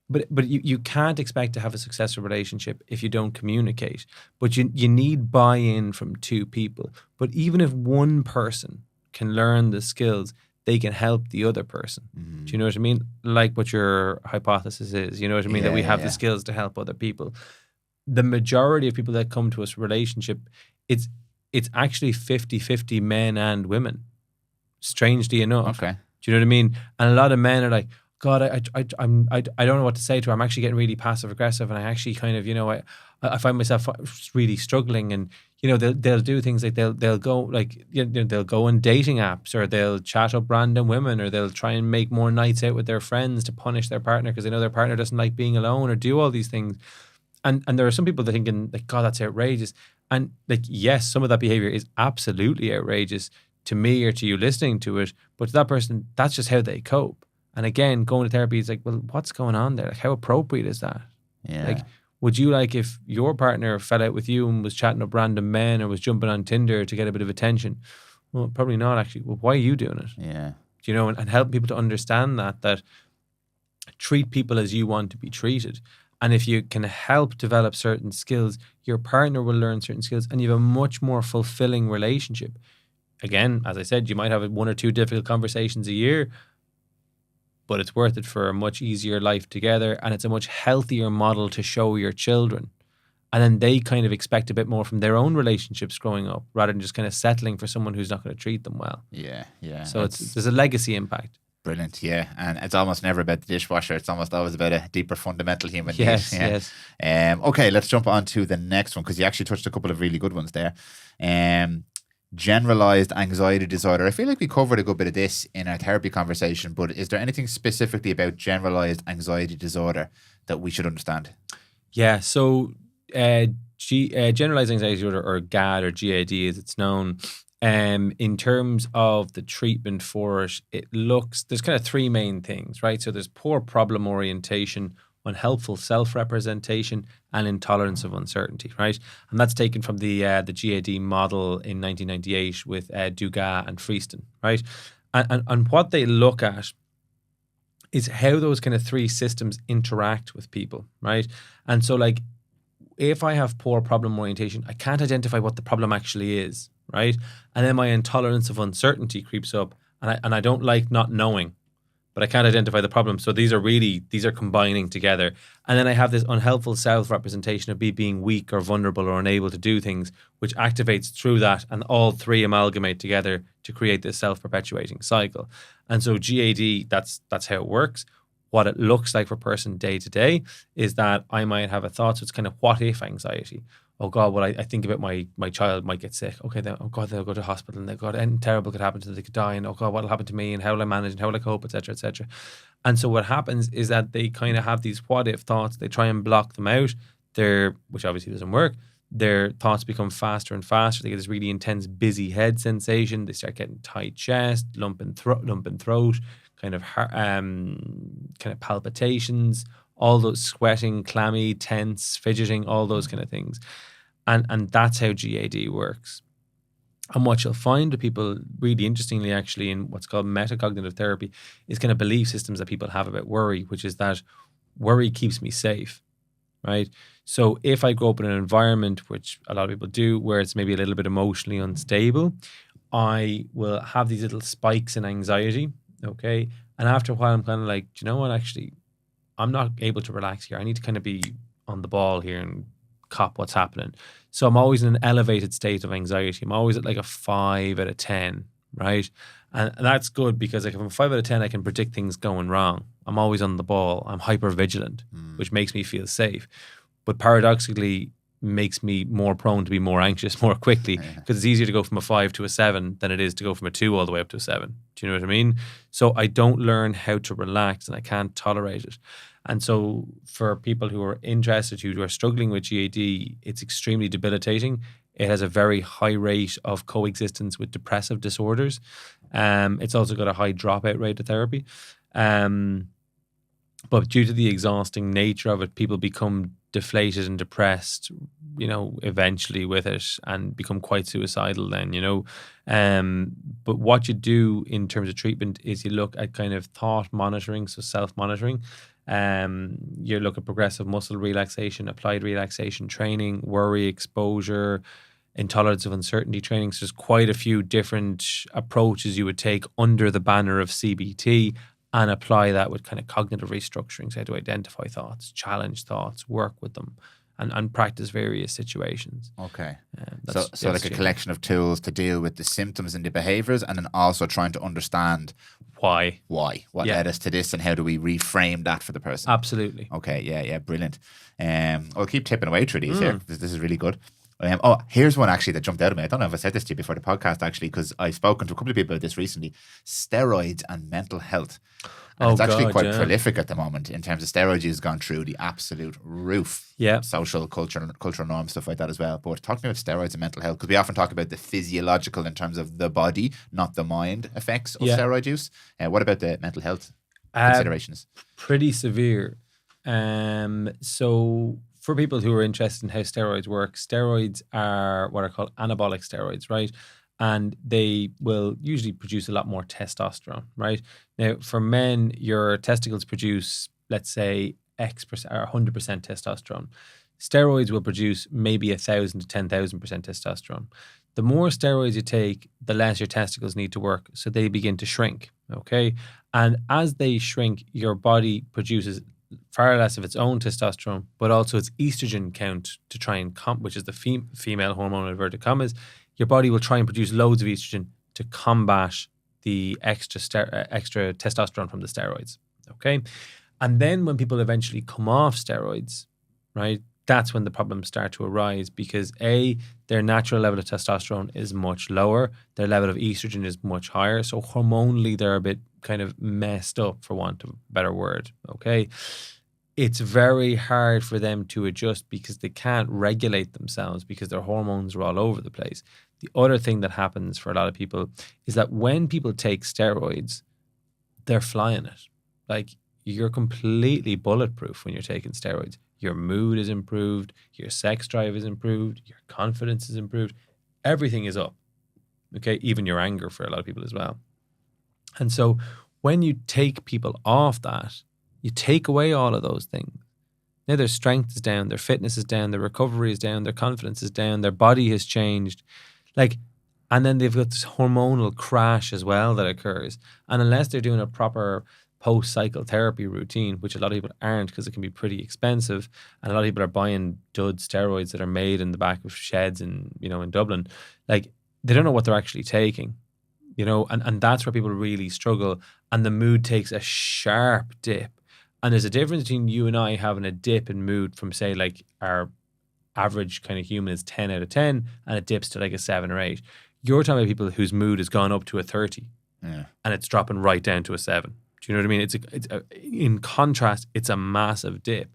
But you can't expect to have a successful relationship if you don't communicate. But you need buy-in from 2 people. But even if one person can learn the skills, they can help the other person. Do you know what I mean? Like what your hypothesis is. You know what I mean? That we have the skills to help other people. The majority of people that come to us relationship, it's actually 50-50 men and women. Strangely enough. Okay. Do you know what I mean? And a lot of men are like, God, I don't know what to say to her. I'm actually getting really passive aggressive, and I actually kind of, I find myself really struggling. And they'll do things like they'll go like they'll go on dating apps, or they'll chat up random women, or they'll try and make more nights out with their friends to punish their partner because they know their partner doesn't like being alone, or do all these things. And there are some people that are thinking like, God, that's outrageous. And like, yes, some of that behavior is absolutely outrageous to me or to you listening to it, but to that person, that's just how they cope. And again, going to therapy is like, well, what's going on there? Like, how appropriate is that? Yeah. Like, would you like if your partner fell out with you and was chatting up random men or was jumping on Tinder to get a bit of attention? Well, probably not actually. Well, why are you doing it? Yeah. Do you know, and help people to understand that treat people as you want to be treated. And if you can help develop certain skills, your partner will learn certain skills and you have a much more fulfilling relationship. Again, as I said, you might have 1 or 2 difficult conversations a year, but it's worth it for a much easier life together, and it's a much healthier model to show your children. And then they kind of expect a bit more from their own relationships growing up, rather than just kind of settling for someone who's not going to treat them well. Yeah. So there's a legacy impact. Brilliant, yeah. And it's almost never about the dishwasher. It's almost always about a deeper fundamental human need. Yes. Okay, let's jump on to the next one, because you actually touched a couple of really good ones there. Generalized anxiety disorder. I feel like we covered a good bit of this in our therapy conversation, but is there anything specifically about generalized anxiety disorder that we should understand? Yeah, so generalized anxiety disorder, or GAD or GAD as it's known, in terms of the treatment for it, there's kind of 3 main things, right? So there's poor problem orientation, unhelpful self-representation, and intolerance of uncertainty, right? And that's taken from the GAD model in 1998 with Dugas and Freeston, right? And what they look at is how those kind of three systems interact with people, right? And so like, if I have poor problem orientation, I can't identify what the problem actually is, right? And then my intolerance of uncertainty creeps up, and I don't like not knowing, but I can't identify the problem. So these are combining together. And then I have this unhelpful self-representation of me being weak or vulnerable or unable to do things, which activates through that, and all three amalgamate together to create this self-perpetuating cycle. And so GAD, that's how it works. What it looks like for a person day to day is that I might have a thought. So it's kind of what if anxiety. Oh God, well, I think about my child might get sick. Okay, then, oh God, they'll go to hospital, and God, anything terrible could happen to them. They could die, and oh God, what'll happen to me, and how will I manage, and how will I cope, etc., etc. And so what happens is that they kind of have these what if thoughts. They try and block them out. Which obviously doesn't work. Their thoughts become faster and faster. They get this really intense, busy head sensation. They start getting tight chest, lump in throat, kind of palpitations, all those sweating, clammy, tense, fidgeting, all those kind of things. And that's how GAD works. And what you'll find with people, really interestingly actually, in what's called metacognitive therapy, is kind of belief systems that people have about worry, which is that worry keeps me safe, right? So if I grow up in an environment, which a lot of people do, where it's maybe a little bit emotionally unstable, I will have these little spikes in anxiety, okay? And after a while, I'm kind of like, do you know what, actually, I'm not able to relax here. I need to kind of be on the ball here and cop what's happening. So I'm always in an elevated state of anxiety. I'm always at like a 5 out of 10, right? And that's good because like if I'm 5 out of 10, I can predict things going wrong. I'm always on the ball. I'm hyper vigilant, which makes me feel safe. But paradoxically, makes me more prone to be more anxious more quickly because it's easier to go from a 5 to a 7 than it is to go from a 2 all the way up to a 7. Do you know what I mean? So I don't learn how to relax, and I can't tolerate it. And so for people who are interested, who are struggling with GAD, it's extremely debilitating. It has a very high rate of coexistence with depressive disorders. It's also got a high dropout rate of therapy. But due to the exhausting nature of it, people become deflated and depressed, eventually with it, and become quite suicidal then, But what you do in terms of treatment is you look at kind of thought monitoring, so self-monitoring. You look at progressive muscle relaxation, applied relaxation training, worry exposure, intolerance of uncertainty training. So there's quite a few different approaches you would take under the banner of CBT, and apply that with kind of cognitive restructuring, so how to identify thoughts, challenge thoughts, work with them, and practice various situations. Okay. So like a collection of tools to deal with the symptoms and the behaviours, and then also trying to understand why. What led us to this, and how do we reframe that for the person? Absolutely. Okay, yeah, brilliant. I'll keep tipping away through these here. This is really good. Here's one actually that jumped out of me. I don't know if I said this to you before the podcast actually, because I've spoken to a couple of people about this recently. Steroids and mental health. And it's actually quite prolific at the moment in terms of steroids use gone through the absolute roof. Yeah. Social, cultural norms, stuff like that as well. But talk to me about steroids and mental health, because we often talk about the physiological in terms of the body, not the mind effects of steroid use. What about the mental health considerations? Pretty severe. So for people who are interested in how steroids work, steroids are what are called anabolic steroids, right? And they will usually produce a lot more testosterone, right? Now, for men, your testicles produce, let's say, X% or 100% testosterone. Steroids will produce maybe 1,000 to 10,000% testosterone. The more steroids you take, the less your testicles need to work, so they begin to shrink, okay? And as they shrink, your body produces far less of its own testosterone, but also its estrogen count to try and which is the female hormone, inverted commas. Your body will try and produce loads of estrogen to combat the extra testosterone from the steroids, okay? And then when people eventually come off steroids, right, that's when the problems start to arise, because A, their natural level of testosterone is much lower, their level of estrogen is much higher, so hormonally they're a bit kind of messed up, for want of a better word, okay? It's very hard for them to adjust because they can't regulate themselves because their hormones are all over the place. The other thing that happens for a lot of people is that when people take steroids, they're flying it. Like, you're completely bulletproof when you're taking steroids. Your mood is improved, your sex drive is improved, your confidence is improved. Everything is up. Okay, even your anger for a lot of people as well. And so when you take people off that, you take away all of those things. Now their strength is down, their fitness is down, their recovery is down, their confidence is down, their body has changed. And then they've got this hormonal crash as well that occurs. And unless they're doing a proper post-psychotherapy routine, which a lot of people aren't because it can be pretty expensive, and a lot of people are buying dud steroids that are made in the back of sheds in Dublin, they don't know what they're actually taking, and that's where people really struggle, and the mood takes a sharp dip. And there's a difference between you and I having a dip in mood from, say, our average kind of human is 10 out of 10 and it dips to a 7 or 8. You're talking about people whose mood has gone up to a 30 and it's dropping right down to a 7. Do you know what I mean? In contrast, it's a massive dip.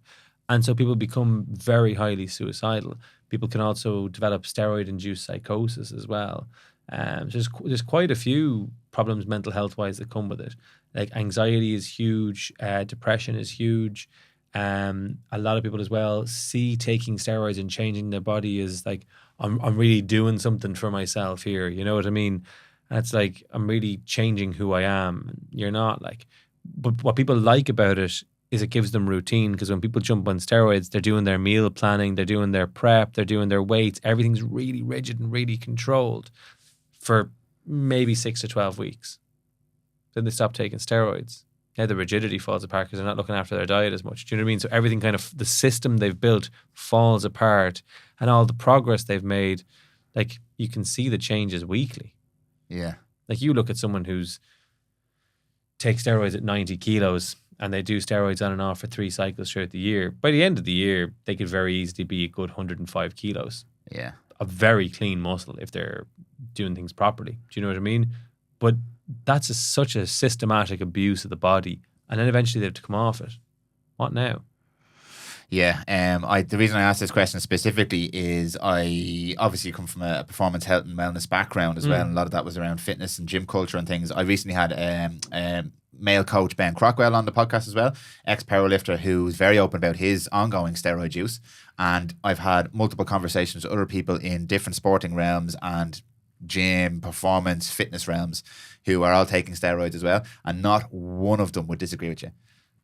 And so people become very highly suicidal. People can also develop steroid-induced psychosis as well. There's quite a few problems mental health-wise that come with it. Anxiety is huge, depression is huge. A lot of people as well see taking steroids and changing their body as I'm really doing something for myself here. You know what I mean? And it's I'm really changing who I am. You're not but what people like about it is it gives them routine, because when people jump on steroids, they're doing their meal planning, they're doing their prep, they're doing their weights. Everything's really rigid and really controlled for maybe 6 to 12 weeks. Then they stop taking steroids. Now the rigidity falls apart because they're not looking after their diet as much. Do you know what I mean? So everything kind of, the system they've built falls apart, and all the progress they've made, you can see the changes weekly. Yeah. You look at someone who's takes steroids at 90 kilos and they do steroids on and off for 3 cycles throughout the year. By the end of the year, they could very easily be a good 105 kilos. Yeah. A very clean muscle if they're doing things properly. Do you know what I mean? But that's such a systematic abuse of the body. And then eventually they have to come off it. What now? Yeah, the reason I asked this question specifically is I obviously come from a performance health and wellness background as well, and a lot of that was around fitness and gym culture and things. I recently had male coach Ben Crockwell on the podcast as well, ex-powerlifter, who's very open about his ongoing steroid use. And I've had multiple conversations with other people in different sporting realms and gym, performance, fitness realms who are all taking steroids as well, and not one of them would disagree with you.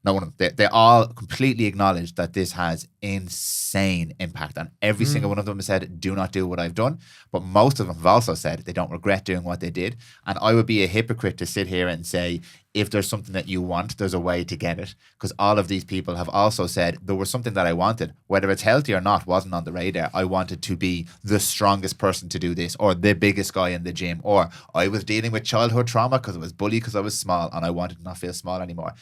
No one of them. They all completely acknowledge that this has insane impact, and every single one of them has said, do not do what I've done. But most of them have also said they don't regret doing what they did. And I would be a hypocrite to sit here and say, if there's something that you want, there's a way to get it. Because all of these people have also said there was something that I wanted, whether it's healthy or not, wasn't on the radar. I wanted to be the strongest person to do this, or the biggest guy in the gym, or I was dealing with childhood trauma because I was bullied because I was small and I wanted to not feel small anymore.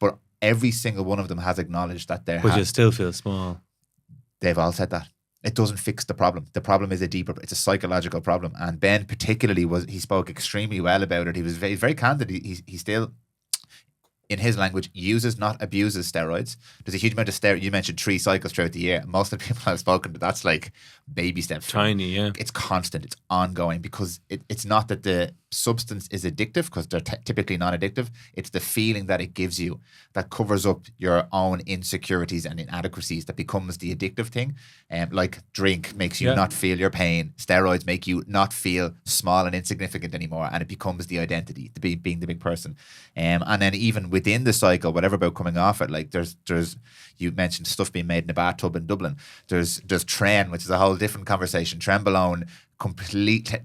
But every single one of them has acknowledged that But you still feel small. They've all said that. It doesn't fix the problem. The problem is it's a psychological problem. And Ben particularly he spoke extremely well about it. He was very, very candid. He still, in his language, uses, not abuses steroids. There's a huge amount of steroids. You mentioned 3 cycles throughout the year. Most of the people I've spoken to, that's baby steps. Tiny, yeah. It's constant. It's ongoing, because it's not that the substance is addictive, because they're typically non-addictive. It's the feeling that it gives you that covers up your own insecurities and inadequacies that becomes the addictive thing. Like drink makes you not feel your pain. Steroids make you not feel small and insignificant anymore, and it becomes the identity, being the big person. And then even within the cycle, whatever about coming off it, there's you mentioned stuff being made in a bathtub in Dublin. There's tren, which is a whole different conversation. Trenbolone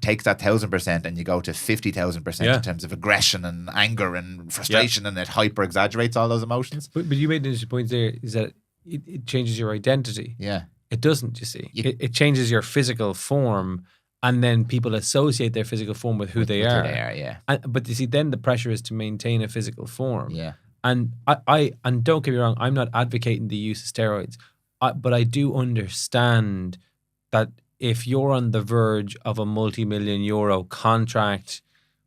takes that 1,000% and you go to 50,000% in terms of aggression and anger and frustration, and it hyper exaggerates all those emotions. But you made an interesting point there, is that it changes your identity. Yeah. It doesn't, you see. It changes your physical form, and then people associate their physical form with who they are. Who they are, yeah. But you see, then the pressure is to maintain a physical form. Yeah. And and don't get me wrong, I'm not advocating the use of steroids, but I do understand that if you're on the verge of a multi-million euro contract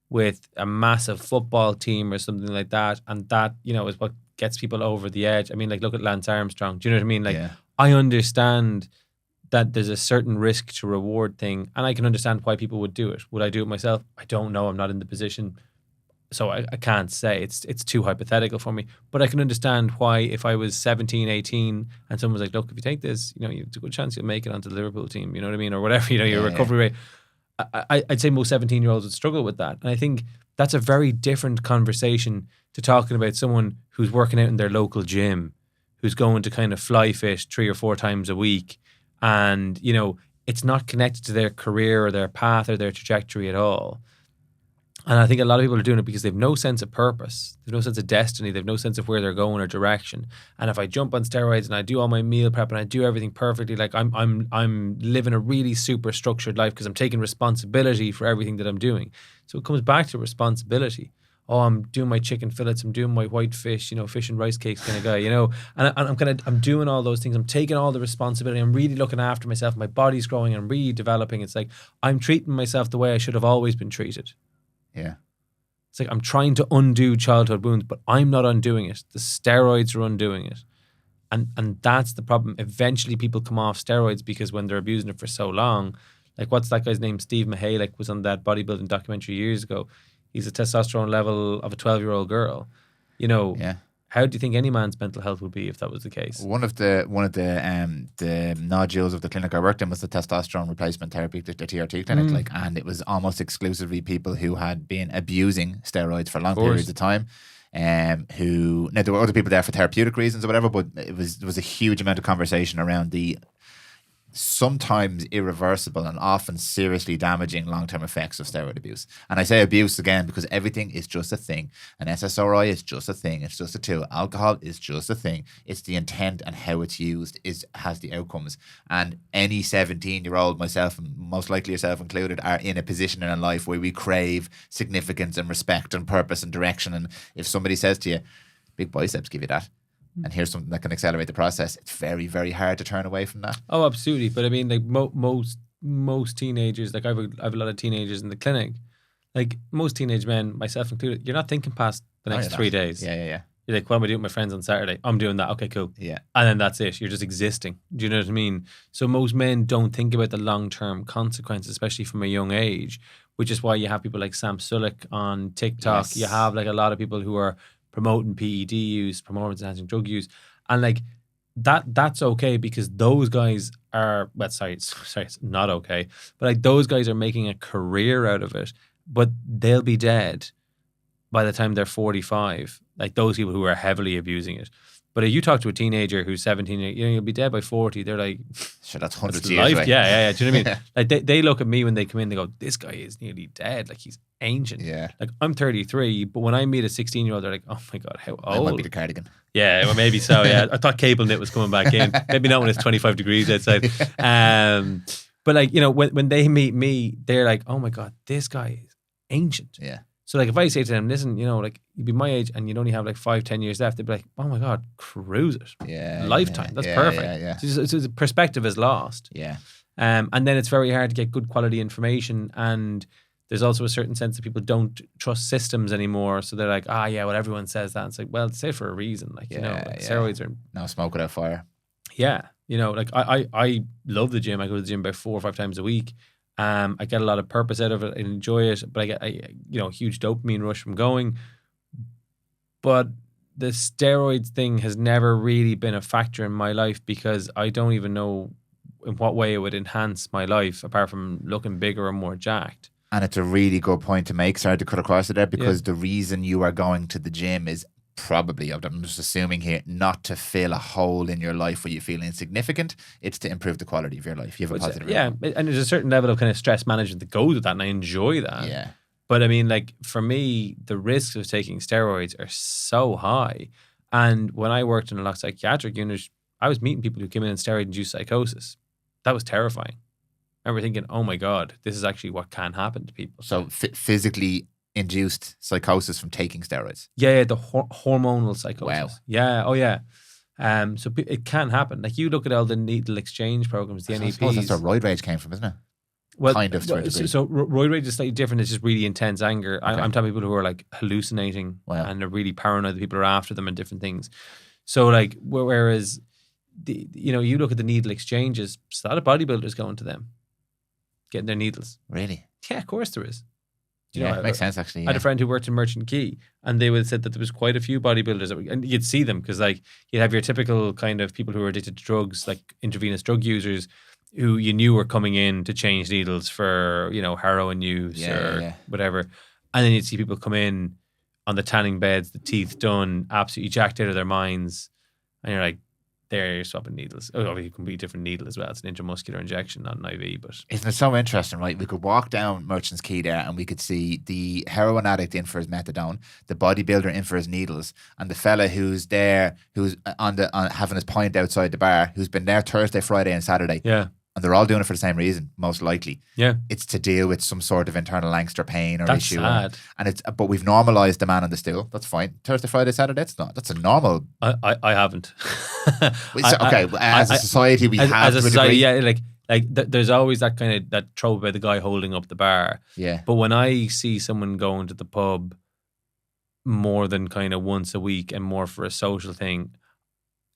with a massive football team or something like that, and that, is what gets people over the edge. I mean, look at Lance Armstrong. Do you know what I mean? I understand that there's a certain risk to reward thing, and I can understand why people would do it. Would I do it myself? I don't know. I'm not in the position. So I can't say, it's too hypothetical for me, but I can understand why if I was 17, 18 and someone was like, look, if you take this, you know, you've a good chance you'll make it onto the Liverpool team, you know what I mean? Or whatever, you know, your recovery rate. I'd say most 17-year-olds would struggle with that. And I think that's a very different conversation to talking about someone who's working out in their local gym, who's going to kind of fly fish 3 or 4 times a week. And, you know, it's not connected to their career or their path or their trajectory at all. And I think a lot of people are doing it because they've no sense of purpose. They've no sense of destiny. They've no sense of where they're going or direction. And if I jump on steroids and I do all my meal prep and I do everything perfectly, like I'm living a really super structured life because I'm taking responsibility for everything that I'm doing. So it comes back to responsibility. Oh, I'm doing my chicken fillets. I'm doing my white fish, you know, fish and rice cakes kind of guy, you know. And I'm doing all those things. I'm taking all the responsibility. I'm really looking after myself. My body's growing. I'm really developing. It's like I'm treating myself the way I should have always been treated. Yeah. It's like I'm trying to undo childhood wounds, but I'm not undoing it. The steroids are undoing it. And that's the problem. Eventually people come off steroids because when they're abusing it for so long, like what's that guy's name? Steve Mihalich was on that bodybuilding documentary years ago. He's a testosterone level of a 12-year-old girl. You know, how do you think any man's mental health would be if that was the case? One of the nodules of the clinic I worked in was the testosterone replacement therapy, the TRT clinic, like, and it was almost exclusively people who had been abusing steroids for long periods of time. Who now there were other people there for therapeutic reasons or whatever, but there was a huge amount of conversation around the sometimes irreversible and often seriously damaging long-term effects of steroid abuse. And I say abuse again because everything is just a thing. An SSRI is just a thing. It's just a tool. Alcohol is just a thing. It's the intent and how it's used has the outcomes. And any 17-year-old, myself and most likely yourself included, are in a position in life where we crave significance and respect and purpose and direction. And if somebody says to you, big biceps give you that, and here's something that can accelerate the process, it's very, very hard to turn away from that. Oh, absolutely. But I mean, like most teenagers, like I have a lot of teenagers in the clinic, like most teenage men, myself included, you're not thinking past the next 3 days. Yeah. You're like, what am I doing with my friends on Saturday? I'm doing that. Okay, cool. Yeah. And then that's it. You're just existing. Do you know what I mean? So most men don't think about the long-term consequences, especially from a young age, which is why you have people like Sam Sulek on TikTok. Yes. You have like a lot of people who are promoting PED use, performance-enhancing drug use. And like that's okay because those guys are, sorry, it's not okay. But like those guys are making a career out of it, but they'll be dead by the time they're 45. Like those people who are heavily abusing it. But if you talk to a teenager who's 17, you'll be dead by 40. They're like, sure, that's hundreds of years away. Yeah. Do you know what I mean? Like they look at me when they come in, they go, this guy is nearly dead. Like he's ancient. Yeah. Like I'm 33, but when I meet a 16-year-old, they're like, oh my God, how old? I might be the cardigan. Yeah, well, maybe so, yeah. I thought cable knit was coming back in. Maybe not when it's 25 degrees outside. But like, you know, when they meet me, they're like, oh my God, this guy is ancient. Yeah. So like if I say to them, listen, you know, like you'd be my age and you'd only have like 5-10 years left, they'd be like, oh my God, cruise it. Yeah. Lifetime. That's perfect. Yeah. So the perspective is lost. Yeah. And then it's very hard to get good quality information. And there's also a certain sense that people don't trust systems anymore. So they're like, well, everyone says that. It's like, well, say it for a reason. Like, you know, like steroids are... No smoke without fire. Yeah. You know, like I love the gym. I go to the gym about 4 or 5 times a week. I get a lot of purpose out of it. I enjoy it, but I get a huge dopamine rush from going. But the steroids thing has never really been a factor in my life because I don't even know in what way it would enhance my life apart from looking bigger or more jacked. And it's a really good point to make. Sorry to cut across it there because the reason you are going to the gym is probably, I'm just assuming here, not to fill a hole in your life where you feel insignificant. It's to improve the quality of your life. You have a positive and there's a certain level of kind of stress management that goes with that, and I enjoy that. Yeah. But I mean, like for me, the risks of taking steroids are so high. And when I worked in a lot of psychiatric units, I was meeting people who came in steroid-induced psychosis. That was terrifying. I remember thinking, oh my God, this is actually what can happen to people. So physically induced psychosis from taking steroids. Yeah, the hormonal psychosis. Wow. Yeah, oh yeah. So it can happen. Like you look at all the needle exchange programs, the NEPs. I suppose that's where roid rage came from, isn't it? Well, kind of. So roid rage is slightly different. It's just really intense anger. Okay. I'm talking people who are like hallucinating and are really paranoid that people are after them and different things. So like, whereas you look at the needle exchanges, there's a lot of bodybuilders going to them, getting their needles. Really? Yeah, of course there is. Do you know, it makes sense actually. I had a friend who worked in Merchant Quay, and they would have said that there was quite a few bodybuilders, and you'd see them because like you'd have your typical kind of people who are addicted to drugs, like intravenous drug users, who you knew were coming in to change needles for, you know, heroin use or whatever, and then you'd see people come in on the tanning beds, the teeth done, absolutely jacked out of their minds, and you're like, they're swapping needles. Oh, it can be a different needle as well. It's an intramuscular injection, not an IV. But isn't it so interesting, right? We could walk down Merchant's Quay there and we could see the heroin addict in for his methadone, the bodybuilder in for his needles, and the fella who's there, who's on having his pint outside the bar, who's been there Thursday, Friday and Saturday. Yeah. And they're all doing it for the same reason, most likely. Yeah. It's to deal with some sort of internal angst or pain or That's issue. sad. But we've normalised the man on the stool. That's fine. Thursday, Friday, Saturday, that's a normal. I haven't. As a society, we have as a to a society, degree. there's always that kind of that trope about the guy holding up the bar. Yeah. But when I see someone going to the pub more than kind of once a week and more for a social thing,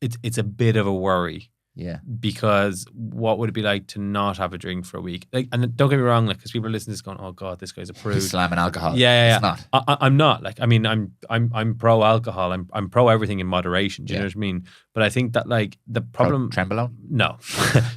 it's a bit of a worry. Yeah. Because what would it be like to not have a drink for a week? Like, and don't get me wrong, like, because people are listening to this going, "Oh God, this guy's a prude." He's slamming alcohol. Yeah. It's not. I'm not. Like, I mean, I'm pro alcohol. I'm pro everything in moderation. Do you know what I mean? But I think that like the problem. Trembolone? No.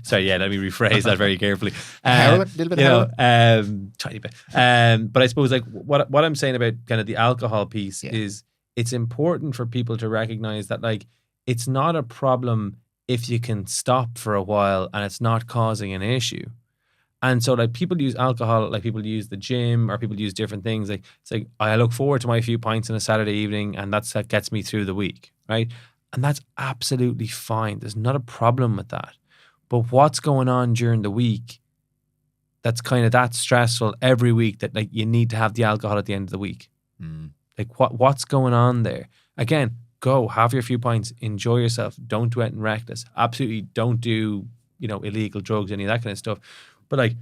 Sorry. Yeah. Let me rephrase that very carefully. Heroin, a little bit of heroin. Tiny bit. But I suppose like what I'm saying about kind of the alcohol piece is it's important for people to recognize that like it's not a problem if you can stop for a while and it's not causing an issue. And so like people use alcohol, like people use the gym or people use different things. Like it's like, I look forward to my few pints on a Saturday evening and that gets me through the week, right? And that's absolutely fine. There's not a problem with that. But what's going on during the week that's kind of that stressful every week that like you need to have the alcohol at the end of the week? Like what's going on there? Again, go have your few pints, enjoy yourself. Don't do anything reckless. Absolutely don't do, you know, illegal drugs, any of that kind of stuff. But like,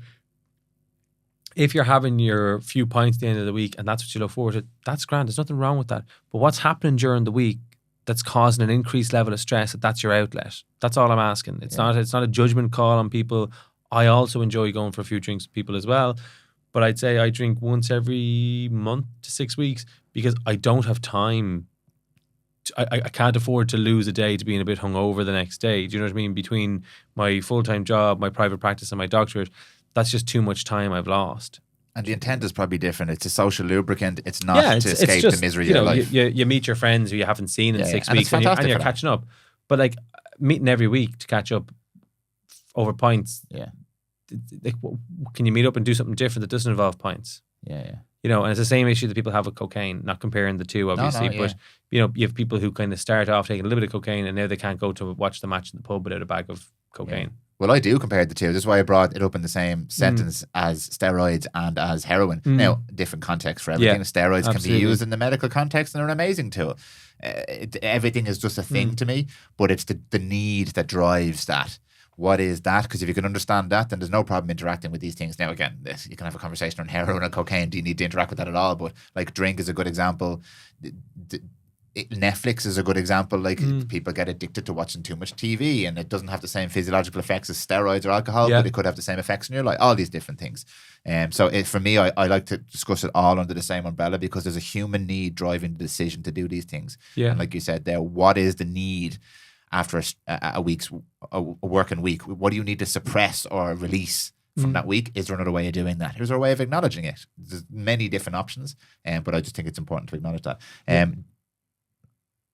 if you're having your few pints at the end of the week and that's what you look forward to, that's grand. There's nothing wrong with that. But what's happening during the week that's causing an increased level of stress, that's your outlet. That's all I'm asking. It's not a judgment call on people. I also enjoy going for a few drinks with people as well. But I'd say I drink once every month to 6 weeks because I don't have time. I can't afford to lose a day to being a bit hungover the next day. Do you know what I mean? Between my full-time job, my private practice and my doctorate, that's just too much time I've lost. And the intent is probably different. It's a social lubricant. It's not to escape just, the misery you know, of life. You meet your friends who you haven't seen in 6 And weeks it's and you're for catching up. But like meeting every week to catch up over pints. Yeah. Like, can you meet up and do something different that doesn't involve pints? Yeah. You know, and it's the same issue that people have with cocaine, not comparing the two, obviously. But, you know, you have people who kind of start off taking a little bit of cocaine and now they can't go to watch the match in the pub without a bag of cocaine. Yeah. Well, I do compare the two. This is why I brought it up in the same sentence as steroids and as heroin. Now, different context for everything. Steroids can be used in the medical context and they're an amazing tool. Everything is just a thing to me, but it's the need that drives that. What is that? Because if you can understand that, then there's no problem interacting with these things. Now, again, you can have a conversation on heroin or cocaine. Do you need to interact with that at all? But like drink is a good example. Netflix is a good example. Like people get addicted to watching too much TV and it doesn't have the same physiological effects as steroids or alcohol, but it could have the same effects in your life. All these different things. So for me, I like to discuss it all under the same umbrella because there's a human need driving the decision to do these things. Yeah. And like you said there, what is the need after a working week? What do you need to suppress or release from that week? Is there another way of doing that? Here's our way of acknowledging it. There's many different options, but I just think it's important to acknowledge that.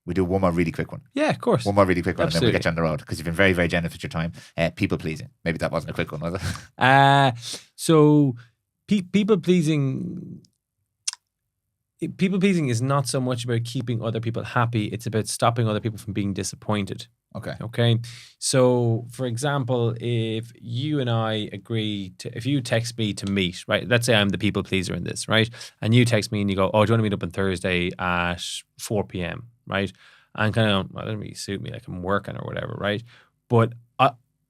We do one more really quick one. Yeah, of course. One more really quick one, Absolutely. and then we get you on the road because you've been very, very generous with your time. People pleasing. Maybe that wasn't a quick one, was it? So people pleasing. People pleasing is not so much about keeping other people happy. It's about stopping other people from being disappointed. Okay. So, for example, if you and I agree to, if you text me to meet, right? Let's say I'm the people pleaser in this, right? And you text me and you go, "Oh, do you want to meet up on Thursday at 4 p.m.?" Right? And kind of, well, that doesn't really suit me. Like I'm working or whatever, right? But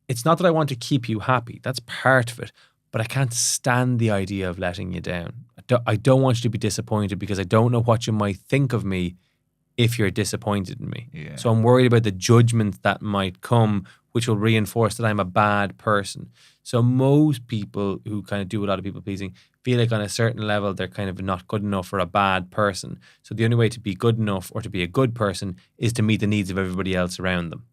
it's not that I want to keep you happy. That's part of it. But I can't stand the idea of letting you down. I don't want you to be disappointed because I don't know what you might think of me if you're disappointed in me. Yeah. So I'm worried about the judgment that might come which will reinforce that I'm a bad person. So most people who kind of do a lot of people pleasing feel like on a certain level they're kind of not good enough or a bad person. So the only way to be good enough or to be a good person is to meet the needs of everybody else around them.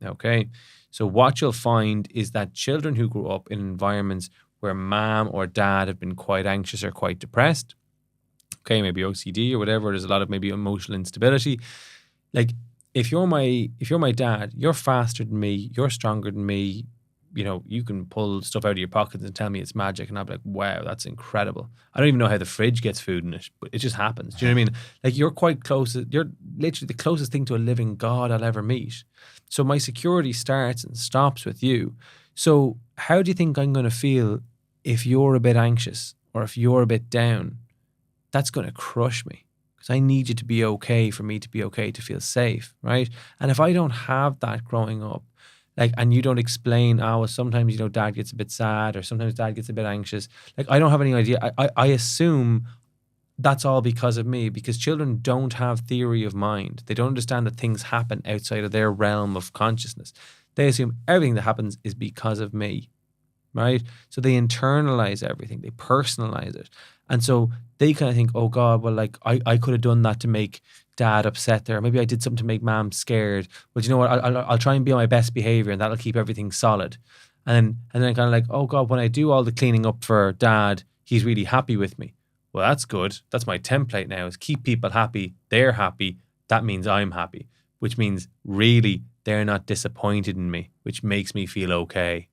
Okay? So what you'll find is that children who grew up in environments where mom or dad have been quite anxious or quite depressed, okay, maybe OCD or whatever, there's a lot of maybe emotional instability. Like if you're my dad, you're faster than me, you're stronger than me, you know, you can pull stuff out of your pockets and tell me it's magic, and I'll be like, wow, that's incredible. I don't even know how the fridge gets food in it, but it just happens. Do you know what I mean? Like you're quite close. You're literally the closest thing to a living God I'll ever meet. So my security starts and stops with you. So how do you think I'm going to feel if you're a bit anxious or if you're a bit down? That's going to crush me because I need you to be okay for me to be okay, to feel safe, right? And if I don't have that growing up, like, and you don't explain, oh, well, sometimes, you know, dad gets a bit sad or sometimes dad gets a bit anxious. Like, I don't have any idea. I assume that's all because of me, because children don't have theory of mind. They don't understand that things happen outside of their realm of consciousness. They assume everything that happens is because of me, right? So they internalize everything. They personalize it. And so they kind of think, oh God, well, like I could have done that to make dad upset there. Maybe I did something to make mom scared. But you know what? I'll try and be on my best behavior and that'll keep everything solid. And then kind of like, oh God, when I do all the cleaning up for dad, he's really happy with me. Well, that's good. That's my template now, is keep people happy. They're happy. That means I'm happy, which means really they're not disappointed in me, which makes me feel okay.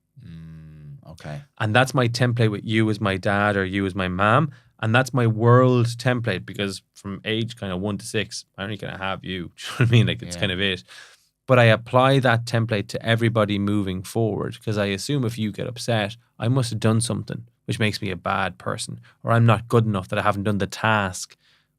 Okay. And that's my template with you as my dad or you as my mom. And that's my world template, because from age kind of 1 to 6, I'm only going to have you. Do you know what I mean? Like it's kind of it. But I apply that template to everybody moving forward, because I assume if you get upset, I must have done something which makes me a bad person, or I'm not good enough, that I haven't done the task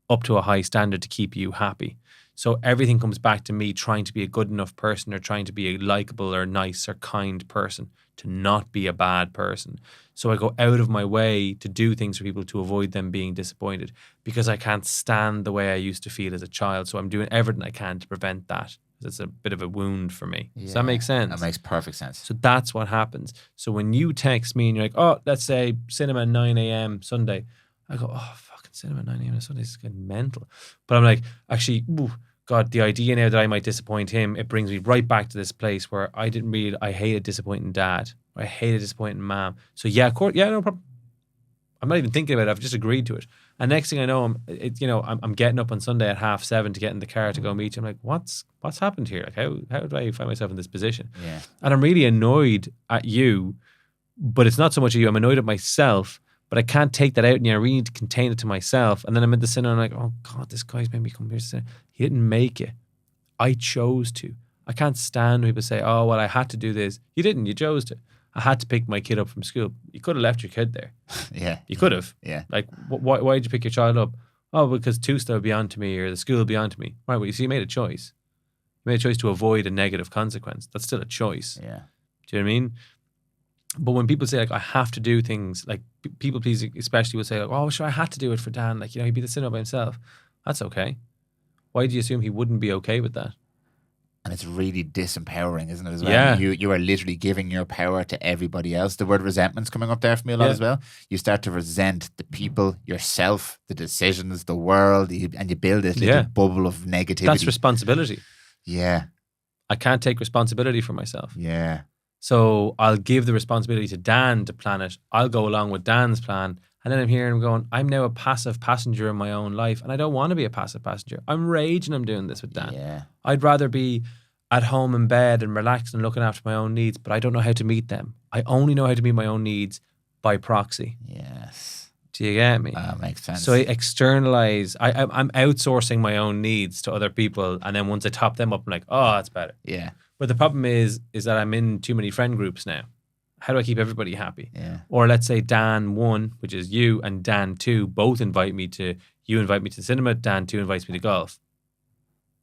up to a high standard to keep you happy. So everything comes back to me trying to be a good enough person, or trying to be a likable or nice or kind person, to not be a bad person. So I go out of my way to do things for people to avoid them being disappointed, because I can't stand the way I used to feel as a child. So I'm doing everything I can to prevent that. It's a bit of a wound for me. Does that make sense? That makes perfect sense. So that's what happens. So when you text me and you're like, oh, let's say cinema 9 a.m. Sunday, I go, oh, fucking cinema 9 a.m. on Sunday is getting mental. But I'm like, actually, God, the idea now that I might disappoint him, it brings me right back to this place where I hated disappointing dad. I hated disappointing mom. So yeah, of course, yeah, no problem. I'm not even thinking about it. I've just agreed to it. And next thing I know, I'm getting up on Sunday at 7:30 to get in the car to go meet you. I'm like, what's happened here? Like, how do I find myself in this position? Yeah. And I'm really annoyed at you, but it's not so much at you. I'm annoyed at myself, but I can't take that out and I really need to contain it to myself. And then I'm in the cinema and I'm like, oh God, this guy's made me come here to cinema. He didn't make it. I chose to. I can't stand when people say, oh, well, I had to do this. You didn't. You chose to. I had to pick my kid up from school. You could have left your kid there. Yeah. You could have. Yeah. Like, why did you pick your child up? Oh, because Tuesday will be on to me, or the school will be on to me. Right, well, you see, you made a choice. You made a choice to avoid a negative consequence. That's still a choice. Yeah. Do you know what I mean? But when people say, like, I have to do things, like, people please especially will say, like, oh, sure, I had to do it for Dan. Like, you know, he'd be the cinema by himself. That's okay. Why do you assume he wouldn't be okay with that? And it's really disempowering, isn't it, as well? Yeah. You are literally giving your power to everybody else. The word resentment's coming up there for me a lot as well. You start to resent the people, yourself, the decisions, the world, and you build this little bubble of negativity. That's responsibility. Yeah. I can't take responsibility for myself. Yeah. So I'll give the responsibility to Dan to plan it. I'll go along with Dan's plan. And then I'm here and I'm going, I'm now a passive passenger in my own life. And I don't want to be a passive passenger. I'm raging I'm doing this with Dan. Yeah. I'd rather be at home in bed and relaxed and looking after my own needs, but I don't know how to meet them. I only know how to meet my own needs by proxy. Yes. Do you get me? That makes sense. So I externalize. I'm outsourcing my own needs to other people. And then once I top them up, I'm like, oh, that's better. Yeah. But the problem is that I'm in too many friend groups now. How do I keep everybody happy? Yeah. Or let's say Dan 1, which is you, and Dan 2 both invite me to, you invite me to the cinema, Dan 2 invites me to golf.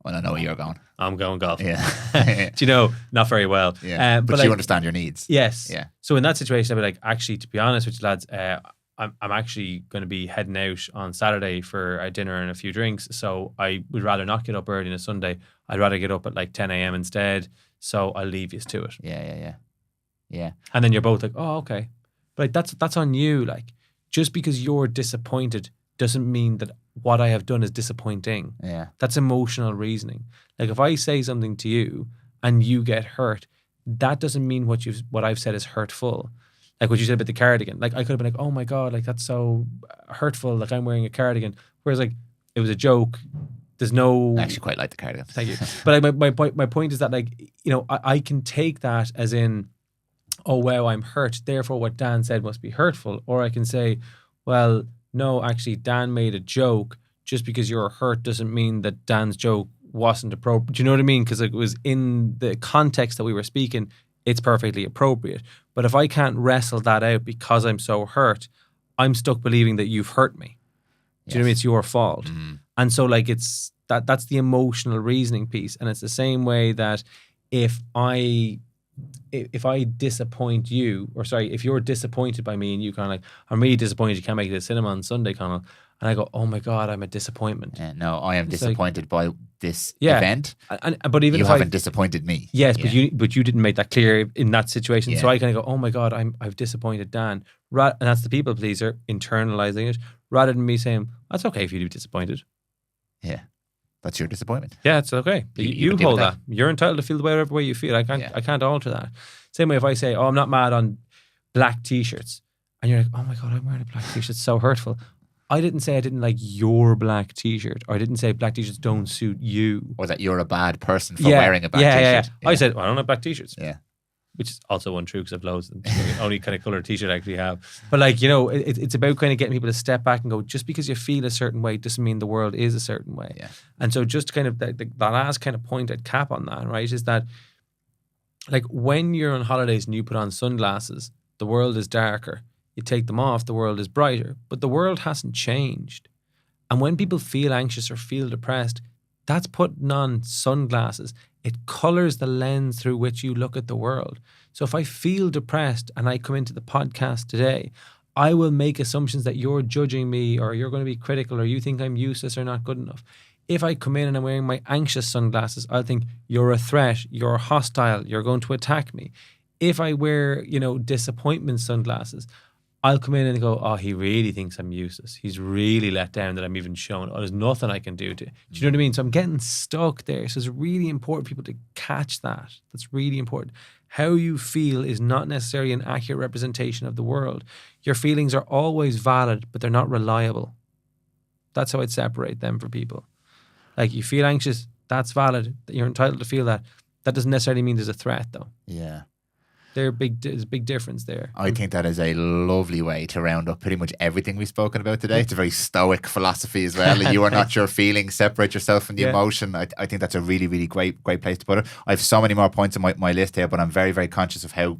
Well, I know where you're going. I'm going golf. Yeah. Do you know? Not very well. Yeah. But you understand your needs. Yes. Yeah. So in that situation, I'd be like, actually, to be honest with you lads, I'm actually going to be heading out on Saturday for a dinner and a few drinks. So I would rather not get up early on a Sunday. I'd rather get up at like 10 a.m. instead. so I'll leave you to it. Yeah. And then you're both like, oh, okay. But like, that's on you. Like, just because you're disappointed doesn't mean that what I have done is disappointing. Yeah. That's emotional reasoning. Like, if I say something to you and you get hurt, that doesn't mean what I've said is hurtful. Like what you said about the cardigan. Like, I could have been like, oh my God, like that's so hurtful. Like, I'm wearing a cardigan. Whereas like, it was a joke. There's no... I actually quite like the cardigan. Thank you. But like, my point is that, like, you know, I can take that as in, oh wow, I'm hurt, therefore what Dan said must be hurtful. Or I can say, well, no, actually Dan made a joke. Just because you're hurt doesn't mean that Dan's joke wasn't appropriate. Do you know what I mean? Because it was in the context that we were speaking, it's perfectly appropriate. But if I can't wrestle that out because I'm so hurt, I'm stuck believing that you've hurt me. Do you know what I mean? It's your fault. Mm. And so like that's the emotional reasoning piece. And it's the same way that if I disappoint you, or sorry, if you're disappointed by me and you kind of like, I'm really disappointed you can't make it to the cinema on Sunday, Conal, and I go, oh my God, I'm a disappointment. No, I am It's disappointed by this Yeah. event. But even You if haven't disappointed me. Yes, Yeah. but you didn't make that clear in that situation. So Yeah. I kind of go, oh my God, I've disappointed Dan. And that's the people pleaser internalizing it, rather than me saying, that's okay if you do disappointed. Yeah. That's your disappointment. Yeah, it's okay. You can deal hold with that. You're entitled to feel the whatever way you feel. I can't. Yeah. I can't alter that. Same way if I say, "Oh, I'm not mad on black t-shirts," and you're like, "Oh my God, I'm wearing a black t-shirt. It's so hurtful." I didn't say I didn't like your black t-shirt, or I didn't say black t-shirts don't suit you, Or that you're a bad person for wearing a black t-shirt. I said, well, I don't have black t-shirts. Yeah. Which is also untrue because I've loads. Only kind of colored t-shirt I actually have. But like, you know, it's about kind of getting people to step back and go, just because you feel a certain way doesn't mean the world is a certain way. Yeah. And so just kind of the last kind of point I'd cap on that, right, is that like when you're on holidays and you put on sunglasses, the world is darker. You take them off, the world is brighter. But the world hasn't changed. And when people feel anxious or feel depressed, that's putting on sunglasses. It colors the lens through which you look at the world. So if I feel depressed and I come into the podcast today, I will make assumptions that you're judging me or you're going to be critical or you think I'm useless or not good enough. If I come in and I'm wearing my anxious sunglasses, I'll think you're a threat, you're hostile, you're going to attack me. If I wear, you know, disappointment sunglasses, I'll come in and go, oh, he really thinks I'm useless. He's really let down that I'm even shown. Oh, there's nothing I can do to. Do you know what I mean? So I'm getting stuck there. So it's really important for people to catch that. That's really important. How you feel is not necessarily an accurate representation of the world. Your feelings are always valid, but they're not reliable. That's how I'd separate them for people. Like, you feel anxious, that's valid. You're entitled to feel that. That doesn't necessarily mean there's a threat, though. Yeah. There's a big difference there. I think that is a lovely way to round up pretty much everything we've spoken about today. It's a very stoic philosophy as well. You are not your feelings, separate yourself from the emotion. I think that's a really, really great place to put it. I have so many more points on my list here, but I'm very, very conscious of how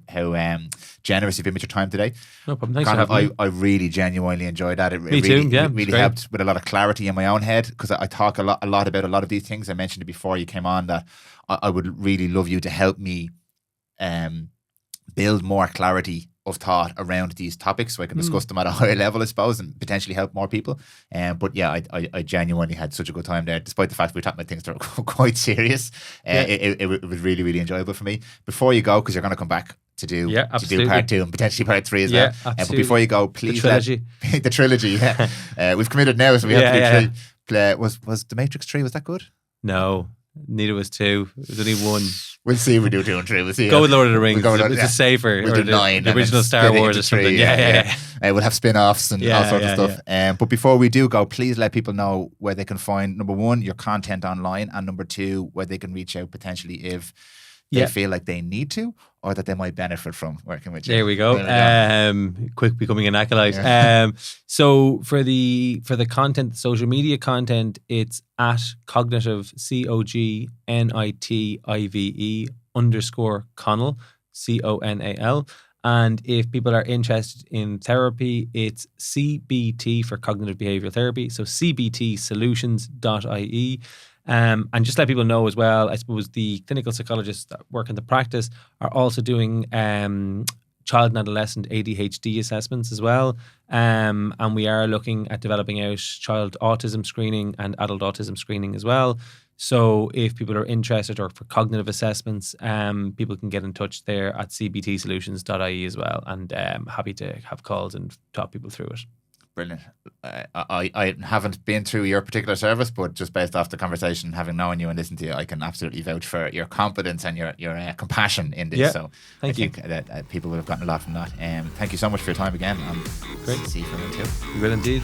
generous you've been with your time today. No problem. Thanks for having me. I really genuinely enjoyed that. It Me really, too. Yeah, it really helped with a lot of clarity in my own head, because I talk a lot about a lot of these things. I mentioned it before you came on that I would really love you to help me build more clarity of thought around these topics so I can discuss them at a higher level, I suppose, and potentially help more people. But yeah, I genuinely had such a good time there, despite the fact we were talking about things that are quite serious. It was really, really enjoyable for me. Before you go, because you're going to come back to do part 2 and potentially part 3 as well. But before you go, please, the trilogy. We've committed now, so we have to do 3. Was The Matrix 3, was that good? No, neither was 2. It was only 1. We'll see if we do 2 and 3. We'll see. Go with Lord of the Rings. It's a safer. We'll do 9. The original Star Wars or something. Yeah. We'll have spin-offs and all sorts of stuff. But before we do go, please let people know where they can find, number 1, your content online, and number 2, where they can reach out potentially if they feel like they need to, or that they might benefit from working with you. There we go. Quick becoming an acolyte. So for the content, the social media content, it's at cognitive, COGNITIVE _Conal, CONAL. And if people are interested in therapy, it's CBT for cognitive behavioral therapy. So cbtsolutions.ie. And just let people know as well, I suppose the clinical psychologists that work in the practice are also doing child and adolescent ADHD assessments as well. And we are looking at developing out child autism screening and adult autism screening as well. So if people are interested, or for cognitive assessments, people can get in touch there at cbtsolutions.ie as well, and happy to have calls and talk people through it. Brilliant. I haven't been through your particular service, but just based off the conversation, having known you and listened to you, I can absolutely vouch for your competence and your compassion in this. Yeah, so thank you. I think that people would have gotten a lot from that. Thank you so much for your time again. And Great. See you for round 2. You will indeed.